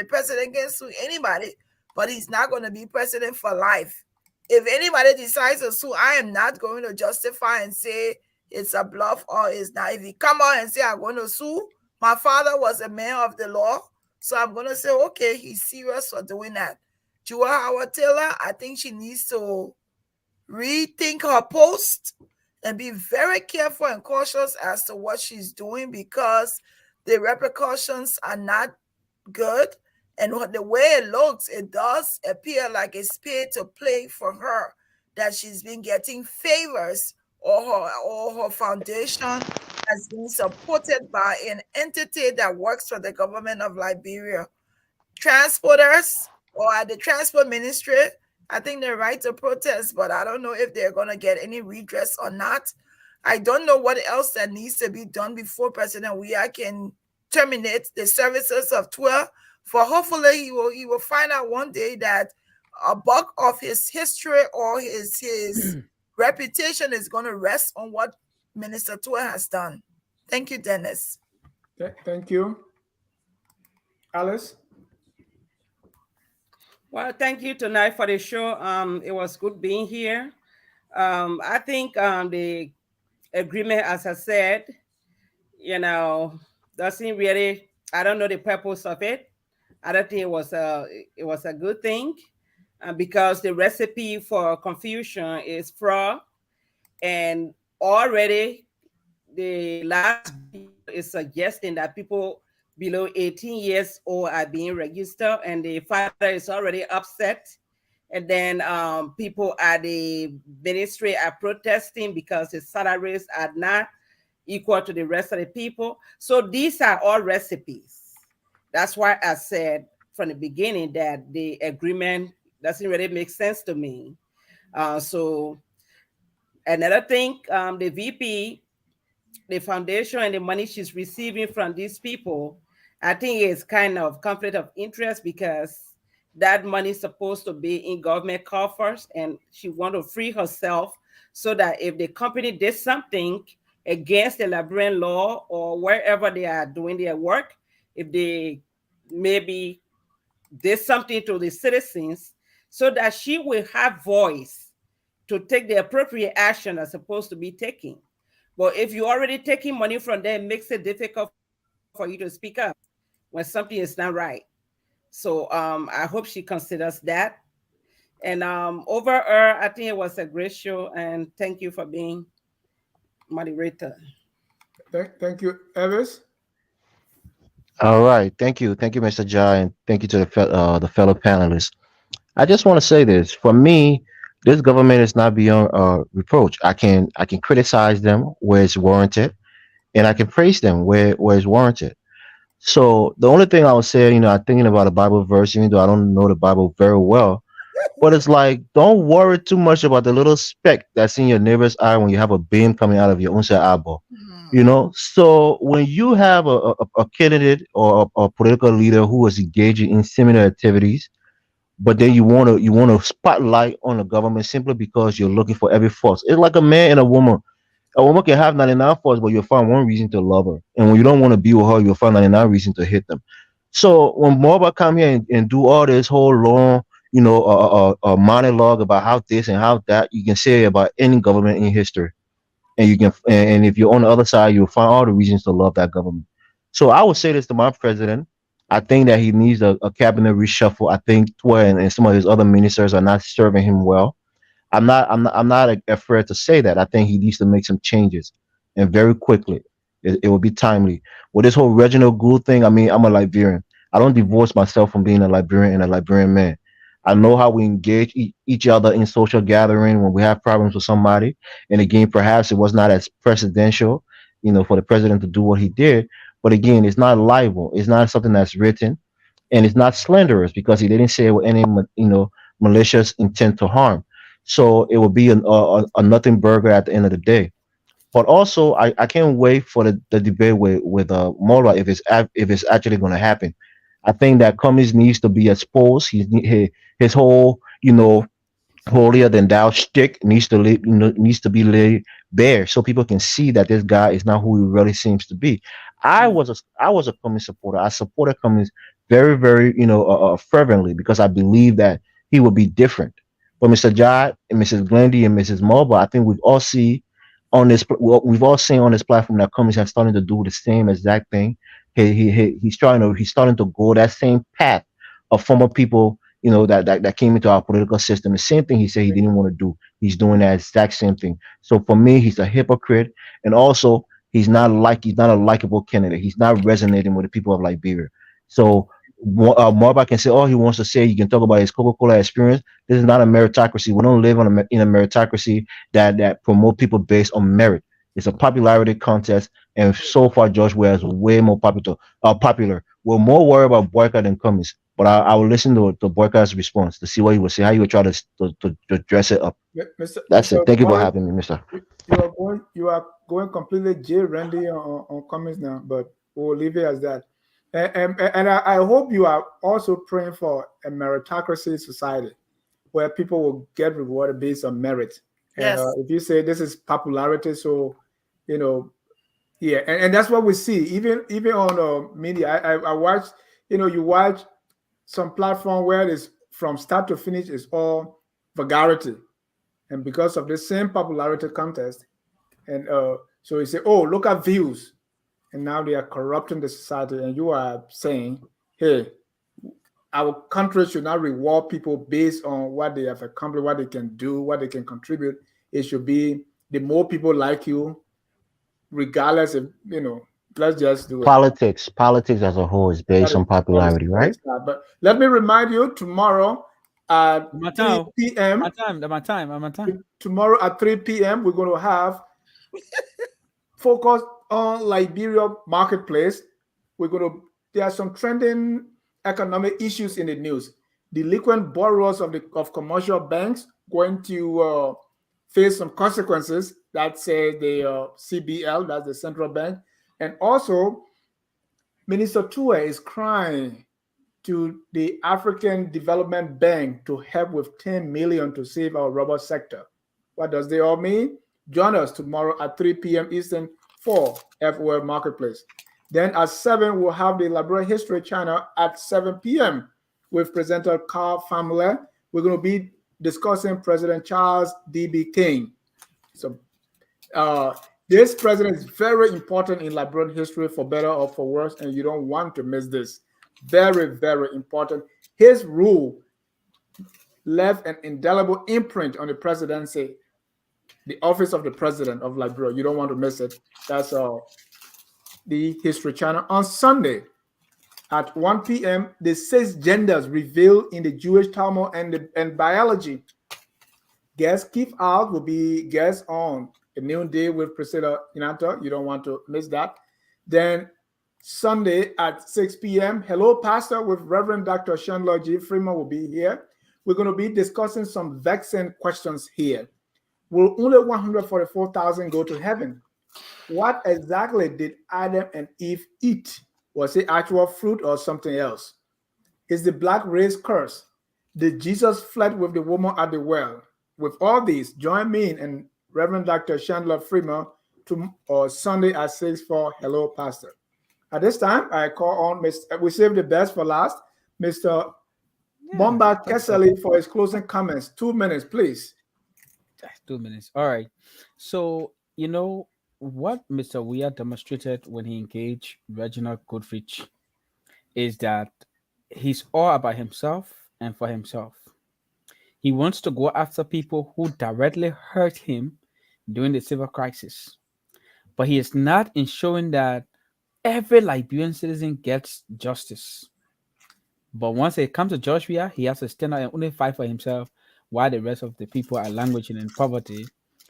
can sue anybody, but he's not going to be president for life. If anybody decides to sue, I am not going to justify and say it's a bluff or it's not. If he come out and say, I'm going to sue, my father was a man of the law, so I'm going to say, okay, he's serious for doing that. Jewel Howard Taylor, I think she needs to rethink her post and be very careful and cautious as to what she's doing, because the repercussions are not good. And the way it looks, it does appear like it's paid to play for her, that she's been getting favors, or her foundation has been supported by an entity that works for the government of Liberia. Transporters or at the transport ministry, I think they're right to protest, but I don't know if they're going to get any redress or not. I don't know what else that needs to be done before President Weah can terminate the services of TWA. For hopefully he will find out one day that a bulk of his history or his reputation is going to rest on what Minister TWA has done. Thank you, Dennis. Thank you. Alice? Well, thank you tonight for the show. It was good being here. I think the agreement, as I said, doesn't really, I don't know the purpose of it. I don't think it was a good thing, because the recipe for confusion is fraud, and already the last is suggesting that people below 18 years old are being registered, and the father is already upset. And then people at the ministry are protesting because the salaries are not equal to the rest of the people. So these are all recipes. That's why I said from the beginning that the agreement doesn't really make sense to me. So another thing, the VP, the foundation, and the money she's receiving from these people, I think it's kind of conflict of interest, because that money is supposed to be in government coffers, and she wants to free herself so that if the company did something against the Liberian law or wherever they are doing their work, if they maybe did something to the citizens so that she will have voice to take the appropriate action that's supposed to be taken. But if you're already taking money from them, it makes it difficult for you to speak up when something is not right. So I hope she considers that. And overall, I think it was a great show, and thank you for being moderator. Thank you, Evis. All right, thank you, Mr. Jai, and thank you to the fellow panelists. I just want to say this: for me, this government is not beyond reproach. I can criticize them where it's warranted, and I can praise them where it's warranted. So the only thing I would say, I'm thinking about a Bible verse, even though I don't know the Bible very well. But it's like, don't worry too much about the little speck that's in your neighbor's eye when you have a beam coming out of your own set eyeball. So when you have a candidate or a political leader who is engaging in similar activities, but then you want to spotlight on the government simply because you're looking for every fault. It's like a man and a woman. A woman can have 99 faults, but you'll find one reason to love her. And when you don't want to be with her, you'll find 99 reasons to hate them. So when Mulbah come here and do all this whole long, monologue about how this and how that, you can say about any government in history, and you can, and if you're on the other side, you'll find all the reasons to love that government. So I would say this to my president: I think that he needs a cabinet reshuffle. I think where and some of his other ministers are not serving him well. I'm not afraid to say that. I think he needs to make some changes, and very quickly. It will be timely. With this whole Reginald Gould thing, I mean, I'm a Liberian. I don't divorce myself from being a Liberian and a Liberian man. I know how we engage each other in social gathering when we have problems with somebody. And again, perhaps it was not as presidential, for the president to do what he did. But again, it's not libel. It's not something that's written, and it's not slanderous because he didn't say it with any, malicious intent to harm. So it will be a nothing burger at the end of the day. But also, I can't wait for the debate with Mulbah if it's actually going to happen. I think that Cummings needs to be exposed. His whole holier than thou shtick needs to be laid bare so people can see that this guy is not who he really seems to be. I was a Cummings supporter. I supported Cummings very, very fervently because I believe that he would be different. But Mr. Jai and Mrs. Glendy and Mrs. Mulbah, I think we've all seen on this platform that Cummings has started to do the same exact thing. He's starting to go that same path of former people, that came into our political system. The same thing he said he didn't want to do. He's doing that exact same thing. So for me, he's a hypocrite, and also he's not a likable candidate. He's not resonating with the people of Liberia. So Mulbah can say all he wants to say. You can talk about his Coca-Cola experience. This is not a meritocracy. We don't live in a meritocracy that promote people based on merit. It's a popularity contest, and so far George Weah is way more popular. We're more worried about Boycott than Cummings. But I will listen to Boycott's response to see what he would say, how he would try to dress it up. That's it. Thank you for having me, Mister. You are going completely J. Randy on Cummings now, but we'll leave it as that. And I hope you are also praying for a meritocracy society where people will get rewarded based on merit. Yes. And if you say this is popularity, so yeah, and that's what we see. Even on media, I watch. You watch some platform where it is from start to finish is all vulgarity, and because of the same popularity contest, and so you say, oh, look at views. And now they are corrupting the society, and you are saying, hey, our country should not reward people based on what they have accomplished, what they can do, what they can contribute. It should be the more people like you, regardless of, let's just do it. Politics as a whole is based on popularity, right? But let me remind you, tomorrow at 3 p.m. My time. Tomorrow at 3 p.m., we're going to have focus on Liberia marketplace. There are some trending economic issues in the news. Delinquent borrowers of commercial banks going to face some consequences. That says the CBL, that's the central bank. And also, Minister Tua is crying to the African Development Bank to help with 10 million to save our rubber sector. What does they all mean? Join us tomorrow at 3 p.m. Eastern for FOL Marketplace. Then at 7, we'll have the Liberia History Channel at 7 p.m. with presenter Carl Famler. We're going to be discussing President Charles D.B. King. So this president is very important in Liberian history, for better or for worse, and you don't want to miss this. Very, very important. His rule left an indelible imprint on the presidency, the office of the president of Liberia. You don't want to miss it. That's the History Channel. On Sunday at 1 p.m., the 6 genders revealed in the Jewish Talmud and biology. Guest Keith Out will be guest on a noonday with Priscilla Inato. You don't want to miss that. Then Sunday at 6 p.m., Hello Pastor with Reverend Dr. Chandler G. Freeman will be here. We're going to be discussing some vexing questions here. Will only 144,000 go to heaven? What exactly did Adam and Eve eat? Was it actual fruit or something else? Is the black race cursed? Did Jesus flirt with the woman at the well? With all these, join me and Reverend Dr. Chandler Freeman Sunday at 6 for Hello Pastor. At this time, I call on we save the best for last, Mr. Mulbah Kesselly for his closing comments. 2 minutes, please. 2 minutes. All right. So, you know, what Mr. Weir demonstrated when he engaged Reginald Goodrich is that he's all about himself and for himself. He wants to go after people who directly hurt him during the civil crisis. But he is not ensuring that every Liberian citizen gets justice. But once it comes to Joshua, he has to stand out and only fight for himself while the rest of the people are languishing in poverty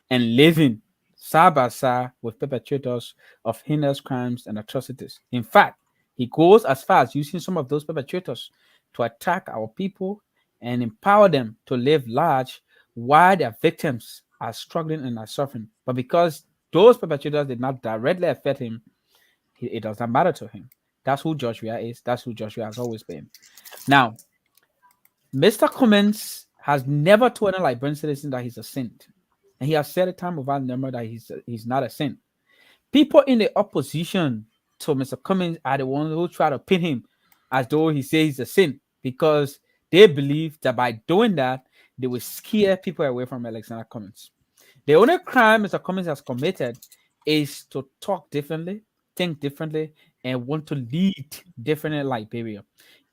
and living side by side with perpetrators of heinous crimes and atrocities. In fact, he goes as far as using some of those perpetrators to attack our people and empower them to live large while their victims are struggling and are suffering. But because those perpetrators did not directly affect him, it does not matter to him. That's who Joshua is. That's who Joshua has always been. Now, Mr. Cummins has never told any Liberian citizen that he's a saint. And he has said a time without number that he's not a saint. People in the opposition to Mr. Cummins are the ones who try to pin him as though he says he's a saint, because they believe that by doing that, they will scare people away from Alexander Cummins. The only crime Mr. Cummins has committed is to talk differently, think differently, and want to lead differently in Liberia.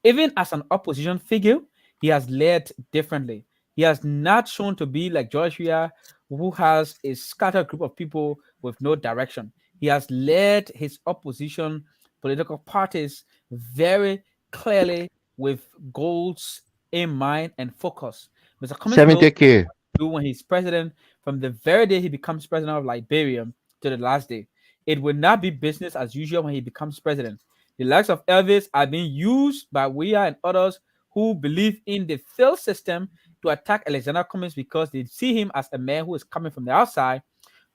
Even as an opposition figure, he has led differently. He has not shown to be like Joshua, who has a scattered group of people with no direction. He has led his opposition political parties very clearly with goals in mind and focus. Mr. Cummins knows what to do when he's president, from the very day he becomes president of Liberia to the last day. It will not be business as usual when he becomes president. The likes of Elvis are being used by Weir and others who believe in the failed system to attack Alexander Cummins because they see him as a man who is coming from the outside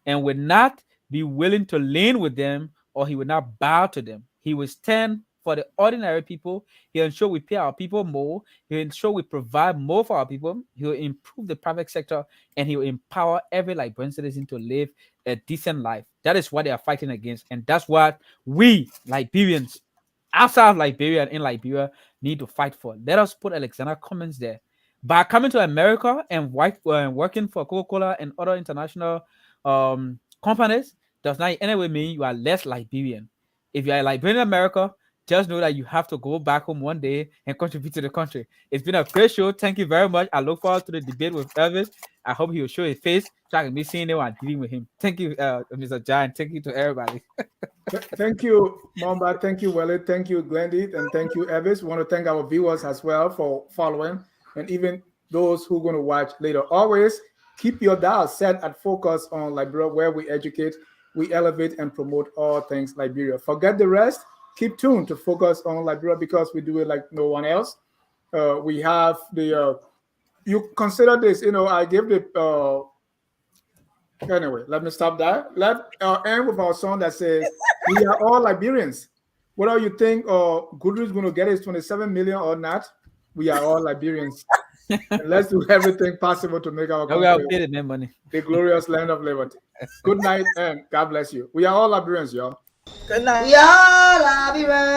and will not be willing to lean with them, or he will not bow to them. He will stand for the ordinary people. He'll ensure we pay our people more. He'll ensure we provide more for our people. He'll improve the private sector, and he will empower every Liberian citizen to live a decent life. That is what they are fighting against, and that's what we Liberians outside of Liberia and in Liberia need to fight for. Let us put Alexander Cummins there. By coming to America and working for Coca-Cola and other international companies does not in any way mean you are less Liberian. If you are a Liberian in America, just know that you have to go back home one day and contribute to the country. It's been a great show. Thank you very much. I look forward to the debate with Elvis. I hope he will show his face so I can be seeing him and dealing with him. Thank you, Mr. John. Thank you to everybody. Thank you, Mulbah. Thank you, Welley. Thank you, Glendy. And thank you, Elvis. We want to thank our viewers as well for following, and even those who are going to watch later. Always keep your dial set at Focus on Liberia, where we educate, we elevate, and promote all things Liberia. Forget the rest. Keep tuned to Focus on Liberia, because we do it like no one else. We have the you consider this, I give the anyway, let me stop that. Let end with our song that says we are all Liberians. Whether you think Goodrich is going to get his 27 million or not, we are all Liberians. And let's do everything possible to make our country the glorious land of liberty. Good night and God bless you. We are all Liberians, y'all. Good night. We are Liberians.